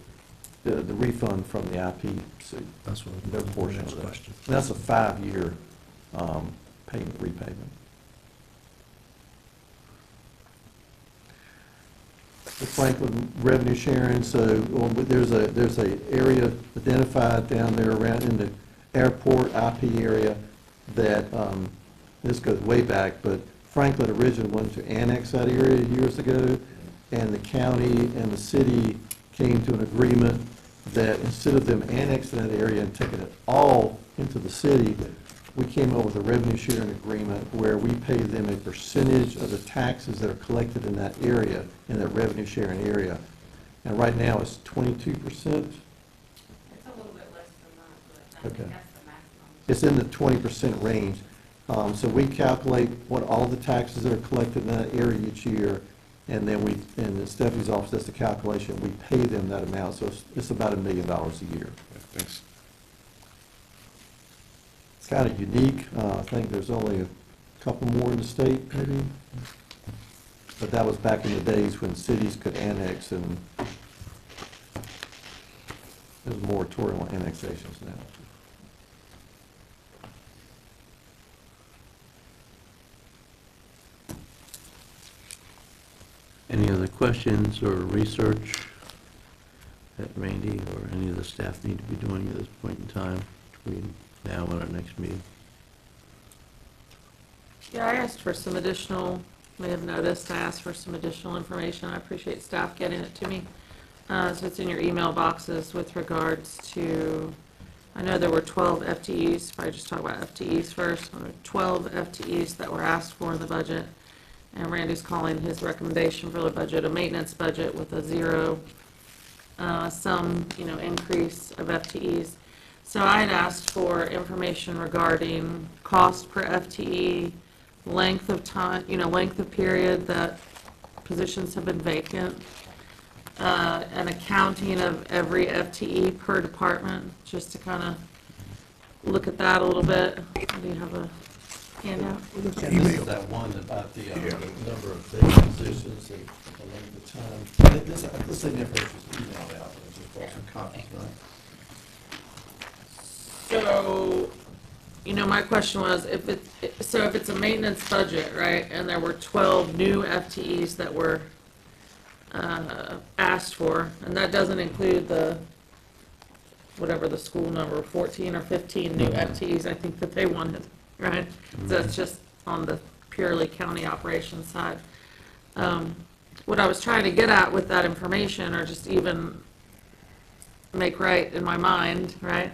[SPEAKER 4] refund from the IP suit.
[SPEAKER 7] That's what
[SPEAKER 4] Their
[SPEAKER 7] the
[SPEAKER 4] portion
[SPEAKER 7] next
[SPEAKER 4] of that.
[SPEAKER 7] question.
[SPEAKER 4] And that's a 5-year repayment. The Franklin revenue sharing, so there's a area identified down there around in the airport IP area that, this goes way back, but Franklin originally wanted to annex that area years ago, and the county and the city came to an agreement that instead of them annexing that area and taking it all into the city, we came up with a revenue sharing agreement where we pay them a percentage of the taxes that are collected in that area, in that revenue sharing area. And right now, it's 22%.
[SPEAKER 11] It's a little bit less than that, but I
[SPEAKER 4] Okay.
[SPEAKER 11] think that's the maximum.
[SPEAKER 4] It's in the 20% range. So we calculate what all the taxes that are collected in that area each year, and then and Stephanie's office does the calculation, we pay them that amount, so it's about $1 million a year.
[SPEAKER 9] Thanks.
[SPEAKER 4] It's kind of unique. I think there's only a couple more in the state, maybe. But that was back in the days when cities could annex, and there's a moratorium on annexations now.
[SPEAKER 1] Any other questions or research that Randy or any of the staff need to be doing at this point in time between now and our next meeting?
[SPEAKER 5] Yeah, I asked for some additional, may have noticed, I asked for some additional information. I appreciate staff getting it to me. So it's in your email boxes with regards to, I know there were 12 FTEs, if I just talk about FTEs first, there were 12 FTEs that were asked for in the budget. And Randy's calling his recommendation for the budget a maintenance budget with a zero sum, increase of FTEs. So I had asked for information regarding cost per FTE, length of time, length of period that positions have been vacant, an accounting of every FTE per department, just to kind of look at that a little bit. Do you have a handout?
[SPEAKER 4] And this is that one about the number of vacant positions and the length of time. This thing never was emailed out, but just brought some copies, right?
[SPEAKER 5] So, my question was, if it's a maintenance budget, right, and there were 12 new FTEs that were asked for, and that doesn't include whatever the school number, 14 or 15 new FTEs I think that they wanted, right? So that's just on the purely county operations side. What I was trying to get at with that information, or just even make right in my mind, right,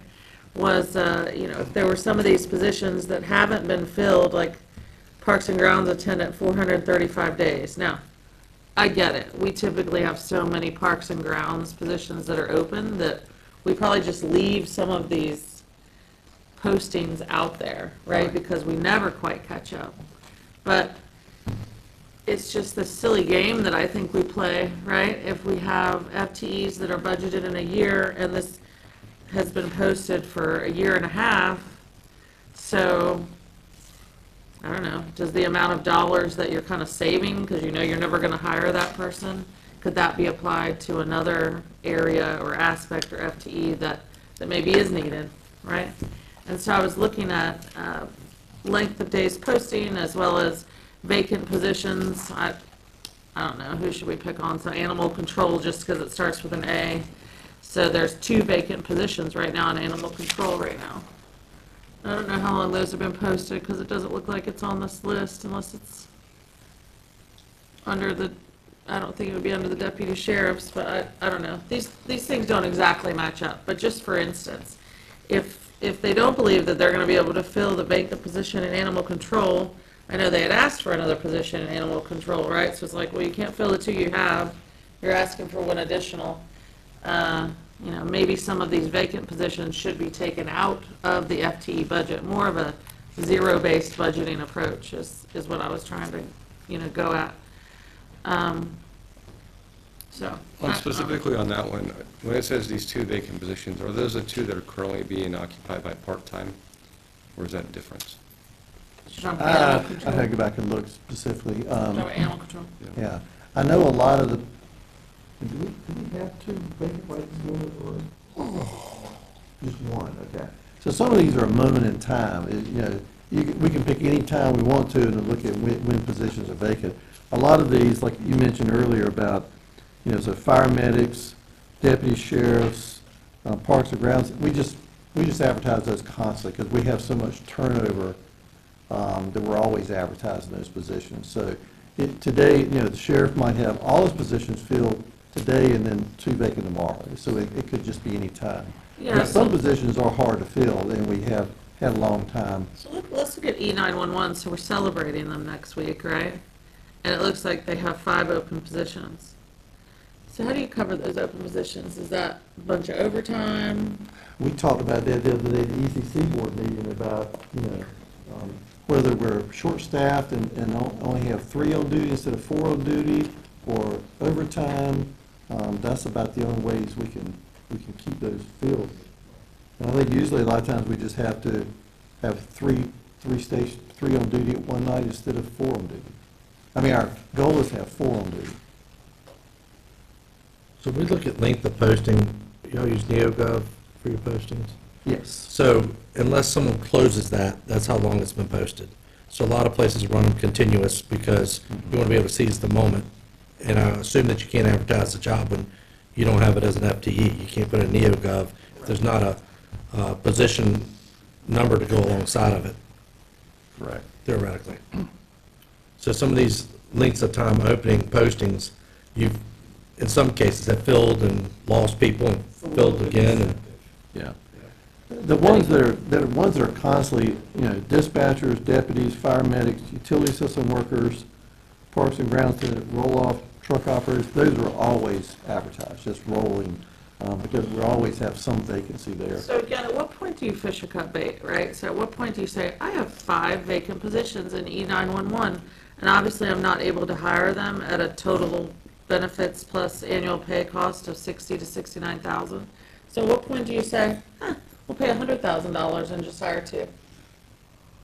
[SPEAKER 5] was, if there were some of these positions that haven't been filled, like Parks and Grounds attendant, 435 days. Now, I get it. We typically have so many Parks and Grounds positions that are open that we probably just leave some of these postings out there, right? Because we never quite catch up. But it's just this silly game that I think we play, right? If we have FTEs that are budgeted in a year and this has been posted for a year and a half, so I don't know, does the amount of dollars that you're kind of saving, because you're never going to hire that person, could that be applied to another area or aspect or FTE that maybe is needed, right? And so I was looking at length of days posting as well as vacant positions. I don't know, who should we pick on? So animal control, just because it starts with an A. So there's 2 vacant positions right now in animal control right now. I don't know how long those have been posted, because it doesn't look like it's on this list unless it's under the, I don't think it would be under the deputy sheriffs, but I don't know. These things don't exactly match up, but just for instance, if if they don't believe that they're gonna be able to fill the vacant position in animal control, I know they had asked for another position in animal control, right? So it's like, well, you can't fill the two you have, you're asking for one additional. You know, maybe some of these vacant positions should be taken out of the FTE budget, more of a zero-based budgeting approach is what I was trying to, you know, go at. So.
[SPEAKER 9] Specifically on that one, when it says these two vacant positions, are those the two that are currently being occupied by part-time? Or is that a difference?
[SPEAKER 5] Animal
[SPEAKER 6] I
[SPEAKER 5] control.
[SPEAKER 6] had to go back and look specifically.
[SPEAKER 5] No, animal control.
[SPEAKER 6] Yeah, I know a lot of the, do we have two vacant right this minute, or? Just one, okay. So some of these are a moment in time, you know, we can pick any time we want to and look at when positions are vacant. A lot of these, like you mentioned earlier about, you know, so fire medics, deputy sheriffs, parks and grounds, we just advertise those constantly because we have so much turnover that we're always advertising those positions. So today, you know, the sheriff might have all his positions filled today and then two vacant tomorrow. So it could just be any time.
[SPEAKER 5] Yeah,
[SPEAKER 6] But some positions are hard to fill and we have had a long time.
[SPEAKER 5] So let's look at E911, so we're celebrating them next week, right? And it looks like they have 5 open positions. So how do you cover those open positions? Is that a bunch of overtime?
[SPEAKER 6] We talked about that the other day at the ECC board meeting about, you know, whether we're short-staffed and only have 3 on duty instead of 4 on duty, or overtime. That's about the only ways we can keep those filled. And I think usually a lot of times we just have to have three on duty at one night instead of 4 on duty. I mean, our goal is to have 4 on duty.
[SPEAKER 7] So we look at length of posting, y'all use NeoGov for your postings?
[SPEAKER 6] Yes.
[SPEAKER 7] So unless someone closes that, that's how long it's been posted. So a lot of places run them continuous because you want to be able to seize the moment. And I assume that you can't advertise the job when you don't have it as an FTE. You can't put a NeoGov if there's not a position number to go alongside of it,
[SPEAKER 6] Correct.
[SPEAKER 7] theoretically. So some of these lengths of time opening postings, you've, in some cases, have filled and lost people and filled again. And
[SPEAKER 6] Yeah. The ones that are constantly, you know, dispatchers, deputies, fire medics, utility system workers, parks and grounds, roll-off truck operators, those are always advertised, just rolling, because we always have some vacancy there.
[SPEAKER 5] So again, at what point do you fish or cut bait, right? So at what point do you say, I have 5 vacant positions in E911, and obviously I'm not able to hire them at a total benefits plus annual pay cost of $60,000 to $69,000. So at what point do you say, we'll pay $100,000 and just hire 2?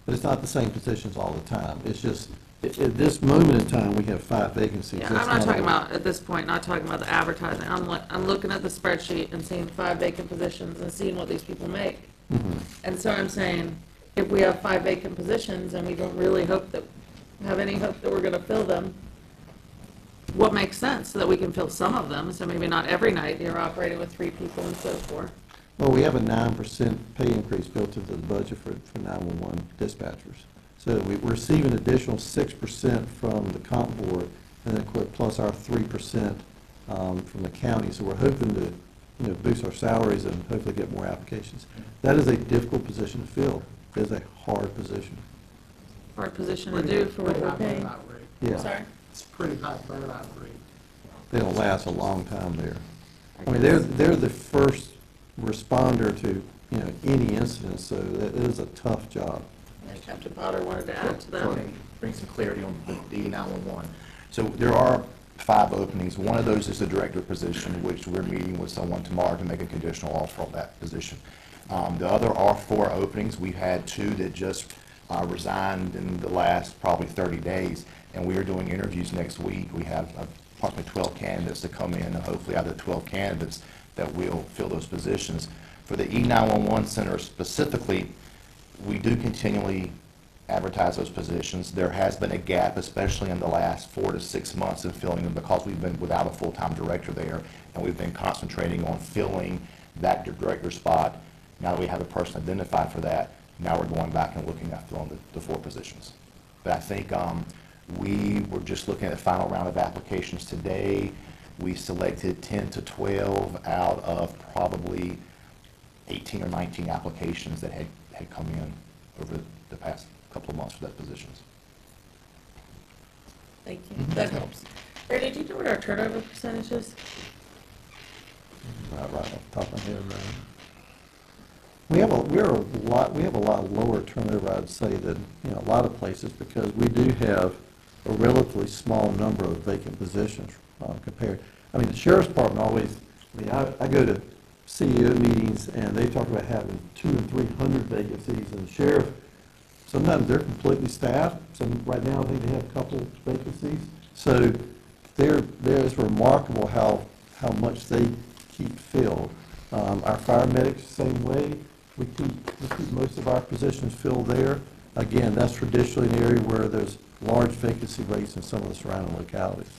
[SPEAKER 6] But it's not the same positions all the time. It's just, at this moment in time, we have 5 vacancies.
[SPEAKER 5] Yeah,
[SPEAKER 6] That's
[SPEAKER 5] I'm not talking
[SPEAKER 6] all.
[SPEAKER 5] about, at this point, not talking about the advertising. I'm looking at the spreadsheet and seeing 5 vacant positions and seeing what these people make.
[SPEAKER 6] Mhm.
[SPEAKER 5] And so I'm saying, if we have 5 vacant positions and we don't really have any hope that we're gonna fill them, what makes sense so that we can fill some of them? So maybe not every night you're operating with 3 people instead of 4.
[SPEAKER 6] Well, we have a 9% pay increase built into the budget for 911 dispatchers. So we receive an additional 6% from the comp board, and then plus our 3% from the county. So we're hoping to, you know, boost our salaries and hopefully get more applications. That is a difficult position to fill. It is a hard position.
[SPEAKER 5] Hard position to do for what we're paying.
[SPEAKER 6] Yeah.
[SPEAKER 5] Sorry?
[SPEAKER 2] It's pretty high burnout rate.
[SPEAKER 6] They don't last a long time there. I mean, they're the first responder to, you know, any incident, so that is a tough job.
[SPEAKER 5] Captain Potter wanted to add to that.
[SPEAKER 12] Bring some clarity on the E911. So there are 5 openings. One of those is the director position, which we're meeting with someone tomorrow to make a conditional offer on that position. The other are 4 openings. We've had 2 that just resigned in the last probably 30 days, and we are doing interviews next week. We have approximately 12 candidates to come in, and hopefully out of the 12 candidates that will fill those positions. For the E911 center specifically, we do continually advertise those positions. There has been a gap, especially in the last 4 to 6 months, in filling them because we've been without a full-time director there, and we've been concentrating on filling that director spot. Now that we have a person identified for that, now we're going back and looking at filling the 4 positions. But I think we were just looking at the final round of applications today. We selected 10 to 12 out of probably 18 or 19 applications that had come in over the past couple of months for that positions.
[SPEAKER 5] Thank you, that helps. Brady, do you know what our turnover percentage is?
[SPEAKER 6] Right off the top of my head, right. We have a lot lower turnover, I'd say, than, a lot of places, because we do have a relatively small number of vacant positions compared. I mean, the sheriff's department always, I go to CEO meetings, and they talk about having 200 and 300 vacancies, and the sheriff, sometimes they're completely staffed. Right now, I think they have a couple vacancies. So it's remarkable how much they keep filled. Our fire medics, same way. We keep most of our positions filled there. Again, that's traditionally an area where there's large vacancy rates in some of the surrounding localities.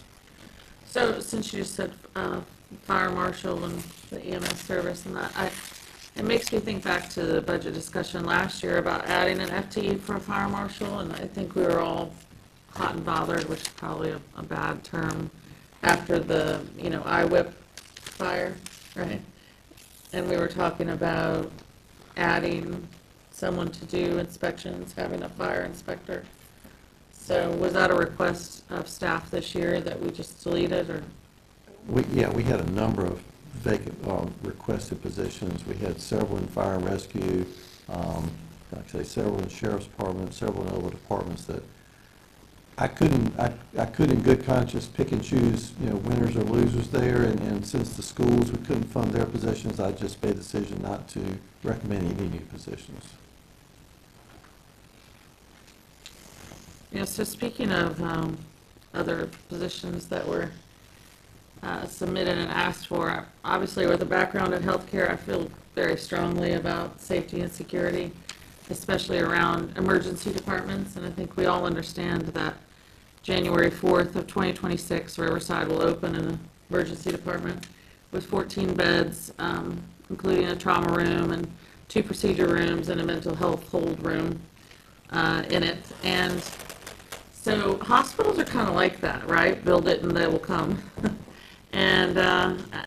[SPEAKER 5] So since you just said fire marshal and the EMS service and that, it makes me think back to the budget discussion last year about adding an FTE for a fire marshal, and I think we were all hot and bothered, which is probably a bad term, after the, IWIP fire, right? And we were talking about adding someone to do inspections, having a fire inspector. So was that a request of staff this year that we just deleted, or?
[SPEAKER 6] We had a number of vacant, requested positions. We had several in fire and rescue, like I say, several in the sheriff's department, several in other departments that I couldn't in good conscience pick and choose, winners or losers there. And since the schools, we couldn't fund their positions, I just made the decision not to recommend any new positions.
[SPEAKER 5] So speaking of other positions that were submitted and asked for, obviously with a background in healthcare, I feel very strongly about safety and security, especially around emergency departments. And I think we all understand that January 4th of 2026, Riverside will open an emergency department with 14 beds, including a trauma room and 2 procedure rooms and a mental health hold room in it. And so hospitals are kind of like that, right? Build it and they will come. And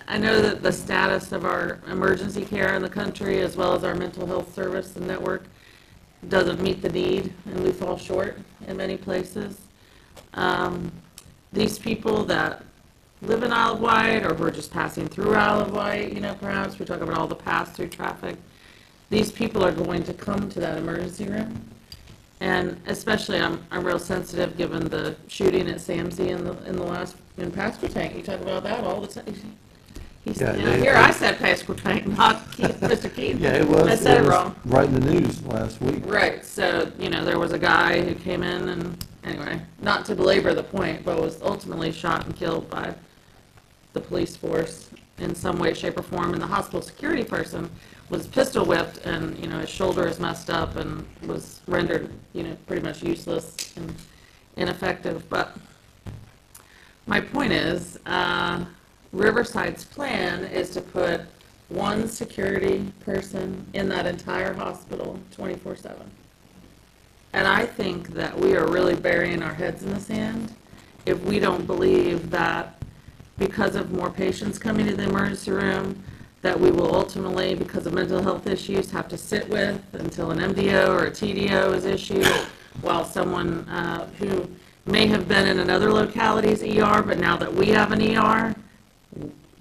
[SPEAKER 5] I know that the status of our emergency care in the country, as well as our mental health service and network, doesn't meet the need, and we fall short in many places. These people that live in Isle of Wight, or who are just passing through Isle of Wight, perhaps we talk about all the pass-through traffic, these people are going to come to that emergency room. And especially, I'm real sensitive given the shooting at Samsey in Pasquotank. You talk about that all the time. I said Pasquotank, not Mr. Keith.
[SPEAKER 6] Yeah, it was.
[SPEAKER 5] I said it wrong.
[SPEAKER 6] Right in the news last week.
[SPEAKER 5] Right. So there was a guy who came in, and anyway, not to belabor the point, but was ultimately shot and killed by the police force in some way, shape, or form. And the hospital security person was pistol whipped, and his shoulder is messed up and was rendered pretty much useless and ineffective. But my point is, Riverside's plan is to put one security person in that entire hospital 24/7. And I think that we are really burying our heads in the sand if we don't believe that because of more patients coming to the emergency room, that we will ultimately, because of mental health issues, have to sit with until an MDO or a TDO is issued, while someone who may have been in another locality's ER, but now that we have an ER,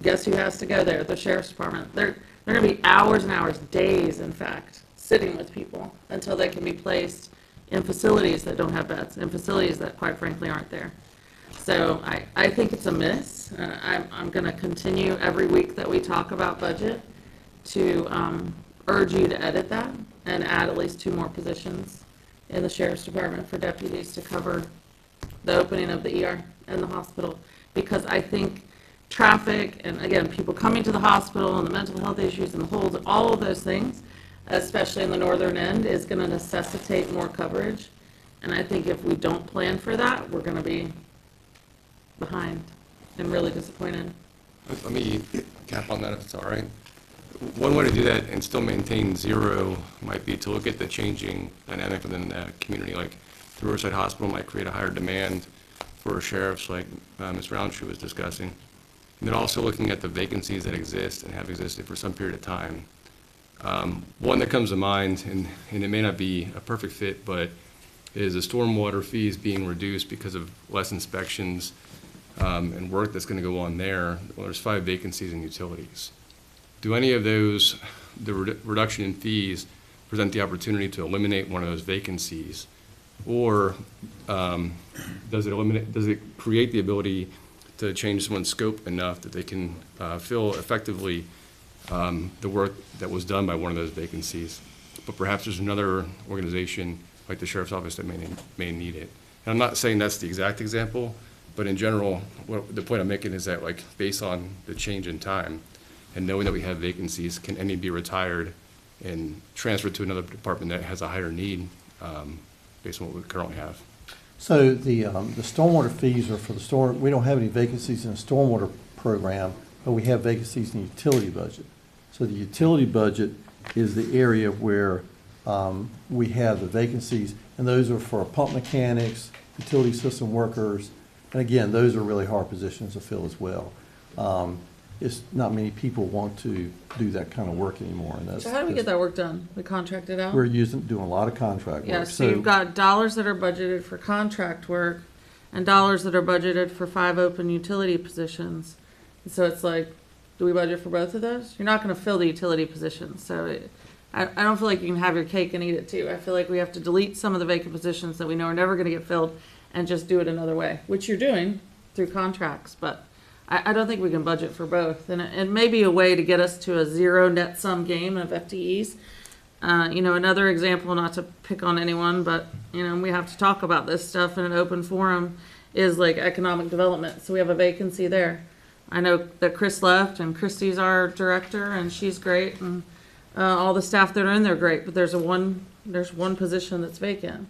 [SPEAKER 5] guess who has to go there? The sheriff's department. They're going to be hours and hours, days, in fact, sitting with people until they can be placed in facilities that don't have beds, in facilities that, quite frankly, aren't there. So I think it's a miss. I'm going to continue every week that we talk about budget to urge you to edit that and add at least 2 more positions in the sheriff's department for deputies to cover the opening of the ER and the hospital. Because I think traffic and, again, people coming to the hospital and the mental health issues and the holds, all of those things, especially in the northern end, is going to necessitate more coverage. And I think if we don't plan for that, we're going to be behind and really disappointed.
[SPEAKER 9] Let me cap on that if it's all right. One way to do that and still maintain zero might be to look at the changing dynamic within the community. Like the Riverside Hospital might create a higher demand for sheriffs, like Ms. Roundtree was discussing. And then also looking at the vacancies that exist and have existed for some period of time. One that comes to mind, and it may not be a perfect fit, but is the stormwater fees being reduced because of less inspections and work that's going to go on there. Well, there's 5 vacancies in utilities. Do any of those, the reduction in fees, present the opportunity to eliminate one of those vacancies? Or does it create the ability to change someone's scope enough that they can fill effectively the work that was done by one of those vacancies? But perhaps there's another organization like the sheriff's office that may need it. And I'm not saying that's the exact example, but in general, the point I'm making is that, like, based on the change in time and knowing that we have vacancies, can any be retired and transferred to another department that has a higher need based on what we currently have?
[SPEAKER 4] So the stormwater fees are for the storm, we don't have any vacancies in the stormwater program, but we have vacancies in the utility budget. So the utility budget is the area where we have the vacancies, and those are for pump mechanics, utility system workers, and again, those are really hard positions to fill as well. It's not many people want to do that kind of work anymore, and that's.
[SPEAKER 5] So how do we get that work done? We contract it out?
[SPEAKER 4] We're doing a lot of contract work.
[SPEAKER 5] Yeah, so you've got dollars that are budgeted for contract work and dollars that are budgeted for 5 open utility positions. And so it's like, do we budget for both of those? You're not gonna fill the utility positions, so I don't feel like you can have your cake and eat it too. I feel like we have to delete some of the vacant positions that we know are never gonna get filled and just do it another way, which you're doing through contracts, but I don't think we can budget for both. And it may be a way to get us to a 0 net sum game of FTEs. Another example, not to pick on anyone, but, we have to talk about this stuff in an open forum, is like economic development. So we have a vacancy there. I know that Chris left, and Christy's our director, and she's great, and all the staff that are in there are great, but there's one position that's vacant.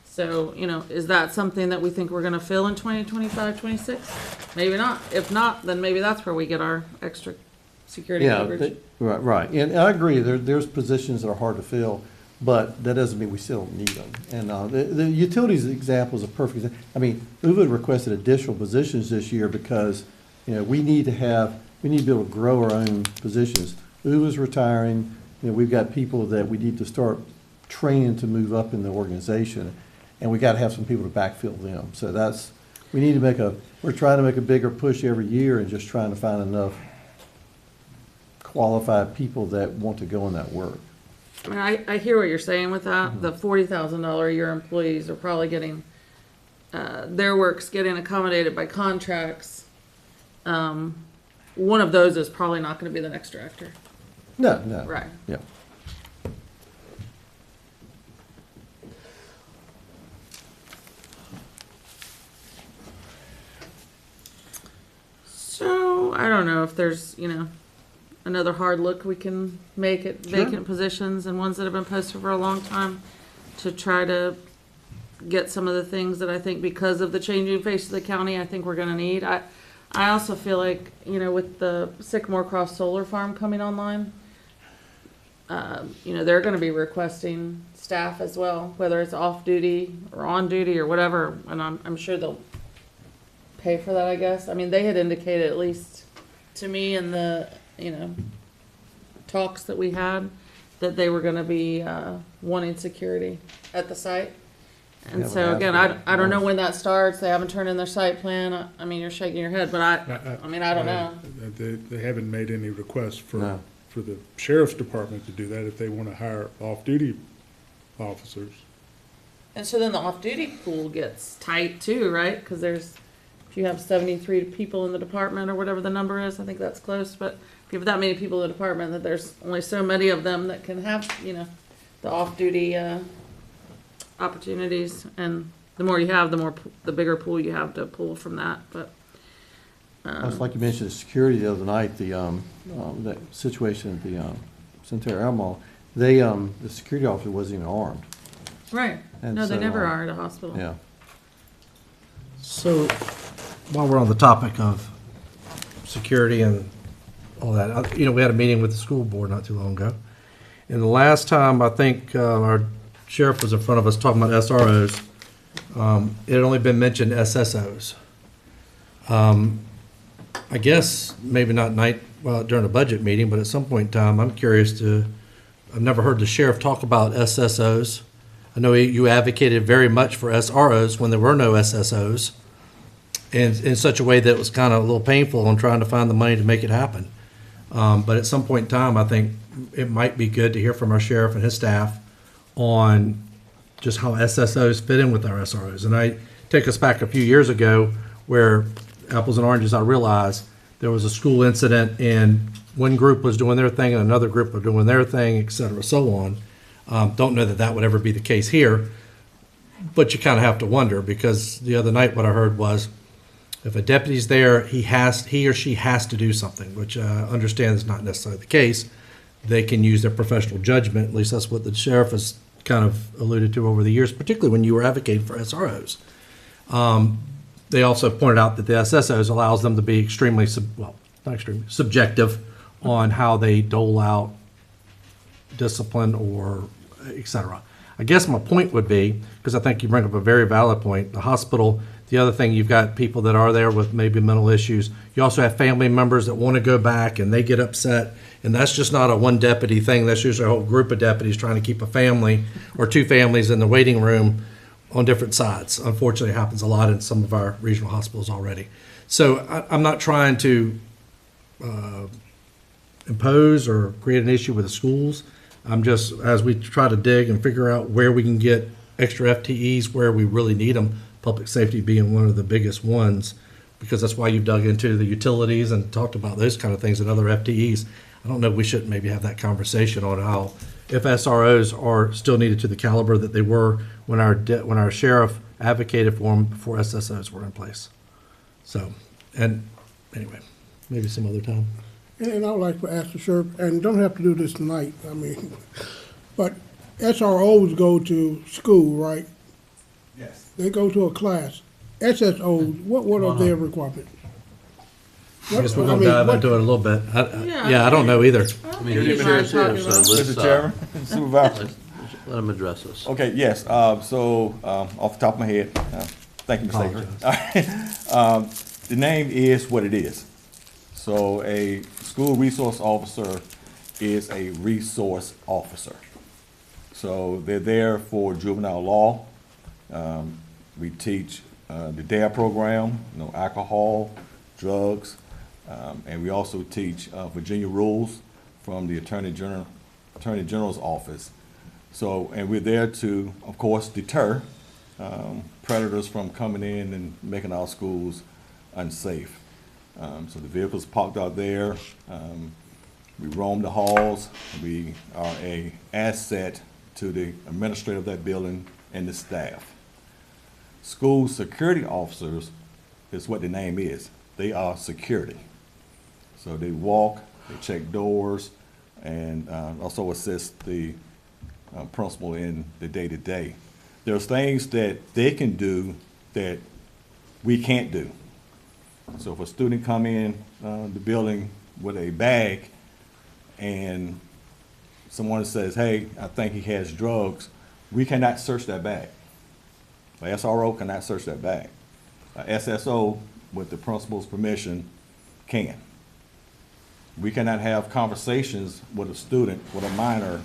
[SPEAKER 5] So, is that something that we think we're gonna fill in 2025, 26? Maybe not. If not, then maybe that's where we get our extra security
[SPEAKER 4] Yeah,
[SPEAKER 5] coverage.
[SPEAKER 4] right. And I agree, there's positions that are hard to fill, but that doesn't mean we still don't need them. And the utilities example is a perfect example. I mean, UVA requested additional positions this year because, we need to be able to grow our own positions. UVA's retiring, we've got people that we need to start training to move up in the organization, and we got to have some people to backfill them. So we're trying to make a bigger push every year and just trying to find enough qualified people that want to go in that work.
[SPEAKER 5] I mean, I hear what you're saying with that. The $40,000 a year employees are probably getting, their work's getting accommodated by contracts. One of those is probably not going to be the next director.
[SPEAKER 4] No.
[SPEAKER 5] Right.
[SPEAKER 4] Yeah.
[SPEAKER 5] So I don't know if there's, another hard look we can make at vacant positions and ones that have been posted for a long time to try to get some of the things that I think, because of the changing face of the county, I think we're gonna need. I also feel like, with the Sycamore Cross Solar Farm coming online, they're gonna be requesting staff as well, whether it's off duty or on duty or whatever, and I'm sure they'll pay for that, I guess. I mean, they had indicated, at least to me in the, talks that we had, that they were gonna be, wanting security at the site. And
[SPEAKER 4] Yeah,
[SPEAKER 5] so
[SPEAKER 4] we
[SPEAKER 5] again,
[SPEAKER 4] have to.
[SPEAKER 5] I don't know when that starts. They haven't turned in their site plan. I mean, you're shaking your head, but I don't know.
[SPEAKER 10] They haven't made any requests
[SPEAKER 4] No.
[SPEAKER 10] for the sheriff's department to do that if they want to hire off-duty officers.
[SPEAKER 5] And so then the off-duty pool gets tight too, right? Because if you have 73 people in the department or whatever the number is, I think that's close, but if you have that many people in the department, that there's only so many of them that can have, the off-duty, opportunities, and the more you have, the bigger pool you have to pull from that, but.
[SPEAKER 4] It's like you mentioned, security the other night, that situation at the Centennial Air Mall, the security officer wasn't even armed.
[SPEAKER 5] Right,
[SPEAKER 4] And
[SPEAKER 5] no, they
[SPEAKER 4] so,
[SPEAKER 5] never are at a hospital.
[SPEAKER 4] Yeah.
[SPEAKER 7] So, while we're on the topic of security and all that, we had a meeting with the school board not too long ago. And the last time, I think, our sheriff was in front of us talking about SROs, it had only been mentioned SSOs. I guess maybe not during a budget meeting, but at some point in time, I'm curious to I've never heard the sheriff talk about SSOs. I know you advocated very much for SROs when there were no SSOs, and in such a way that it was kind of a little painful on trying to find the money to make it happen. But at some point in time, I think it might be good to hear from our sheriff and his staff on just how SSOs fit in with our SROs. And I take us back a few years ago where, apples and oranges, I realized there was a school incident and one group was doing their thing and another group was doing their thing, et cetera, so on. Don't know that that would ever be the case here, but you kind of have to wonder, because the other night what I heard was, if a deputy's there, he or she has to do something, which I understand is not necessarily the case. They can use their professional judgment. At least that's what the sheriff has kind of alluded to over the years, particularly when you were advocating for SROs. They also pointed out that the SSOs allows them to be extremely, subjective on how they dole out discipline or et cetera. I guess my point would be, because I think you bring up a very valid point, the hospital, the other thing, you've got people that are there with maybe mental issues. You also have family members that want to go back and they get upset. And that's just not a one deputy thing. That's usually a whole group of deputies trying to keep a family or two families in the waiting room on different sides. Unfortunately, it happens a lot in some of our regional hospitals already. So I'm not trying to impose or create an issue with the schools. I'm just, as we try to dig and figure out where we can get extra FTEs, where we really need them, public safety being one of the biggest ones, because that's why you've dug into the utilities and talked about those kind of things and other FTEs. I don't know if we shouldn't maybe have that conversation on how, if SROs are still needed to the caliber that they were when our sheriff advocated for them before SSOs were in place. So, and anyway, maybe some other time.
[SPEAKER 2] And I would like to ask the sheriff, and don't have to do this tonight, I mean, but SROs go to school, right?
[SPEAKER 12] Yes.
[SPEAKER 2] They go to a class. SSOs, what are their requirements?
[SPEAKER 7] I guess we're going to dive into it a little bit. I don't know either.
[SPEAKER 1] I mean, the sheriff's here, so let's,
[SPEAKER 14] Mr. Chairman, Supervisor.
[SPEAKER 1] let him address us.
[SPEAKER 14] Okay, yes, off the top of my head, thank you, Mr. Baker. The name is what it is. So a school resource officer is a resource officer. So they're there for juvenile law. We teach the DARE program, alcohol, drugs, and we also teach Virginia rules from the Attorney General's office. So, and we're there to, of course, deter predators from coming in and making our schools unsafe. So the vehicles parked out there. We roam the halls. We are an asset to the administrator of that building and the staff. School security officers is what the name is. They are security. So they walk, they check doors, and also assist the principal in the day-to-day. There's things that they can do that we can't do. So if a student come in the building with a bag and someone says, hey, I think he has drugs, we cannot search that bag. The SRO cannot search that bag. SSO, with the principal's permission, can. We cannot have conversations with a student, with a minor,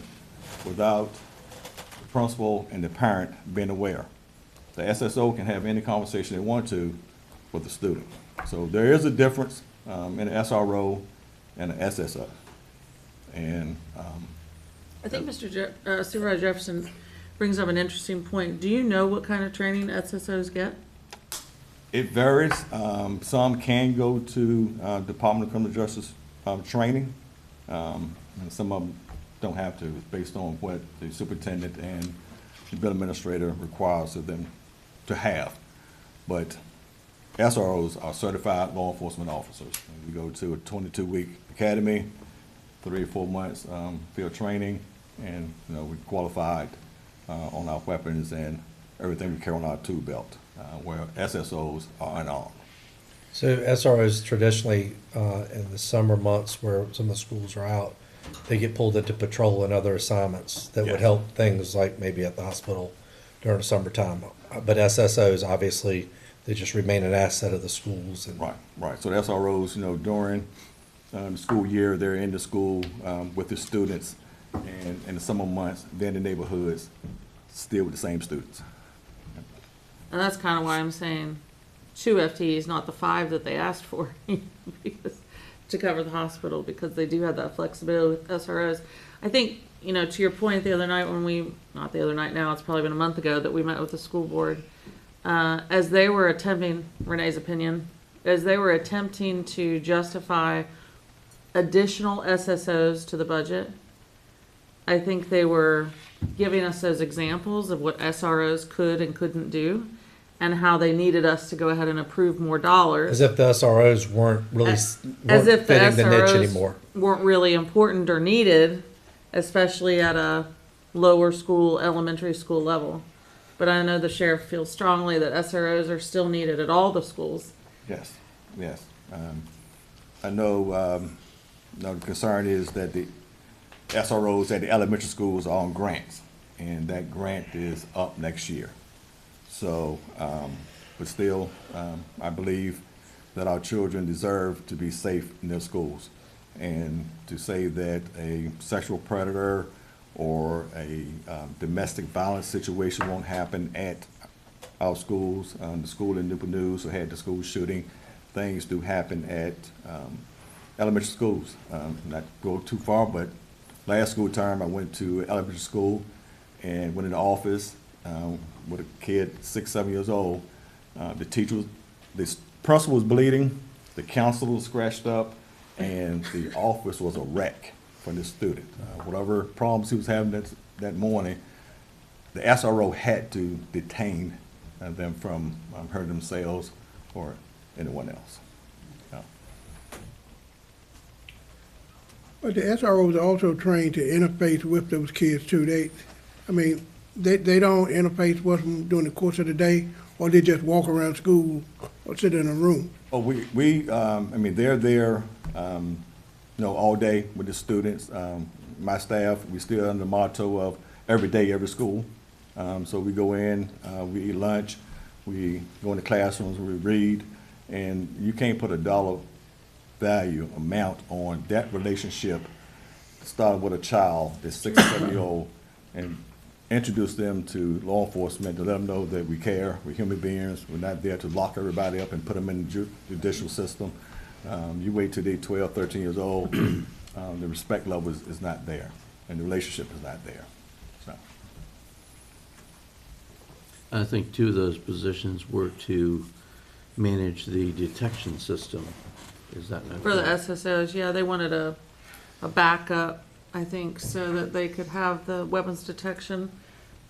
[SPEAKER 14] without the principal and the parent being aware. The SSO can have any conversation they want to with the student. So there is a difference in an SRO and an SSO. And
[SPEAKER 5] I think Supervisor Jefferson brings up an interesting point. Do you know what kind of training SSOs get?
[SPEAKER 14] it varies. Some can go to Department of Criminal Justice training, and some of them don't have to, based on what the superintendent and the bill administrator requires of them to have. But SROs are certified law enforcement officers. We go to a 22-week academy, 3 or 4 months field training, and we're qualified on our weapons and everything we carry on our tool belt, where SSOs are unarmed.
[SPEAKER 7] So SROs traditionally, in the summer months where some of the schools are out, they get pulled into patrol and other assignments that would help things like maybe at the hospital during the summertime. But SSOs, obviously, they just remain an asset of the schools. And
[SPEAKER 14] Right. So the SROs, during the school year, they're in the school with the students, and in the summer months, they're in the neighborhoods, still with the same students.
[SPEAKER 5] And that's kind of why I'm saying 2 FTEs, not the 5 that they asked for, because, to cover the hospital, because they do have that flexibility with SROs. I think, you know, to your point the other night when not the other night now, it's probably been a month ago that we met with the school board, as they were attempting, Renee's opinion, as they were attempting to justify additional SSOs to the budget, I think they were giving us those examples of what SROs could and couldn't do, and how they needed us to go ahead and approve more dollars.
[SPEAKER 7] As if the SROs weren't really,
[SPEAKER 5] As
[SPEAKER 7] weren't
[SPEAKER 5] if the
[SPEAKER 7] fitting the niche
[SPEAKER 5] SROs
[SPEAKER 7] anymore.
[SPEAKER 5] weren't really important or needed, especially at a lower school, elementary school level. But I know the sheriff feels strongly that SROs are still needed at all the schools.
[SPEAKER 14] Yes, yes. I know, the concern is that the SROs at the elementary schools are on grants, and that grant is up next year. So, but still, I believe that our children deserve to be safe in their schools. And to say that a sexual predator or a domestic violence situation won't happen at our schools. The school in Newport News had the school shooting. Things do happen at elementary schools. Not go too far, but last school term I went to elementary school and went in the office with a kid 6, 7 years old. The principal was bleeding, the counselor was scratched up, and the office was a wreck for this student. Whatever problems he was having that morning, the SRO had to detain them from hurting themselves or anyone else.
[SPEAKER 2] But the SROs are also trained to interface with those kids too. They don't interface with them during the course of the day, or they just walk around school or sit in a room.
[SPEAKER 14] Oh, they're there, all day with the students. My staff, we still under the motto of every day, every school. So we go in, we eat lunch, we go in the classrooms, we read, and you can't put a dollar value amount on that relationship. Start with a child that's 6 or 7 years old and introduce them to law enforcement to let them know that we care, we're human beings, we're not there to lock everybody up and put them in the judicial system. You wait till they're 12, 13 years old, the respect level is not there, and the relationship is not there. So.
[SPEAKER 1] I think 2 of those positions were to manage the detection system. Is that not
[SPEAKER 5] For the
[SPEAKER 1] correct?
[SPEAKER 5] SSOs, yeah, they wanted a backup, I think, so that they could have the weapons detection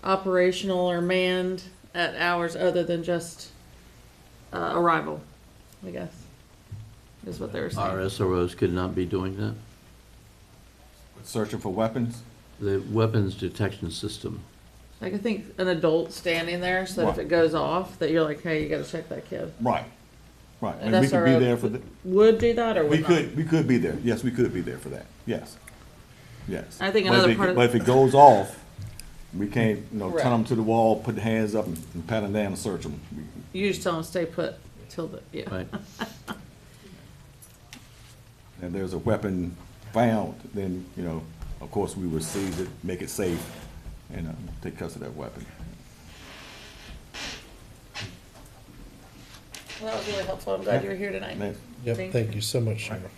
[SPEAKER 5] operational or manned at hours other than just arrival, I guess, is what they were saying.
[SPEAKER 1] Our SROs could not be doing that?
[SPEAKER 14] Searching for weapons?
[SPEAKER 1] The weapons detection system.
[SPEAKER 5] Like, I think an adult standing there, so that if
[SPEAKER 14] Right.
[SPEAKER 5] it goes off, that you're like, hey, you gotta check that kid.
[SPEAKER 14] Right, right.
[SPEAKER 5] An
[SPEAKER 14] And we could be
[SPEAKER 5] SRO
[SPEAKER 14] there for the.
[SPEAKER 5] Would do that, or would not?
[SPEAKER 14] We could be there. Yes, we could be there for that. Yes. Yes.
[SPEAKER 5] I think
[SPEAKER 14] But
[SPEAKER 5] another
[SPEAKER 14] if it-
[SPEAKER 5] part of-
[SPEAKER 14] But if it goes off, we can't,
[SPEAKER 5] Correct.
[SPEAKER 14] turn them to the wall, put the hands up and pat them down and search them.
[SPEAKER 5] You just tell them stay put till the, yeah.
[SPEAKER 1] Right.
[SPEAKER 14] And there's a weapon found, then, of course, we would seize it, make it safe, and take custody of that weapon.
[SPEAKER 5] Well, that was really helpful. I'm glad you were here tonight.
[SPEAKER 14] Next.
[SPEAKER 7] Yep, thank you so much, Sheriff.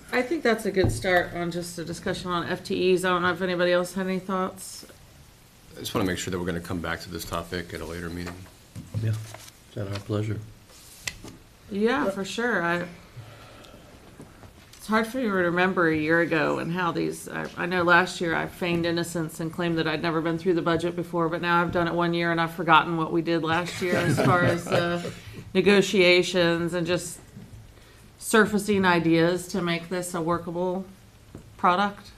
[SPEAKER 5] I think that's a good start on just a discussion on FTEs. I don't know if anybody else had any thoughts.
[SPEAKER 9] I just want to make sure that we're going to come back to this topic at a later meeting.
[SPEAKER 1] Yeah. Is that our pleasure?
[SPEAKER 5] Yeah, for sure. It's hard for me to remember a year ago and how these, I know last year I feigned innocence and claimed that I'd never been through the budget before, but now I've done it 1 year and I've forgotten what we did last year as far as negotiations and just surfacing ideas to make this a workable product.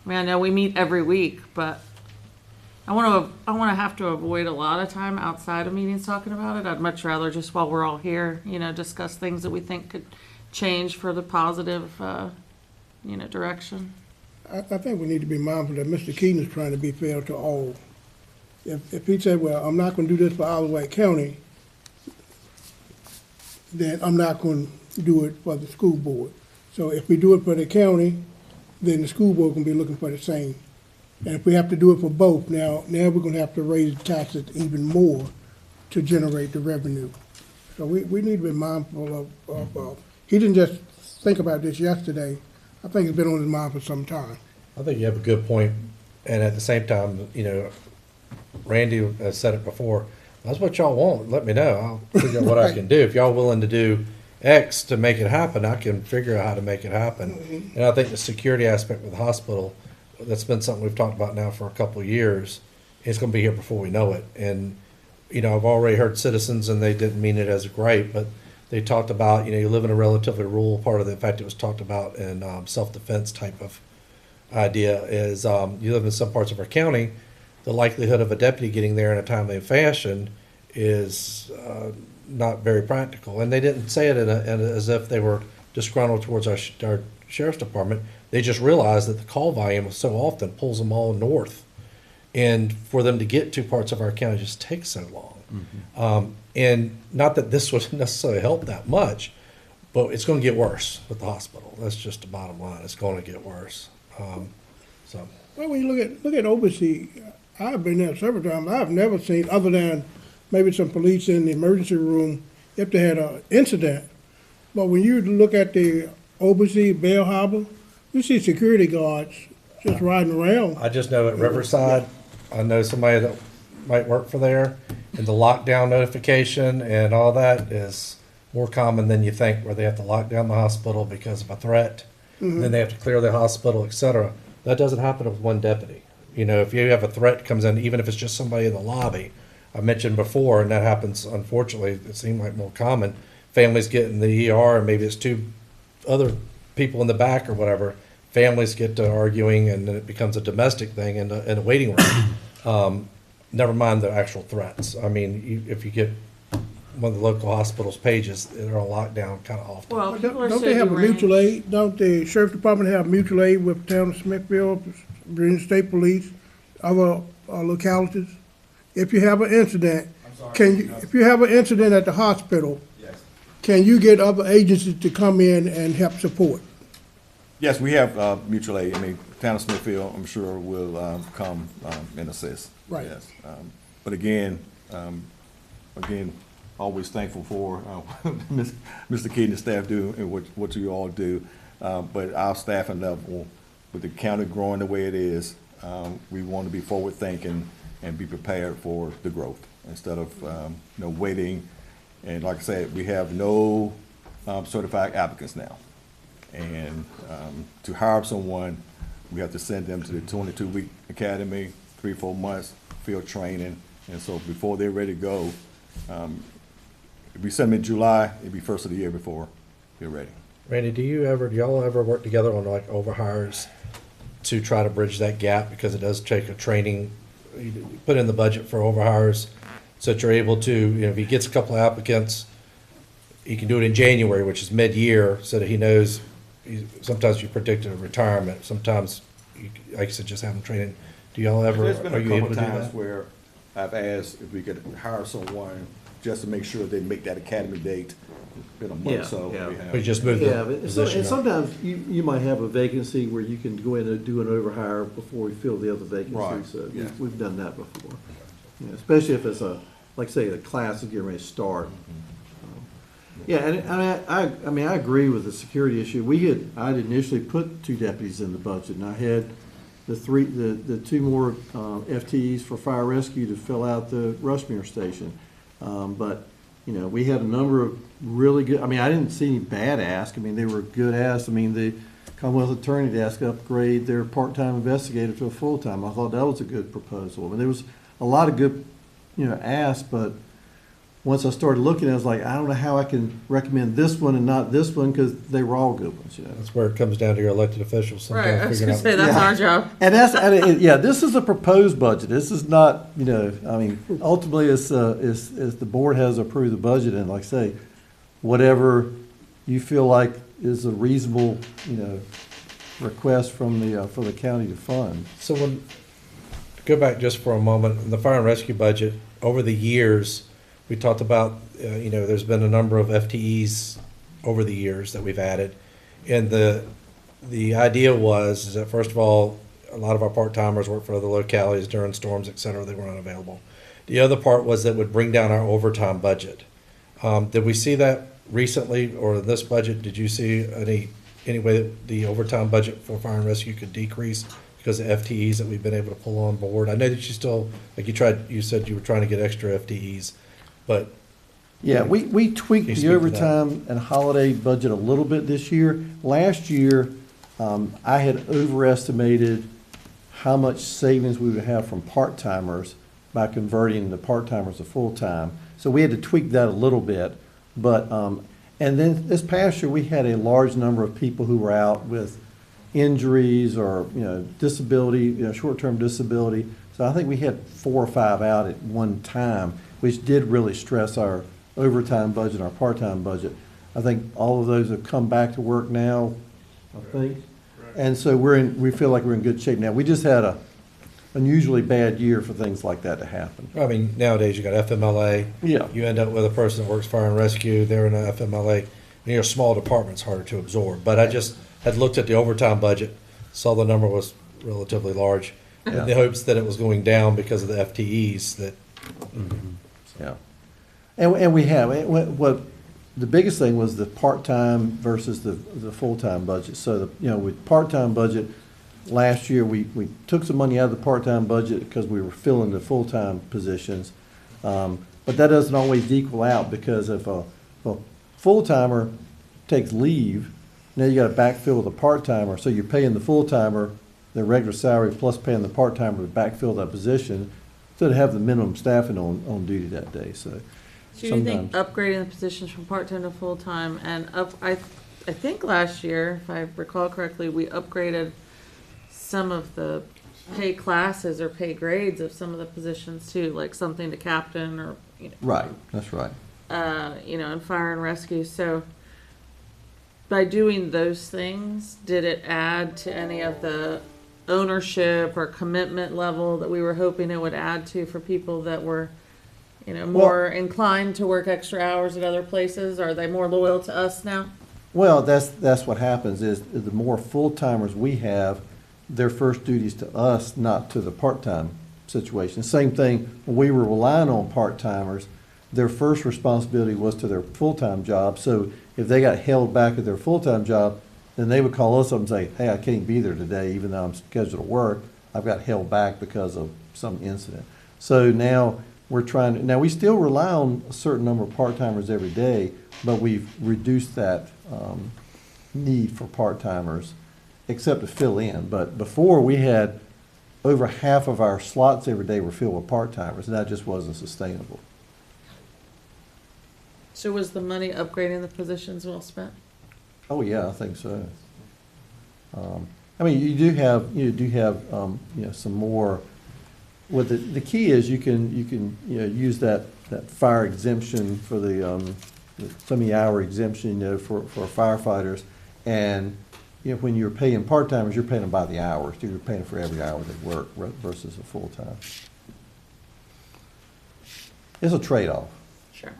[SPEAKER 5] I mean, I know we meet every week, but I want to have to avoid a lot of time outside of meetings talking about it. I'd much rather just while we're all here, discuss things that we think could change for the positive, direction.
[SPEAKER 2] I think we need to be mindful that Mr. Keaton is trying to be fair to all. If he said, well, I'm not gonna do this for Isle of Wight County, then I'm not gonna do it for the school board. So if we do it for the county, then the school board can be looking for the same. And if we have to do it for both, now we're gonna have to raise taxes even more to generate the revenue. So we need to be mindful of, he didn't just think about this yesterday. I think it's been on his mind for some time.
[SPEAKER 7] I think you have a good point, and at the same time, you know, Randy has said it before, that's what y'all want, let me know, I'll figure out what I can do. If y'all willing to do X to make it happen, I can figure out how to make it happen. And I think the security aspect with the hospital, that's been something we've talked about now for a couple of years, it's gonna be here before we know it. And, you know, I've already heard citizens, and they didn't mean it as a gripe, but they talked about, you know, you live in a relatively rural part of the, in fact, it was talked about in self-defense type of idea is you live in some parts of our county, the likelihood of a deputy getting there in a timely fashion is not very practical. And they didn't say it as if they were disgruntled towards our sheriff's department. They just realized that the call volume so often pulls them all north. And for them to get to parts of our county just takes so long. And not that this would necessarily help that much, but it's going to get worse with the hospital. That's just the bottom line. It's going to get worse. So.
[SPEAKER 2] Well, when you look at overseas, I've been there several times. I've never seen, other than maybe some police in the emergency room if they had an incident. But when you look at the overseas Bell Harbor, you see security guards just riding around.
[SPEAKER 7] I just know at Riverside, I know somebody that might work for there, and the lockdown notification and all that is more common than you think, where they have to lock down the hospital because of a threat. And then they have to clear the hospital, et cetera. That doesn't happen with one deputy. You know, if you have a threat comes in, even if it's just somebody in the lobby, I mentioned before, and that happens, unfortunately, it seemed like more common. Families get in the ER, and maybe it's two other people in the back or whatever. Families get to arguing, and then it becomes a domestic thing in a waiting room. Never mind the actual threats. I mean, if you get one of the local hospitals' pages, they're on lockdown kind of often.
[SPEAKER 5] Well, people are
[SPEAKER 2] Don't they have a mutual aid? Don't the sheriff's department have mutual aid with the town of Smithfield, Virginia State Police, other localities? If you have an incident, if you have an incident at the hospital, can you get other agencies to come in and help support?
[SPEAKER 14] Yes, we have mutual aid. I mean, town of Smithfield, I'm sure will come and assist.
[SPEAKER 2] Right.
[SPEAKER 14] Yes. But again, always thankful for Mr. Key and the staff do and what you all do. But our staffing level, with the county growing the way it is, we want to be forward thinking and be prepared for the growth instead of waiting. And like I said, we have no certified applicants now. And to hire someone, we have to send them to the 22-week academy, 3-4 months field training. And so before they're ready to go, if we send them in July, it'd be first of the year before they're ready.
[SPEAKER 7] Randy, do y'all ever work together on like overhires to try to bridge that gap? Because it does take a training, you put in the budget for overhires so that you're able to, if he gets a couple of applicants, he can do it in January, which is mid-year, so that he knows, sometimes you predict a retirement, sometimes, like I said, just have them training. Do y'all ever,
[SPEAKER 14] There's been
[SPEAKER 7] are
[SPEAKER 14] a
[SPEAKER 7] you able
[SPEAKER 14] couple
[SPEAKER 7] to do
[SPEAKER 14] times
[SPEAKER 7] that?
[SPEAKER 14] where I've asked if we could hire someone just to make sure they make that academy date. It's been a month, so we have.
[SPEAKER 7] We just moved
[SPEAKER 15] Yeah,
[SPEAKER 7] the
[SPEAKER 15] but
[SPEAKER 7] position
[SPEAKER 15] and
[SPEAKER 7] up.
[SPEAKER 15] sometimes you might have a vacancy where you can go in and do an overhire before we fill the other vacancy.
[SPEAKER 14] Right,
[SPEAKER 15] So
[SPEAKER 14] yeah.
[SPEAKER 15] we've done that before. Yeah, especially if it's like say, a class is getting ready to start. Yeah, and I mean, I agree with the security issue. I'd initially put 2 deputies in the budget, and I had the 2 more FTEs for fire rescue to fill out the Rushmere station. But, we had a number of really good, I mean, I didn't see any bad asks. I mean, they were good asks. I mean, the Commonwealth Attorney to ask to upgrade their part-time investigator to a full-time. I thought that was a good proposal. I mean, there was a lot of good, asks, but once I started looking, I was like, I don't know how I can recommend this one and not this one, because they were all good ones,
[SPEAKER 7] That's where it comes down to your elected officials
[SPEAKER 5] Right, I was
[SPEAKER 7] sometimes
[SPEAKER 5] gonna
[SPEAKER 7] figuring
[SPEAKER 5] say,
[SPEAKER 7] out.
[SPEAKER 5] that's our job.
[SPEAKER 15] And yeah, this is a proposed budget. This is not, I mean, ultimately, it's the board has approved the budget, and like I say, whatever you feel like is a reasonable, request from for the county to fund.
[SPEAKER 7] So go back just for a moment, in the fire and rescue budget, over the years, we talked about, there's been a number of FTEs over the years that we've added. And the idea was, is that first of all, a lot of our part-timers work for other localities during storms, et cetera, they were unavailable. The other part was that would bring down our overtime budget. Did we see that recently, or in this budget, did you see any way that the overtime budget for fire and rescue could decrease because of FTEs that we've been able to pull on board? I know that you still, like you said you were trying to get extra FTEs, but.
[SPEAKER 15] Yeah, we tweaked
[SPEAKER 7] Can you
[SPEAKER 15] the
[SPEAKER 7] speak to that?
[SPEAKER 15] overtime and holiday budget a little bit this year. Last year, I had overestimated how much savings we would have from part-timers by converting the part-timers to full-time. So we had to tweak that a little bit. But, and then this past year, we had a large number of people who were out with injuries or, disability, short-term disability. So I think we had 4 or 5 out at one time, which did really stress our overtime budget, our part-time budget. I think all of those have come back to work now, I think. And so we feel like we're in good shape now. We just had a unusually bad year for things like that to happen.
[SPEAKER 7] I mean, nowadays you got FMLA.
[SPEAKER 15] Yeah.
[SPEAKER 7] You end up with a person that works fire and rescue, they're in a FMLA. When you're a small department, it's harder to absorb. But I just had looked at the overtime budget, saw the number was relatively large,
[SPEAKER 15] Yeah.
[SPEAKER 7] in the hopes that it was going down because of the FTEs that.
[SPEAKER 15] Yeah. And we have, what, the biggest thing was the part-time versus the full-time budget. So, with part-time budget, last year, we took some money out of the part-time budget because we were filling the full-time positions. But that doesn't always equal out because if a full-timer takes leave, now you got to backfill the part-timer. So you're paying the full-timer their regular salary plus paying the part-timer to backfill that position to have the minimum staffing on duty that day. So
[SPEAKER 5] you think upgrading the positions from part-time to full-time and I think last year, if I recall correctly, we upgraded some of the pay classes or pay grades of some of the positions too, like something to captain or,
[SPEAKER 15] Right, that's right.
[SPEAKER 5] in fire and rescue. So by doing those things, did it add to any of the ownership or commitment level that we were hoping it would add to for people that were, more inclined to work extra hours at other places? Are they more loyal to us now?
[SPEAKER 15] Well, that's what happens is the more full-timers we have, their first duties to us, not to the part-time situation. Same thing, when we were relying on part-timers, their first responsibility was to their full-time job. So if they got held back at their full-time job, then they would call us up and say, hey, I can't be there today, even though I'm scheduled to work. I've got held back because of some incident. So now now we still rely on a certain number of part-timers every day, but we've reduced that need for part-timers, except to fill in. But before, we had over half of our slots every day were filled with part-timers, and that just wasn't sustainable.
[SPEAKER 5] So was the money upgrading the positions well spent?
[SPEAKER 15] Oh, yeah, I think so. I mean, you do have some more. What the key is, you can use that fire exemption for the 70-hour exemption, for firefighters, and when you're paying part-timers, you're paying them by the hours. You're paying for every hour they work versus a full-time. It's a trade-off.
[SPEAKER 5] Sure.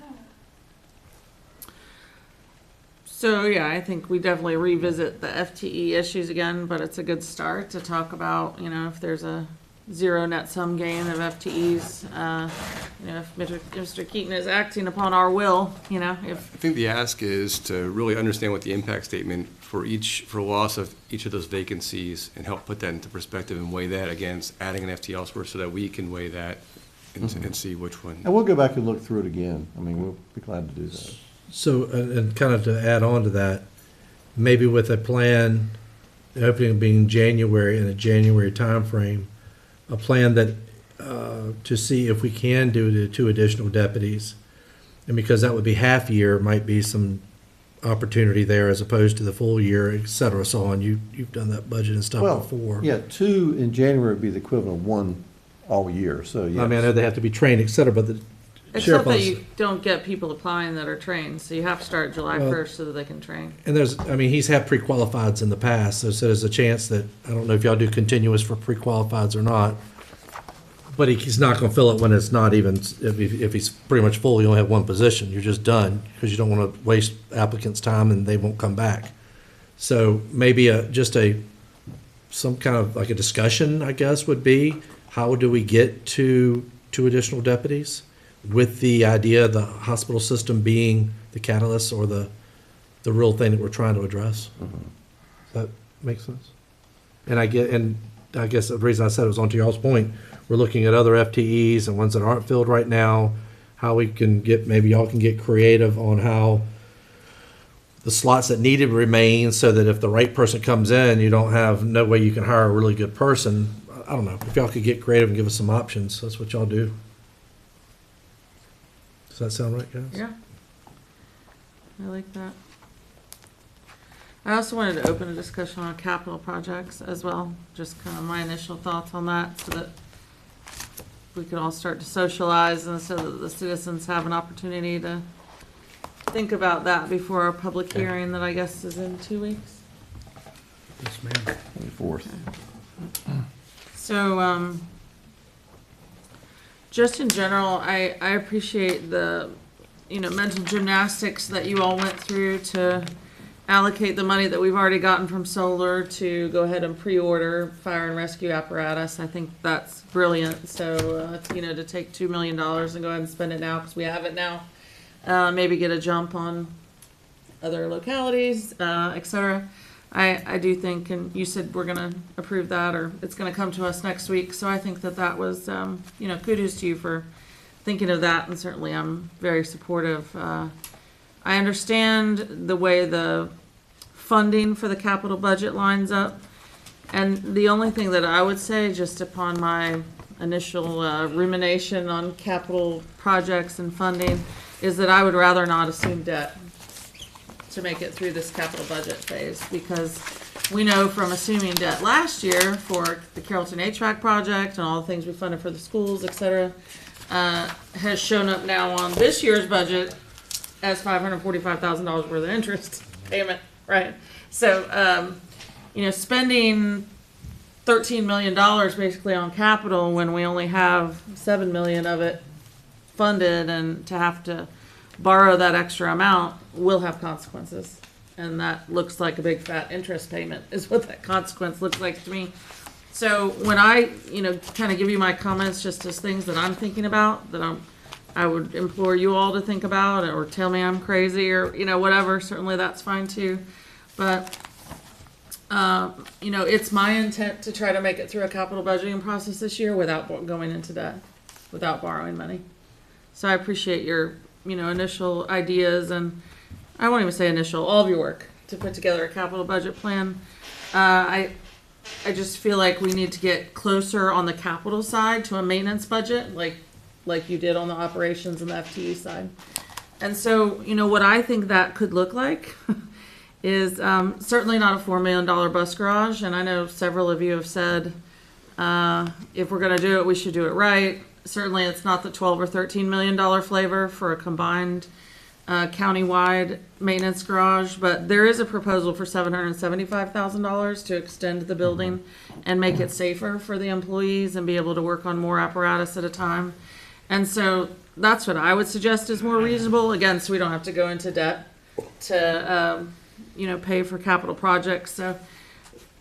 [SPEAKER 5] So, yeah, I think we definitely revisit the FTE issues again, but it's a good start to talk about, if there's a zero net sum gain of FTEs, if Mr. Keaton is acting upon our will, if.
[SPEAKER 9] I think the ask is to really understand what the impact statement for loss of each of those vacancies and help put that into perspective and weigh that against adding an FTE elsewhere so that we can weigh that and see which one.
[SPEAKER 15] And we'll go back and look through it again. I mean, we'll be glad to do that.
[SPEAKER 7] So, and kind of to add on to that, maybe with a plan, the opening being January, in a January timeframe, a plan that, to see if we can do the 2 additional deputies. And because that would be half year, might be some opportunity there as opposed to the full year, et cetera, so on. You've done that budget and stuff before.
[SPEAKER 15] Yeah, 2 in January would be the equivalent of 1 all year, so yes.
[SPEAKER 7] I mean, I know they have to be trained, et cetera, but the sheriff
[SPEAKER 5] Except that
[SPEAKER 7] wants.
[SPEAKER 5] you don't get people applying that are trained, so you have to start July 1st so that they can train.
[SPEAKER 7] And he's had pre-qualifieds in the past, so there's a chance that, I don't know if y'all do continuous for pre-qualifieds or not, but he's not gonna fill it when it's not even, if he's pretty much full, you only have 1 position, you're just done, because you don't wanna waste applicants' time and they won't come back. So maybe some kind of like a discussion, I guess, would be, how do we get to two additional deputies? With the idea of the hospital system being the catalyst or the real thing that we're trying to address. Does that make sense? And I guess the reason I said it was on to y'all's point, we're looking at other FTEs and ones that aren't filled right now, how we can maybe y'all can get creative on how the slots that need to remain, so that if the right person comes in, you don't have no way you can hire a really good person. I don't know, if y'all could get creative and give us some options, that's what y'all do. Does that sound right, guys?
[SPEAKER 5] Yeah. I like that. I also wanted to open a discussion on capital projects as well, just kind of my initial thoughts on that, so that we could all start to socialize and so that the citizens have an opportunity to think about that before our public hearing that I guess is in 2 weeks.
[SPEAKER 10] Yes, ma'am.
[SPEAKER 14] 24th.
[SPEAKER 5] So, just in general, I appreciate the, mental gymnastics that you all went through to allocate the money that we've already gotten from solar to go ahead and pre-order fire and rescue apparatus. I think that's brilliant. So, to take $2 million and go ahead and spend it now because we have it now. Maybe get a jump on other localities, et cetera. I do think, and you said we're going to approve that, or it's going to come to us next week. So I think that was, kudos to you for thinking of that. And certainly I'm very supportive. I understand the way the funding for the capital budget lines up. And the only thing that I would say, just upon my initial rumination on capital projects and funding, is that I would rather not assume debt to make it through this capital budget phase, because we know from assuming debt last year for the Carrollton HVAC project and all the things we funded for the schools, et cetera, has shown up now on this year's budget as $545,000 worth of interest payment, right? So, spending $13 million basically on capital when we only have $7 million of it funded, and to have to borrow that extra amount will have consequences. And that looks like a big fat interest payment is what that consequence looks like to me. So when I, kind of give you my comments just as things that I'm thinking about, that I would implore you all to think about, or tell me I'm crazy, or, whatever, certainly that's fine too. But, it's my intent to try to make it through a capital budgeting process this year without going into debt, without borrowing money. So I appreciate your, initial ideas, and I won't even say initial, all of your work to put together a capital budget plan. I just feel like we need to get closer on the capital side to a maintenance budget, like you did on the operations and the FTE side. And so, what I think that could look like is certainly not a $4 million bus garage. And I know several of you have said, if we're going to do it, we should do it right. Certainly it's not the $12 or $13 million flavor for a combined countywide maintenance garage, but there is a proposal for $775,000 to extend the building and make it safer for the employees and be able to work on more apparatus at a time. And so that's what I would suggest is more reasonable, again, so we don't have to go into debt to, pay for capital projects. So,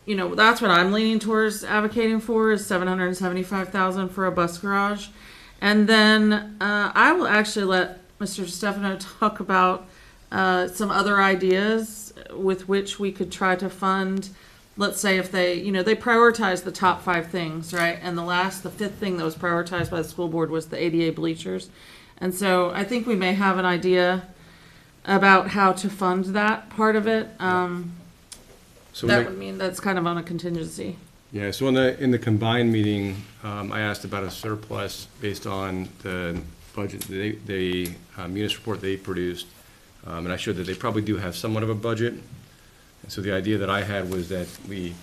[SPEAKER 5] that's what I'm leaning towards advocating for, is $775,000 for a bus garage. And then I will actually let Mr. Stefano talk about some other ideas with which we could try to fund. Let's say if they, they prioritize the top 5 things, right? And the 5th thing that was prioritized by the school board was the ADA bleachers. And so I think we may have an idea about how to fund that part of it.
[SPEAKER 9] So
[SPEAKER 5] that would mean that's kind of on a contingency.
[SPEAKER 9] Yeah, so in the combined meeting, I asked about a surplus based on the budget, the munis report they produced, and I showed that they probably do have somewhat of a budget. And so the idea that I had was that we,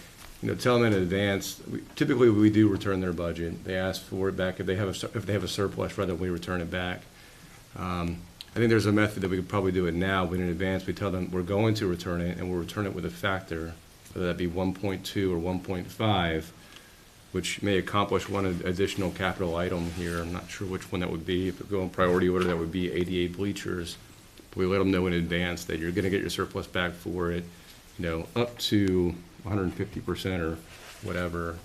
[SPEAKER 9] tell them in advance. Typically, we do return their budget. They ask for it back if they have a surplus, rather than we return it back. I think there's a method that we could probably do it now, but in advance we tell them we're going to return it, and we'll return it with a factor, whether that be 1.2 or 1.5, which may accomplish one additional capital item here. I'm not sure which one that would be. If we go in priority order, that would be ADA bleachers. But we let them know in advance that you're going to get your surplus back for it. up to 150% or whatever,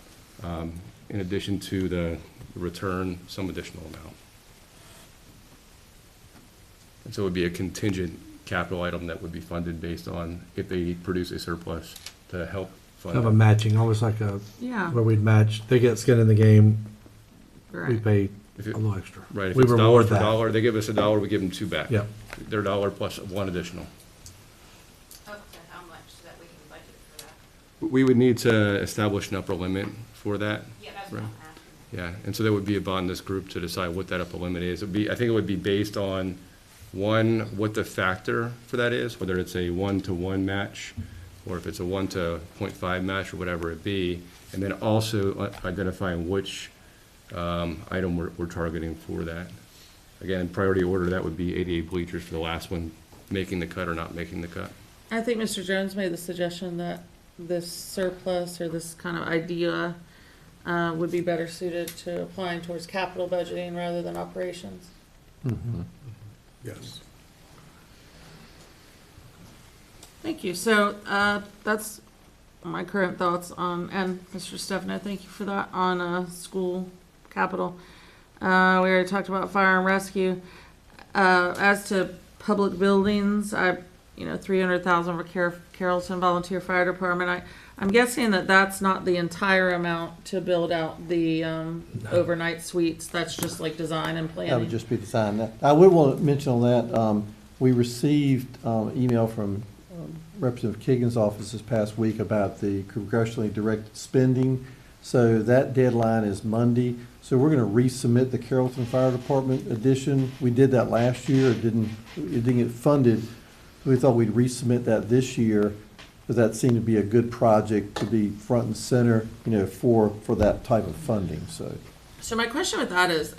[SPEAKER 9] in addition to the return, some additional amount. And so it would be a contingent capital item that would be funded based on if they produce a surplus to help fund
[SPEAKER 7] Have a
[SPEAKER 9] it.
[SPEAKER 7] matching, almost like a,
[SPEAKER 5] Yeah.
[SPEAKER 7] where we'd match, they get skin in the game, we
[SPEAKER 5] Right.
[SPEAKER 7] pay
[SPEAKER 9] If
[SPEAKER 7] a
[SPEAKER 9] it-
[SPEAKER 7] little extra.
[SPEAKER 9] Right, if
[SPEAKER 7] We
[SPEAKER 9] it's dollar
[SPEAKER 7] reward
[SPEAKER 9] for
[SPEAKER 7] that.
[SPEAKER 9] dollar, they give us $1, we give them 2 back.
[SPEAKER 7] Yep.
[SPEAKER 9] Their dollar plus 1 additional.
[SPEAKER 11] Up to how much so that we can budget for that?
[SPEAKER 9] We would need to establish an upper limit for that.
[SPEAKER 11] Yeah, that's what
[SPEAKER 9] Right.
[SPEAKER 11] I'm asking.
[SPEAKER 9] Yeah, and so there would be upon this group to decide what that upper limit is. I think it would be based on, one, what the factor for that is, whether it's a 1-to-1 match, or if it's a 1-to-0.5 match, or whatever it be, and then also identifying which item we're targeting for that. Again, in priority order, that would be 88 bleachers for the last one, making the cut or not making the cut.
[SPEAKER 5] I think Mr. Jones made the suggestion that this surplus or this kind of idea would be better suited to applying towards capital budgeting rather than operations.
[SPEAKER 10] Yes.
[SPEAKER 5] Thank you. So that's my current thoughts on, and Mr. Stefano, thank you for that, on school capital. We already talked about fire and rescue. As to public buildings, 300,000 for Carrollton Volunteer Fire Department. I'm guessing that that's not the entire amount to build out the overnight suites. That's just like design and planning.
[SPEAKER 15] That would just be the sign. I would want to mention on that, we received email from Representative Keegan's office this past week about the congressionally directed spending. So that deadline is Monday. So we're going to resubmit the Carrollton Fire Department edition. We did that last year. It didn't get funded. We thought we'd resubmit that this year, because that seemed to be a good project to be front and center, for that type of funding, so.
[SPEAKER 5] So my question with that is,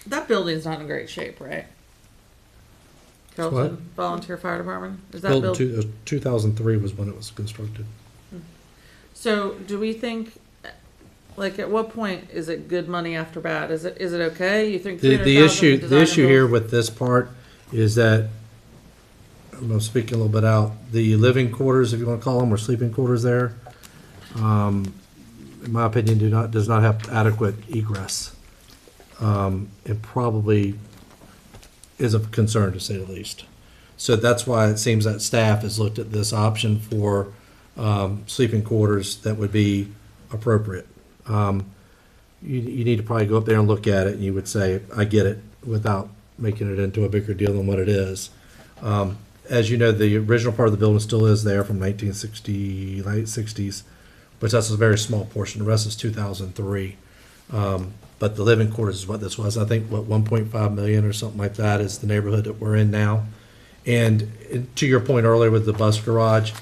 [SPEAKER 5] that building's not in great shape, right? Carrollton Volunteer Fire Department? Is that
[SPEAKER 7] Built
[SPEAKER 5] built?
[SPEAKER 7] in 2003 was when it was constructed.
[SPEAKER 5] So do we think, like, at what point is it good money after bad? Is it okay? You think
[SPEAKER 7] The
[SPEAKER 5] 300,000 for
[SPEAKER 7] the issue
[SPEAKER 5] design
[SPEAKER 7] here
[SPEAKER 5] and build?
[SPEAKER 7] with this part is that, I'm speaking a little bit out, the living quarters, if you want to call them, or sleeping quarters there, in my opinion, does not have adequate egress. It probably is of concern, to say the least. So that's why it seems that staff has looked at this option for sleeping quarters that would be appropriate. You need to probably go up there and look at it, and you would say, I get it, without making it into a bigger deal than what it is. As you know, the original part of the building still is there from 1960, late 60s, but that's a very small portion. The rest is 2003. But the living quarters is what this was. I think, 1.5 million or something like that is the neighborhood that we're in now. And to your point earlier with the bus garage,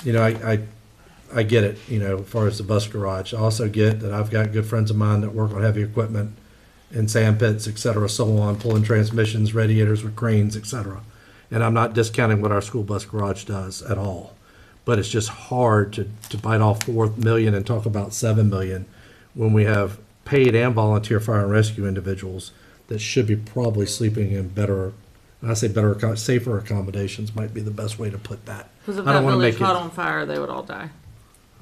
[SPEAKER 7] I get it, as far as the bus garage. I also get that I've got good friends of mine that work on heavy equipment and sand pits, et cetera, so on, pulling transmissions, radiators with cranes, et cetera. And I'm not discounting what our school bus garage does at all. But it's just hard to bite off 4 million and talk about 7 million when we have paid and volunteer fire and rescue individuals that should be probably sleeping in better, and I say better, safer accommodations might be the best way to put that.
[SPEAKER 5] Because if
[SPEAKER 7] I don't
[SPEAKER 5] that
[SPEAKER 7] wanna
[SPEAKER 5] building
[SPEAKER 7] make
[SPEAKER 5] caught
[SPEAKER 7] it-
[SPEAKER 5] on fire, they would all die.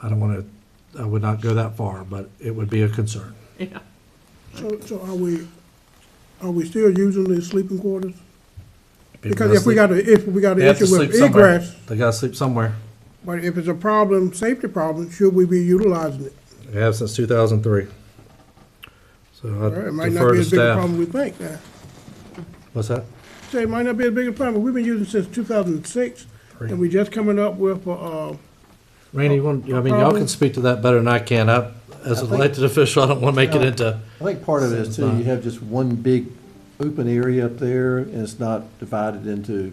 [SPEAKER 7] I would not go that far, but it would be a concern.
[SPEAKER 5] Yeah.
[SPEAKER 2] So are we still using the sleeping quarters?
[SPEAKER 7] People
[SPEAKER 2] Because
[SPEAKER 7] gotta
[SPEAKER 2] if we got
[SPEAKER 7] They
[SPEAKER 2] an
[SPEAKER 7] have to
[SPEAKER 2] issue with
[SPEAKER 7] sleep somewhere.
[SPEAKER 2] egress,
[SPEAKER 7] They gotta sleep somewhere.
[SPEAKER 2] but if it's a problem, safety problem, should we be utilizing it?
[SPEAKER 7] They have since 2003. So
[SPEAKER 2] Well,
[SPEAKER 7] I
[SPEAKER 2] it might
[SPEAKER 7] defer
[SPEAKER 2] not be
[SPEAKER 7] to
[SPEAKER 2] as big a
[SPEAKER 7] staff.
[SPEAKER 2] problem we think now.
[SPEAKER 7] What's that?
[SPEAKER 2] Say, it might not be as big a problem. We've been using it since 2006, and we just coming up with,
[SPEAKER 7] Randy, y'all can speak to that better than I can. As
[SPEAKER 15] I
[SPEAKER 7] an
[SPEAKER 15] think-
[SPEAKER 7] elected official, I don't want to make it into,
[SPEAKER 15] I think part of it is too, you have just one big open area up there, and it's not divided into,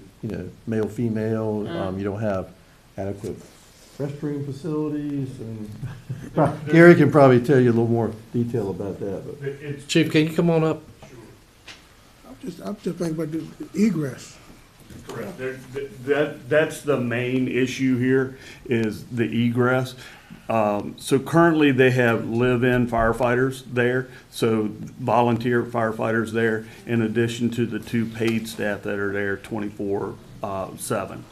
[SPEAKER 15] male, female. You don't have adequate restroom facilities, and Gary can probably tell you a little more detail about that, but.
[SPEAKER 7] Chief, can you come on up?
[SPEAKER 2] I'm just thinking about the egress.
[SPEAKER 13] Correct. That's the main issue here, is the egress. So currently, they have live-in firefighters there, so volunteer firefighters there, in addition to the 2 paid staff that are there 24/7.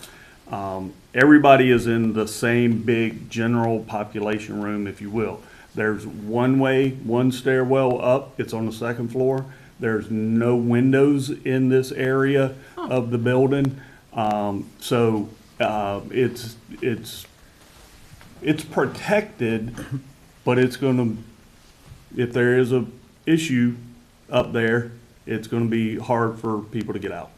[SPEAKER 13] Everybody is in the same big general population room, if you will. There's one stairwell up, it's on the second floor. There's no windows in this area of the building. It's protected, but it's gonna, if there is a issue up there, it's gonna be hard for people to get out.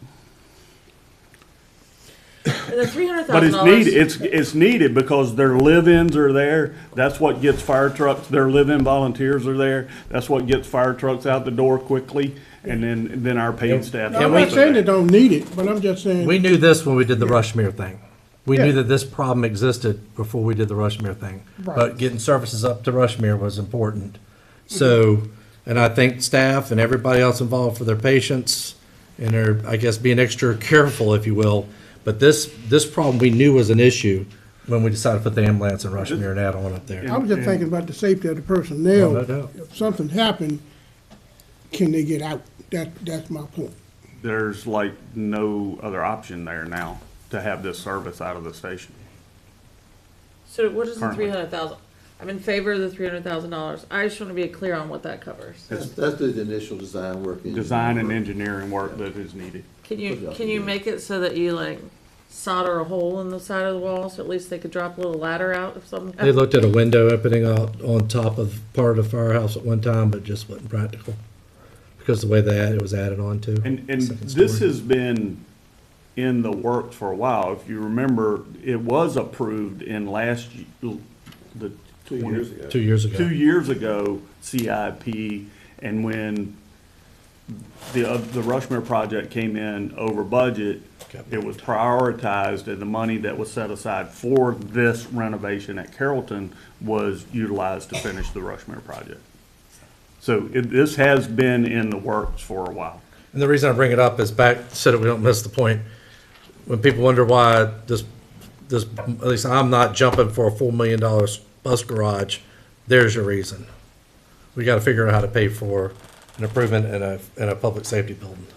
[SPEAKER 5] The $300,000.
[SPEAKER 13] But it's needed, it's needed because their live-ins are there. That's what gets fire trucks, their live-in volunteers are there. That's what gets fire trucks out the door quickly, and then our paid staff.
[SPEAKER 2] I'm not saying they don't need it, but I'm just saying.
[SPEAKER 7] We knew this when we did the Rushmere thing. We
[SPEAKER 2] Yeah.
[SPEAKER 7] knew that this problem existed before we did the Rushmere thing.
[SPEAKER 2] Right.
[SPEAKER 7] But getting services up to Rushmere was important. So, and I thank staff and everybody else involved for their patience and their, I guess, being extra careful, if you will. But this problem we knew was an issue when we decided to put the ambulance in Rushmere and add on up there.
[SPEAKER 2] I was just thinking about the safety of the personnel.
[SPEAKER 7] No doubt.
[SPEAKER 2] If something happened, can they get out? That's my point.
[SPEAKER 13] There's like no other option there now to have this service out of the station.
[SPEAKER 5] So what is the
[SPEAKER 13] Currently.
[SPEAKER 5] $300,000? I'm in favor of the $300,000. I just want to be clear on what that covers.
[SPEAKER 4] That's the initial design work.
[SPEAKER 13] Design and engineering work that is needed.
[SPEAKER 5] Can you make it so that you like solder a hole in the side of the wall so at least they could drop a little ladder out if something?
[SPEAKER 7] They looked at a window opening out on top of part of the firehouse at one time, but it just wasn't practical because the way it was added on to.
[SPEAKER 13] And
[SPEAKER 7] second
[SPEAKER 13] this
[SPEAKER 7] story.
[SPEAKER 13] has been in the works for a while. If you remember, it was approved in last, the
[SPEAKER 4] 2 years ago.
[SPEAKER 7] 2 years ago.
[SPEAKER 13] 2 years ago, CIP, and when the Rushmere project came in over budget, it was prioritized, and the money that was set aside for this renovation at Carrollton was utilized to finish the Rushmere project. So this has been in the works for a while.
[SPEAKER 7] And the reason I bring it up is back, so that we don't miss the point, when people wonder why this, at least I'm not jumping for a $4 million bus garage, there's your reason. We gotta figure out how to pay for an improvement in a public safety building.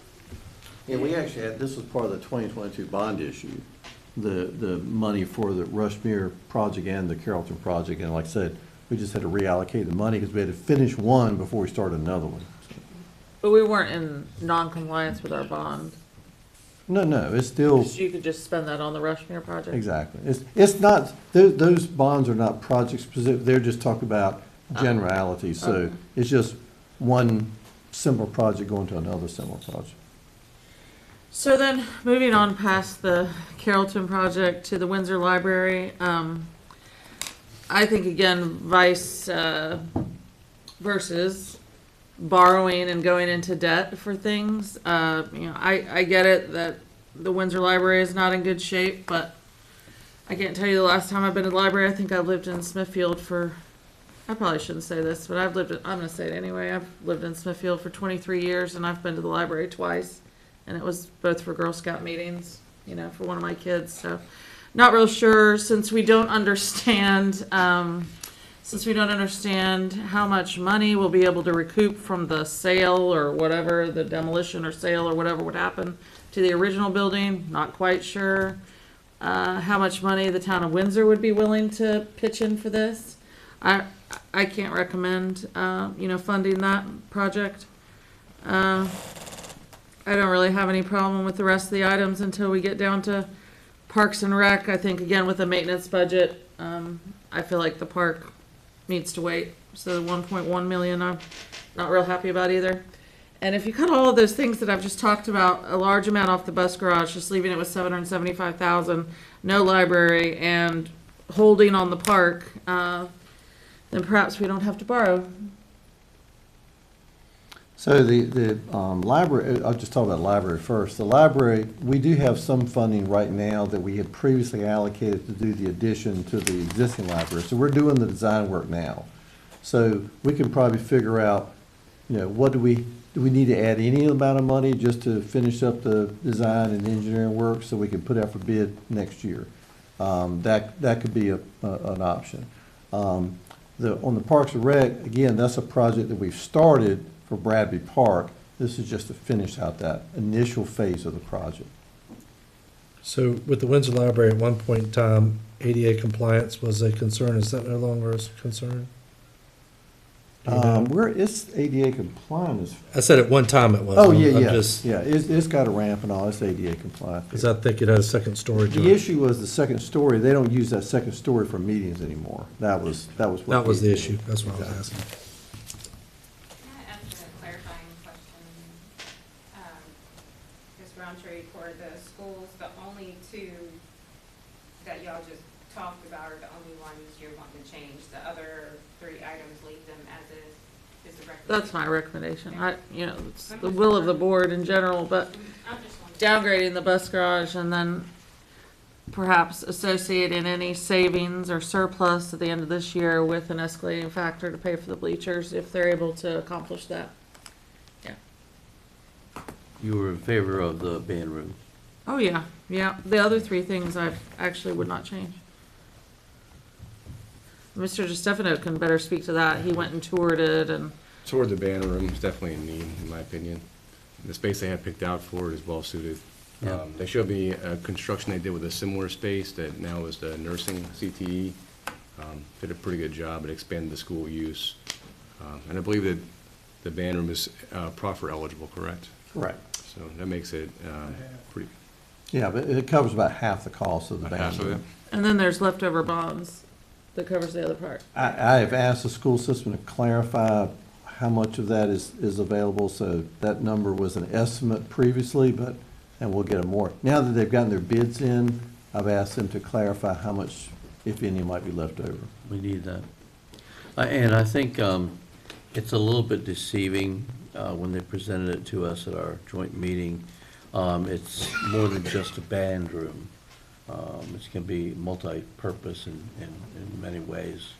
[SPEAKER 15] Yeah, we actually had, this was part of the 2022 bond issue, the money for the Rushmere project and the Carrollton project. And like I said, we just had to reallocate the money because we had to finish one before we started another one.
[SPEAKER 5] But we weren't in non-compliance with our bond.
[SPEAKER 15] No, it's still,
[SPEAKER 5] So you could just spend that on the Rushmere project?
[SPEAKER 15] exactly. It's not, those bonds are not project specific, they're just talking about generalities. So
[SPEAKER 5] Okay.
[SPEAKER 15] it's just one similar project going to another similar project.
[SPEAKER 5] So then, moving on past the Carrollton project to the Windsor Library, I think again, versus borrowing and going into debt for things. I get it that the Windsor Library is not in good shape, but I can't tell you the last time I've been to the library. I think I've lived in Smithfield for, I probably shouldn't say this, but I'm gonna say it anyway. I've lived in Smithfield for 23 years and I've been to the library twice. And it was both for Girl Scout meetings, for one of my kids, so. Not real sure, since we don't understand how much money we'll be able to recoup from the sale or whatever, the demolition or sale or whatever would happen to the original building, not quite sure. How much money the town of Windsor would be willing to pitch in for this. I can't recommend, funding that project. I don't really have any problem with the rest of the items until we get down to Parks and Rec. I think, again, with the maintenance budget, I feel like the park needs to wait. So the 1.1 million, I'm not real happy about either. And if you cut all of those things that I've just talked about, a large amount off the bus garage, just leaving it with 775,000, no library, and holding on the park, then perhaps we don't have to borrow.
[SPEAKER 15] So the library, I'll just talk about the library first. The library, we do have some funding right now that we had previously allocated to do the addition to the existing library. So we're doing the design work now. So we can probably figure out, what do we need to add any amount of money just to finish up the design and engineering work so we can put out for bid next year. That could be an option. On the Parks and Rec, again, that's a project that we've started for Bradley Park. This is just to finish out that initial phase of the project.
[SPEAKER 7] So with the Windsor Library, at one point in time, ADA compliance was a concern. Is that no longer a concern? Do you know?
[SPEAKER 4] Where is ADA compliant is,
[SPEAKER 7] I said at one time it was.
[SPEAKER 4] oh,
[SPEAKER 7] I'm
[SPEAKER 4] yeah,
[SPEAKER 7] just-
[SPEAKER 4] yeah, it's got a ramp and all, it's ADA compliant.
[SPEAKER 7] Because I think it had a second story to
[SPEAKER 4] The
[SPEAKER 7] it.
[SPEAKER 4] issue was the second story, they don't use that second story for meetings anymore. That was what.
[SPEAKER 7] That was the issue. That's what I was asking.
[SPEAKER 11] Can I ask a clarifying question? Ms. Roundtree, for the schools, the only two that y'all just talked about are the only ones you're wanting to change. The other 3 items, leave them as is the recommendation.
[SPEAKER 5] That's my recommendation. It's the will of the board in general, but
[SPEAKER 11] I'm just wondering.
[SPEAKER 5] downgrading the bus garage and then perhaps associating any savings or surplus at the end of this year with an escalating factor to pay for the bleachers if they're able to accomplish that.
[SPEAKER 1] You were in favor of the band room.
[SPEAKER 5] Oh, yeah, yeah. The other 3 things I actually would not change. Mr. DeStefano can better speak to that. He went and toured it and,
[SPEAKER 9] Toward the band room is definitely in need, in my opinion. The space they have picked out for it is well suited.
[SPEAKER 1] Yeah.
[SPEAKER 9] They showed me a construction they did with a similar space that now is the nursing CTE. Did a pretty good job at expanding the school use. And I believe that the band room is proffer eligible, correct?
[SPEAKER 4] Correct.
[SPEAKER 9] So that makes it pretty,
[SPEAKER 4] Yeah, but it covers about half the cost of the
[SPEAKER 9] about
[SPEAKER 4] band
[SPEAKER 9] half of it.
[SPEAKER 4] room.
[SPEAKER 5] and then there's leftover bonds that covers the other part.
[SPEAKER 4] I have asked the school system to clarify how much of that is available, so that number was an estimate previously, and we'll get a more. Now that they've gotten their bids in, I've asked them to clarify how much, if any, might be left over.
[SPEAKER 1] We need that. And I think it's a little bit deceiving when they presented it to us at our joint meeting. It's more than just a band room. It can be multi-purpose in many ways,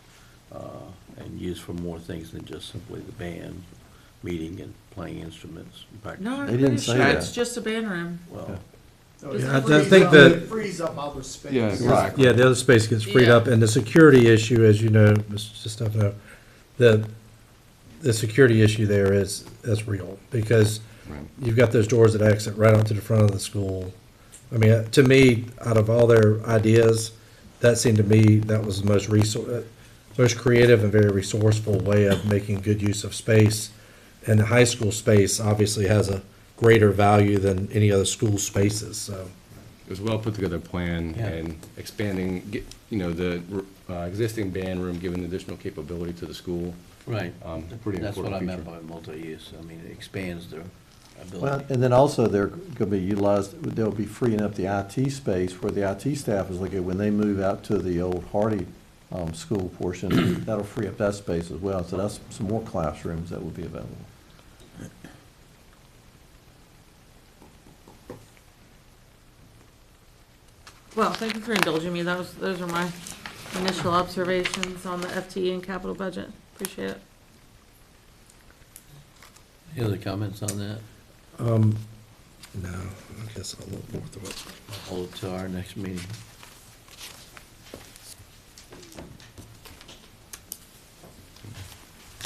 [SPEAKER 1] and used for more things than just simply the band, meeting and playing instruments. and practicing.
[SPEAKER 5] No, I'm
[SPEAKER 4] They didn't
[SPEAKER 5] pretty
[SPEAKER 4] say
[SPEAKER 5] sure
[SPEAKER 4] that.
[SPEAKER 5] it's just a band room.
[SPEAKER 1] Well,
[SPEAKER 7] Yeah, I think that-
[SPEAKER 6] It frees up other space.
[SPEAKER 9] Yeah, exactly.
[SPEAKER 7] Yeah, the other space gets freed
[SPEAKER 5] Yeah.
[SPEAKER 7] up, and the security issue, as you know, Mr. Stefano, the security issue there is real, because
[SPEAKER 9] Right.
[SPEAKER 7] you've got those doors that exit right onto the front of the school. I mean, to me, out of all their ideas, that seemed to me, that was the most creative and very resourceful way of making good use of space. And the high school space obviously has a greater value than any other school spaces, so.
[SPEAKER 9] It was a well put together plan
[SPEAKER 1] Yeah.
[SPEAKER 9] and expanding, the existing band room, giving additional capability to the school.
[SPEAKER 1] right.
[SPEAKER 9] Pretty
[SPEAKER 1] That's what I
[SPEAKER 9] important
[SPEAKER 1] meant
[SPEAKER 9] feature.
[SPEAKER 1] by multi-use. I mean, it expands their
[SPEAKER 4] Well,
[SPEAKER 1] ability.
[SPEAKER 4] and then also they're gonna be utilized, they'll be freeing up the IT space where the IT staff is looking, when they move out to the old Hardy school portion, that'll free up that space as well. So that's some more classrooms that will be available.
[SPEAKER 5] Well, thank you for indulging me. Those are my initial observations on the FTE and capital budget. Appreciate it.
[SPEAKER 1] Any other comments on that?
[SPEAKER 7] No, I guess I'll look more through it.
[SPEAKER 1] Hold it to our next meeting.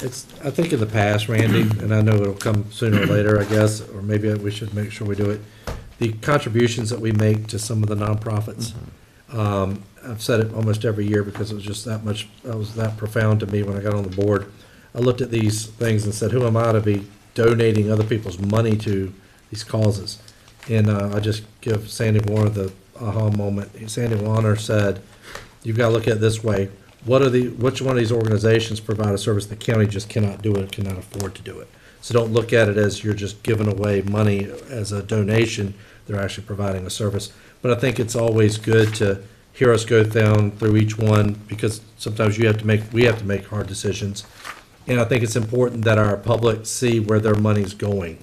[SPEAKER 7] I think in the past, Randy, and I know it'll come sooner or later, I guess, or maybe we should make sure we do it. The contributions that we make to some of the nonprofits, I've said it almost every year because it was just that was that profound to me when I got on the board. I looked at these things and said, who am I to be donating other people's money to these causes? And I just give Sandy Warner the aha moment. Sandy Warner said, you've got to look at it this way. Which one of these organizations provide a service the county just cannot do it, cannot afford to do it? So don't look at it as you're just giving away money as a donation. They're actually providing a service. But I think it's always good to hear us go down through each one, because sometimes we have to make hard decisions. And I think it's important that our public see where their money's going.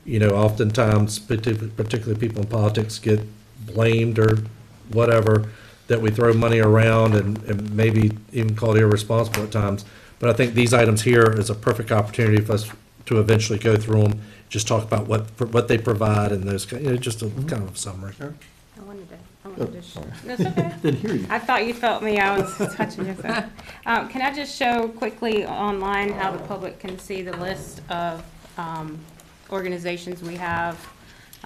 [SPEAKER 7] You know, oftentimes, particularly people in politics get blamed or whatever, that we throw money around and maybe even called irresponsible at times. But I think these items here is a perfect opportunity for us to eventually go through them, just talk about what they provide and those, just a kind of a summary.
[SPEAKER 8] I wanted to, that's okay.
[SPEAKER 4] Didn't hear you.
[SPEAKER 8] I thought you felt me, I was touching yourself. Can I just show quickly online how the public can see the list of organizations we have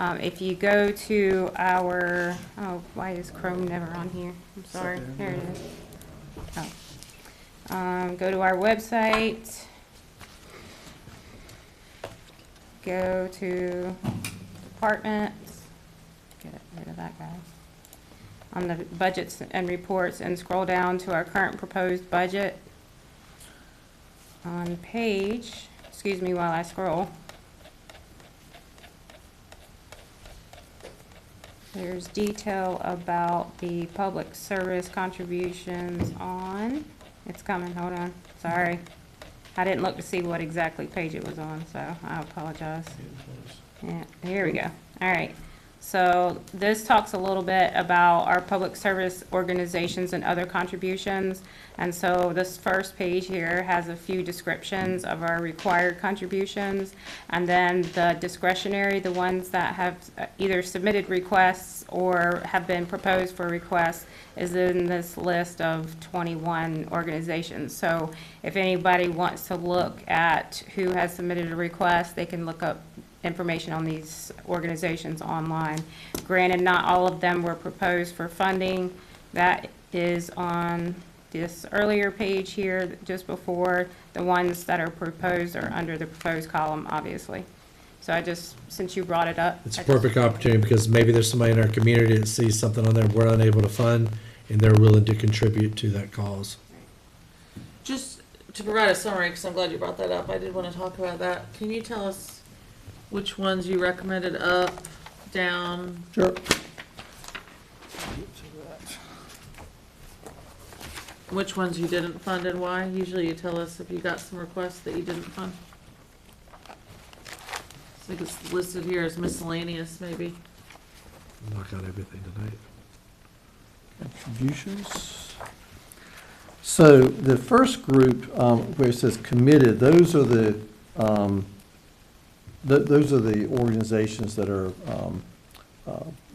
[SPEAKER 8] If you go to our, oh, why is Chrome never on here? I'm sorry, there it is. Oh. Go to our website. Go to departments, get rid of that guy. On the budgets and reports, and scroll down to our current proposed budget. On page, excuse me while I scroll. There's detail about the public service contributions on, it's coming, hold on, sorry. I didn't look to see what exactly page it was on, so I apologize. Yeah, here we go. All right. So this talks a little bit about our public service organizations and other contributions. And so this first page here has a few descriptions of our required contributions. And then the discretionary, the ones that have either submitted requests or have been proposed for requests, is in this list of 21 organizations. So if anybody wants to look at who has submitted a request, they can look up information on these organizations online. Granted, not all of them were proposed for funding. That is on this earlier page here, just before. The ones that are proposed are under the proposed column, obviously. So I just, since you brought it up.
[SPEAKER 7] It's a perfect opportunity because maybe there's somebody in our community that sees something on there we're unable to fund, and they're willing to contribute to that cause.
[SPEAKER 5] Just to provide a summary, because I'm glad you brought that up, I did want to talk about that. Can you tell us which ones you recommended up, down?
[SPEAKER 15] Sure.
[SPEAKER 5] Which ones you didn't fund and why? Usually you tell us if you got some requests that you didn't fund. I think it's listed here as miscellaneous, maybe.
[SPEAKER 7] Knock out everything tonight.
[SPEAKER 15] Contributions. So the first group, where it says committed, those are the organizations that are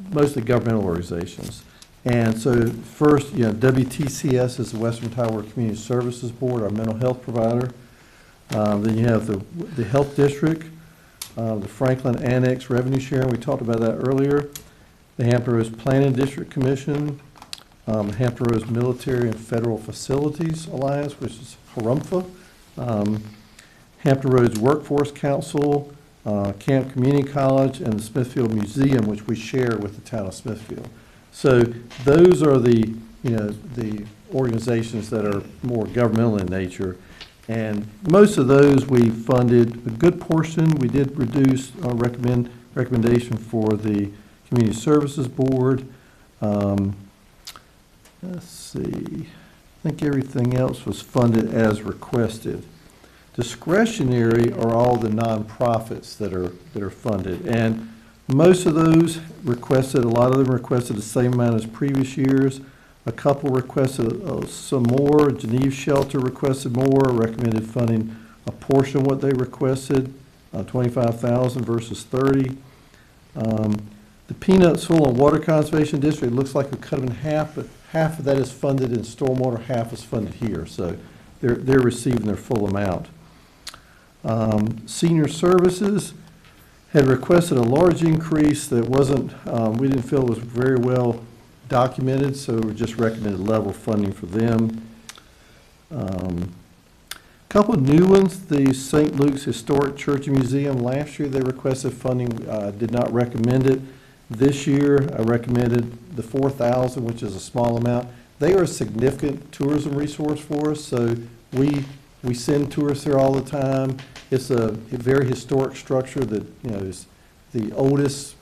[SPEAKER 15] mostly governmental organizations. And so first, WTCS is the Western Tioga Community Services Board, our mental health provider. Then you have the Health District, the Franklin Annex Revenue Sharing, we talked about that earlier. The Hampton Roads Planning District Commission, Hampton Roads Military and Federal Facilities Alliance, which is HRMFA, Hampton Roads Workforce Council, Camp Community College, and the Smithfield Museum, which we share with the town of Smithfield. So those are the organizations that are more governmental in nature. And most of those we funded a good portion. We did reduce our recommendation for the Community Services Board. Let's see. I think everything else was funded as requested. Discretionary are all the nonprofits that are funded, and most of those requested, a lot of them requested the same amount as previous years. A couple requested some more. Geneve Shelter requested more, recommended funding a portion of what they requested, 25,000 versus 30. The Peanuts Full and Water Conservation District, it looks like we cut them in half, but half of that is funded in stormwater, half is funded here. So they're receiving their full amount. Senior Services had requested a large increase that wasn't, we didn't feel was very well documented, so we just recommended level funding for them. Couple of new ones, the St. Luke's Historic Church and Museum. Last year they requested funding, did not recommend it. This year I recommended the 4,000, which is a small amount. They are a significant tourism resource for us, so we send tourists there all the time. It's a very historic structure that, is the oldest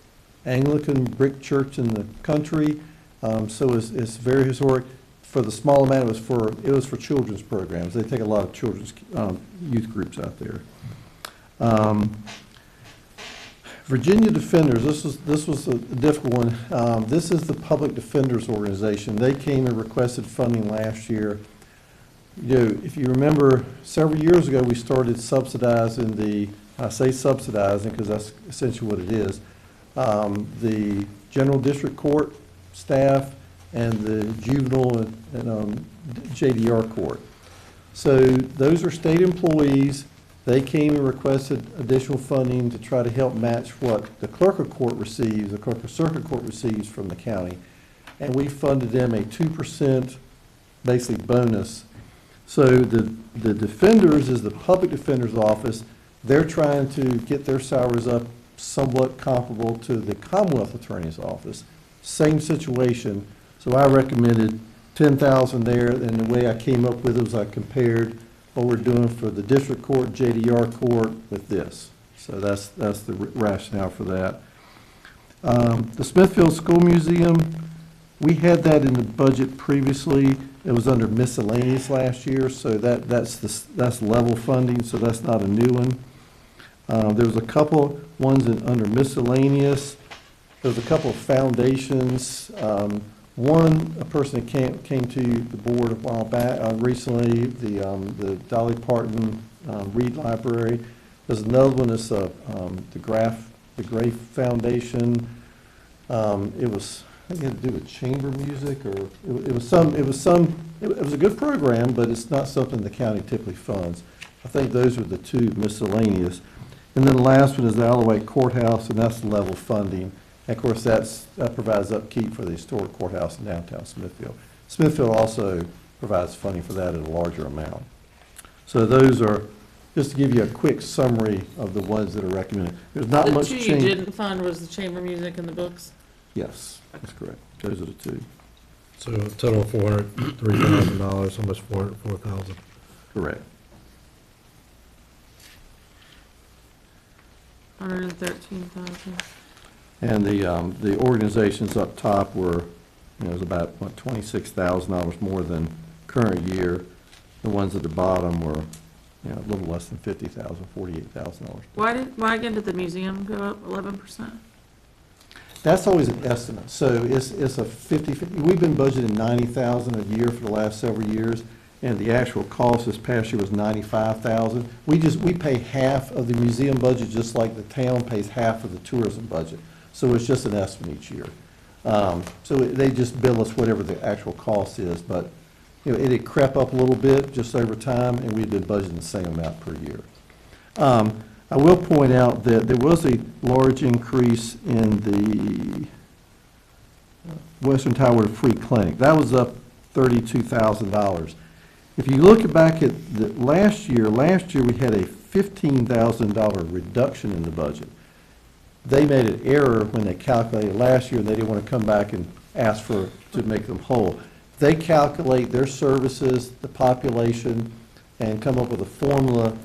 [SPEAKER 15] Anglican brick church in the country. So it's very historic. For the small amount, it was for children's programs. They take a lot of children's youth groups out there. Virginia Defenders, this was a difficult one. This is the Public Defenders Organization. They came and requested funding last year. If you remember, several years ago, we started subsidizing I say subsidizing because that's essentially what it is, the General District Court staff and the Juvenile and JDR Court. So those are state employees. They came and requested additional funding to try to help match what the clerk of court receives, the clerk of circuit court receives from the county. And we funded them a 2% basically bonus. So the defenders is the public defender's office. They're trying to get their salaries up somewhat comparable to the Commonwealth Attorney's Office. Same situation. So I recommended 10,000 there, and the way I came up with it was I compared what we're doing for the district court, JDR court with this. So that's the rationale for that. The Smithfield School Museum, we had that in the budget previously. It was under miscellaneous last year, so that's level funding, so that's not a new one. There was a couple ones under miscellaneous. There was a couple of foundations. One, a person that came to the board a while back, recently, the Dolly Parton Reed Library. There's another one that's the Gray Foundation. It was, I think it had to do with chamber music, or it was a good program, but it's not something the county typically funds. I think those are the two miscellaneous. And then the last one is the Alloway Courthouse, and that's level funding. And of course, that provides upkeep for the historic courthouse in downtown Smithfield. Smithfield also provides funding for that at a larger amount. So those are, just to give you a quick summary of the ones that are recommended. There's not much change.
[SPEAKER 5] The two you didn't fund was the chamber music and the books?
[SPEAKER 15] Yes, that's correct. Those are the two.
[SPEAKER 7] So a total of $403,000, almost $404,000.
[SPEAKER 15] Correct.
[SPEAKER 5] 113,000.
[SPEAKER 15] And the organizations up top were, it was about, what, $26,000 more than current year. The ones at the bottom were, a little less than $50,000, $48,000.
[SPEAKER 5] Why again did the museum go up 11%?
[SPEAKER 15] That's always an estimate. So it's a 50/50. We've been budgeting $90,000 a year for the last several years, and the actual cost this past year was $95,000. We pay half of the museum budget, just like the town pays half of the tourism budget. So it's just an estimate each year. So they just bill us whatever the actual cost is, but it had crept up a little bit just over time, and we've been budgeting the same amount per year. I will point out that there was a large increase in the Western Tidewater Free Clinic. That was up $32,000. If you look back at last year we had a $15,000 reduction in the budget. They made an error when they calculated last year, and they didn't want to come back and ask to make them whole. They calculate their services, the population, and come up with a formula,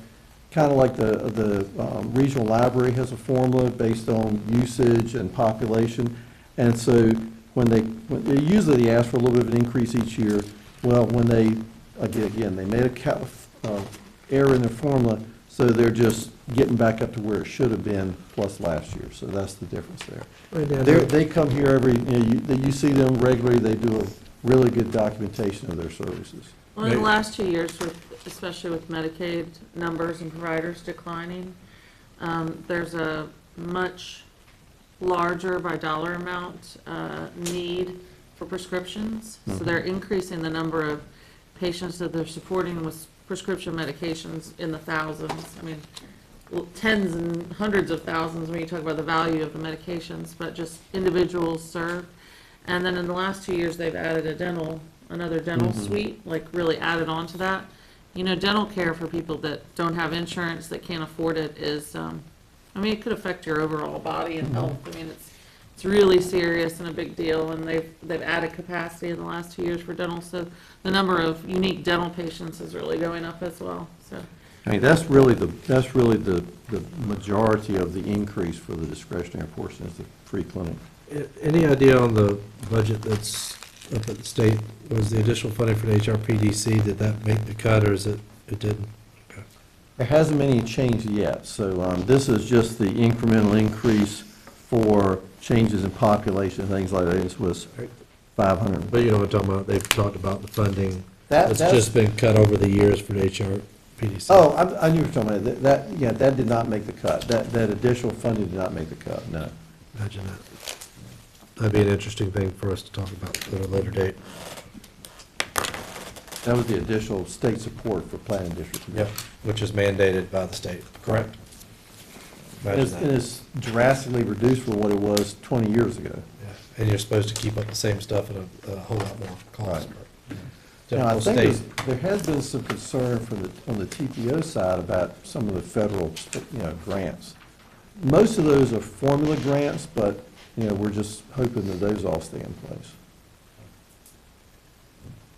[SPEAKER 15] kind of like the regional library has a formula based on usage and population. And so when they usually ask for a little bit of an increase each year. Well, when they made a error in their formula, so they're just getting back up to where it should have been plus last year. So that's the difference there. They come here you see them regularly. They do a really good documentation of their services.
[SPEAKER 5] Well, in the last 2 years, especially with Medicaid numbers and providers declining, there's a much larger by dollar amount need for prescriptions. So they're increasing the number of patients that they're supporting with prescription medications in the thousands. I mean, tens and hundreds of thousands when you talk about the value of the medications, but just individuals served. And then in the last 2 years, they've added another dental suite, like really added on to that. Dental care for people that don't have insurance, that can't afford it is, it could affect your overall body and health. It's really serious and a big deal, and they've added capacity in the last 2 years for dental, so the number of unique dental patients is really going up as well, so.
[SPEAKER 15] That's really the majority of the increase for the discretionary portion is the free clinic.
[SPEAKER 7] Any idea on the budget that's up at the state? Was the additional funding for the HRPDC, did that make the cut, or it didn't? Okay.
[SPEAKER 15] There hasn't been any change yet, so this is just the incremental increase for changes in population, things like that. This was 500.
[SPEAKER 7] But you know what I'm talking about, they've talked about the funding
[SPEAKER 15] That's
[SPEAKER 7] just been cut over the years for the HRPDC.
[SPEAKER 15] Oh, I knew you were talking about that. That did not make the cut. That additional funding did not make the cut, no.
[SPEAKER 7] Imagine that. That'd be an interesting thing for us to talk about at a later date.
[SPEAKER 15] That was the additional state support for planning district.
[SPEAKER 7] Yep. which is mandated by the state, correct? Imagine
[SPEAKER 4] And
[SPEAKER 7] that.
[SPEAKER 4] it's drastically reduced from what it was 20 years ago.
[SPEAKER 7] Yeah. And you're supposed to keep up the same stuff at a whole lot more cost.
[SPEAKER 4] Now, I
[SPEAKER 7] Typical
[SPEAKER 4] think
[SPEAKER 7] state.
[SPEAKER 4] there has been some concern on the TPO side about some of the federal, grants. Most of those are formula grants, but, we're just hoping that those all stay in place.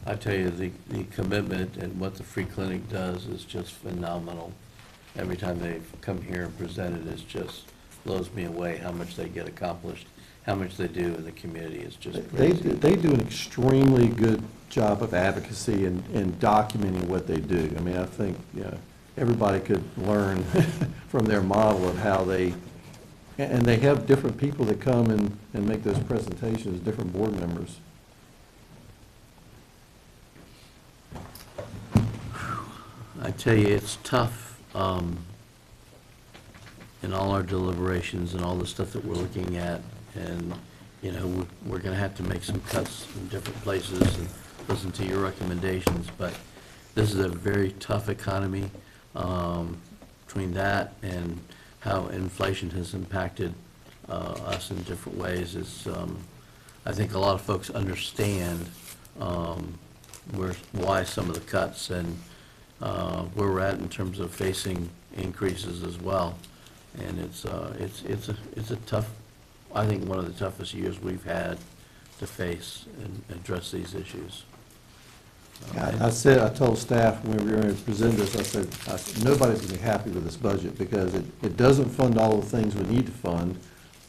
[SPEAKER 1] I tell you, the commitment and what the free clinic does is just phenomenal. Every time they've come here and presented, it just blows me away how much they get accomplished, how much they do in the community. It's just crazy.
[SPEAKER 4] They do an extremely good job of advocacy and documenting what they do. I mean, I think, everybody could learn from their model of how and they have different people that come and make those presentations, different board members.
[SPEAKER 1] I tell you, it's tough in all our deliberations and all the stuff that we're looking at. And, we're going to have to make some cuts in different places and listen to your recommendations. But this is a very tough economy. Between that and how inflation has impacted us in different ways, I think a lot of folks understand why some of the cuts and where we're at in terms of facing increases as well. And it's a tough, I think one of the toughest years we've had to face and address these issues.
[SPEAKER 4] I told staff when we were going to present this, I said, nobody's going to be happy with this budget because it doesn't fund all the things we need to fund,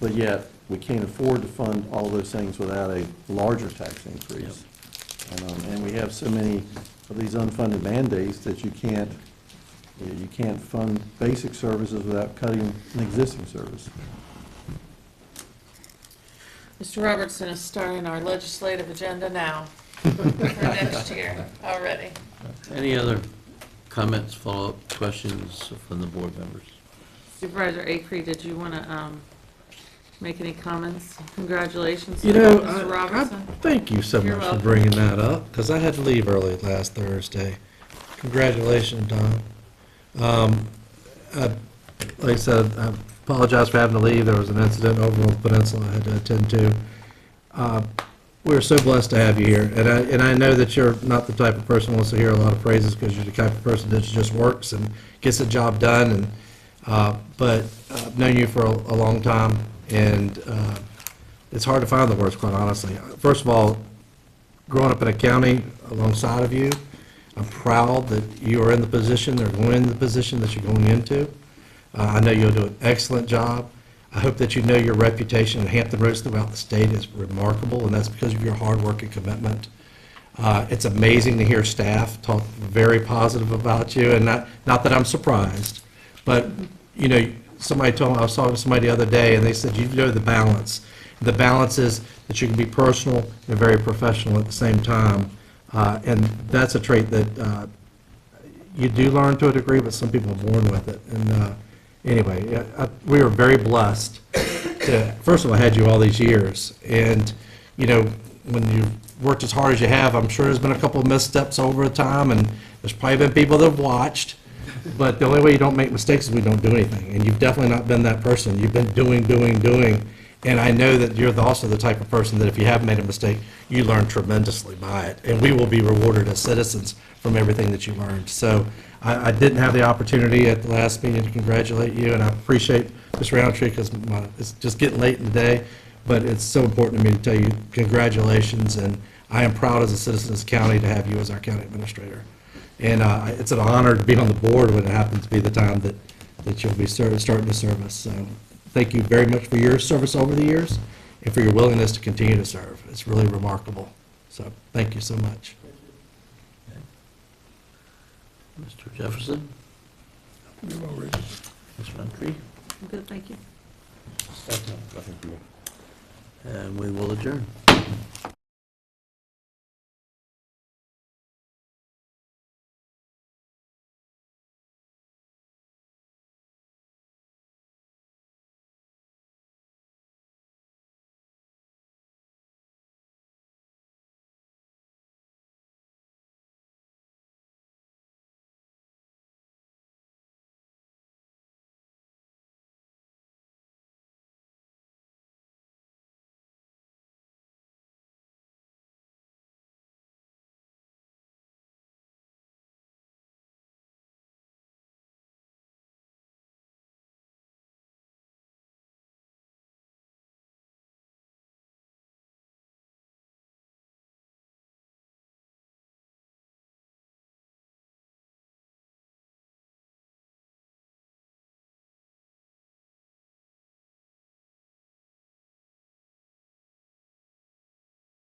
[SPEAKER 4] but yet we can't afford to fund all those things without a larger tax increase. And we have so many of these unfunded mandates that you can't fund basic services without cutting an existing service.
[SPEAKER 5] Mr. Robertson is starting our legislative agenda now for next year already.
[SPEAKER 1] Any other comments, follow-up questions from the board members?
[SPEAKER 5] Supervisor Acree, did you want to make any comments? Congratulations,
[SPEAKER 7] You know,
[SPEAKER 5] Mr.
[SPEAKER 7] I
[SPEAKER 5] Robertson.
[SPEAKER 7] thank you so
[SPEAKER 5] You're
[SPEAKER 7] much for
[SPEAKER 5] welcome.
[SPEAKER 7] bringing that up, because I had to leave early last Thursday. Congratulations, Don. Like I said, I apologize for having to leave. There was an incident over on the peninsula I had to attend to. We're so blessed to have you here, and I know that you're not the type of person who wants to hear a lot of praises, because you're the type of person that just works and gets the job done. But I've known you for a long time, and it's hard to find the words, quite honestly. First of all, growing up in a county alongside of you, I'm proud that you are in the position, or going into the position that you're going into. I know you'll do an excellent job. I hope that you know your reputation in Hampton Roads throughout the state is remarkable, and that's because of your hard work and commitment. It's amazing to hear staff talk very positive about you, and not that I'm surprised, but, somebody told me, I was talking to somebody the other day, and they said, you know the balance. The balance is that you can be personal and very professional at the same time, and that's a trait that you do learn to a degree, but some people are born with it. And anyway, we are very blessed to, first of all, had you all these years. And, when you've worked as hard as you have, I'm sure there's been a couple of missteps over time, and there's probably been people that have watched. But the only way you don't make mistakes is we don't do anything. And you've definitely not been that person. You've been doing. And I know that you're also the type of person that if you have made a mistake, you learn tremendously by it. And we will be rewarded as citizens from everything that you learned. So I didn't have the opportunity at the last meeting to congratulate you, and I appreciate Ms. Roundtree, because it's just getting late in the day. But it's so important to me to tell you congratulations, and I am proud as a citizen of this county to have you as our county administrator. And it's an honor to be on the board when it happens to be the time that you'll be starting to serve us. So thank you very much for your service over the years and for your willingness to continue to serve. It's really remarkable. So thank you so much.
[SPEAKER 1] Mr. Jefferson?
[SPEAKER 2] You're all right.
[SPEAKER 1] Ms. Roundtree?
[SPEAKER 5] I'm good, thank you.
[SPEAKER 1] And we will adjourn.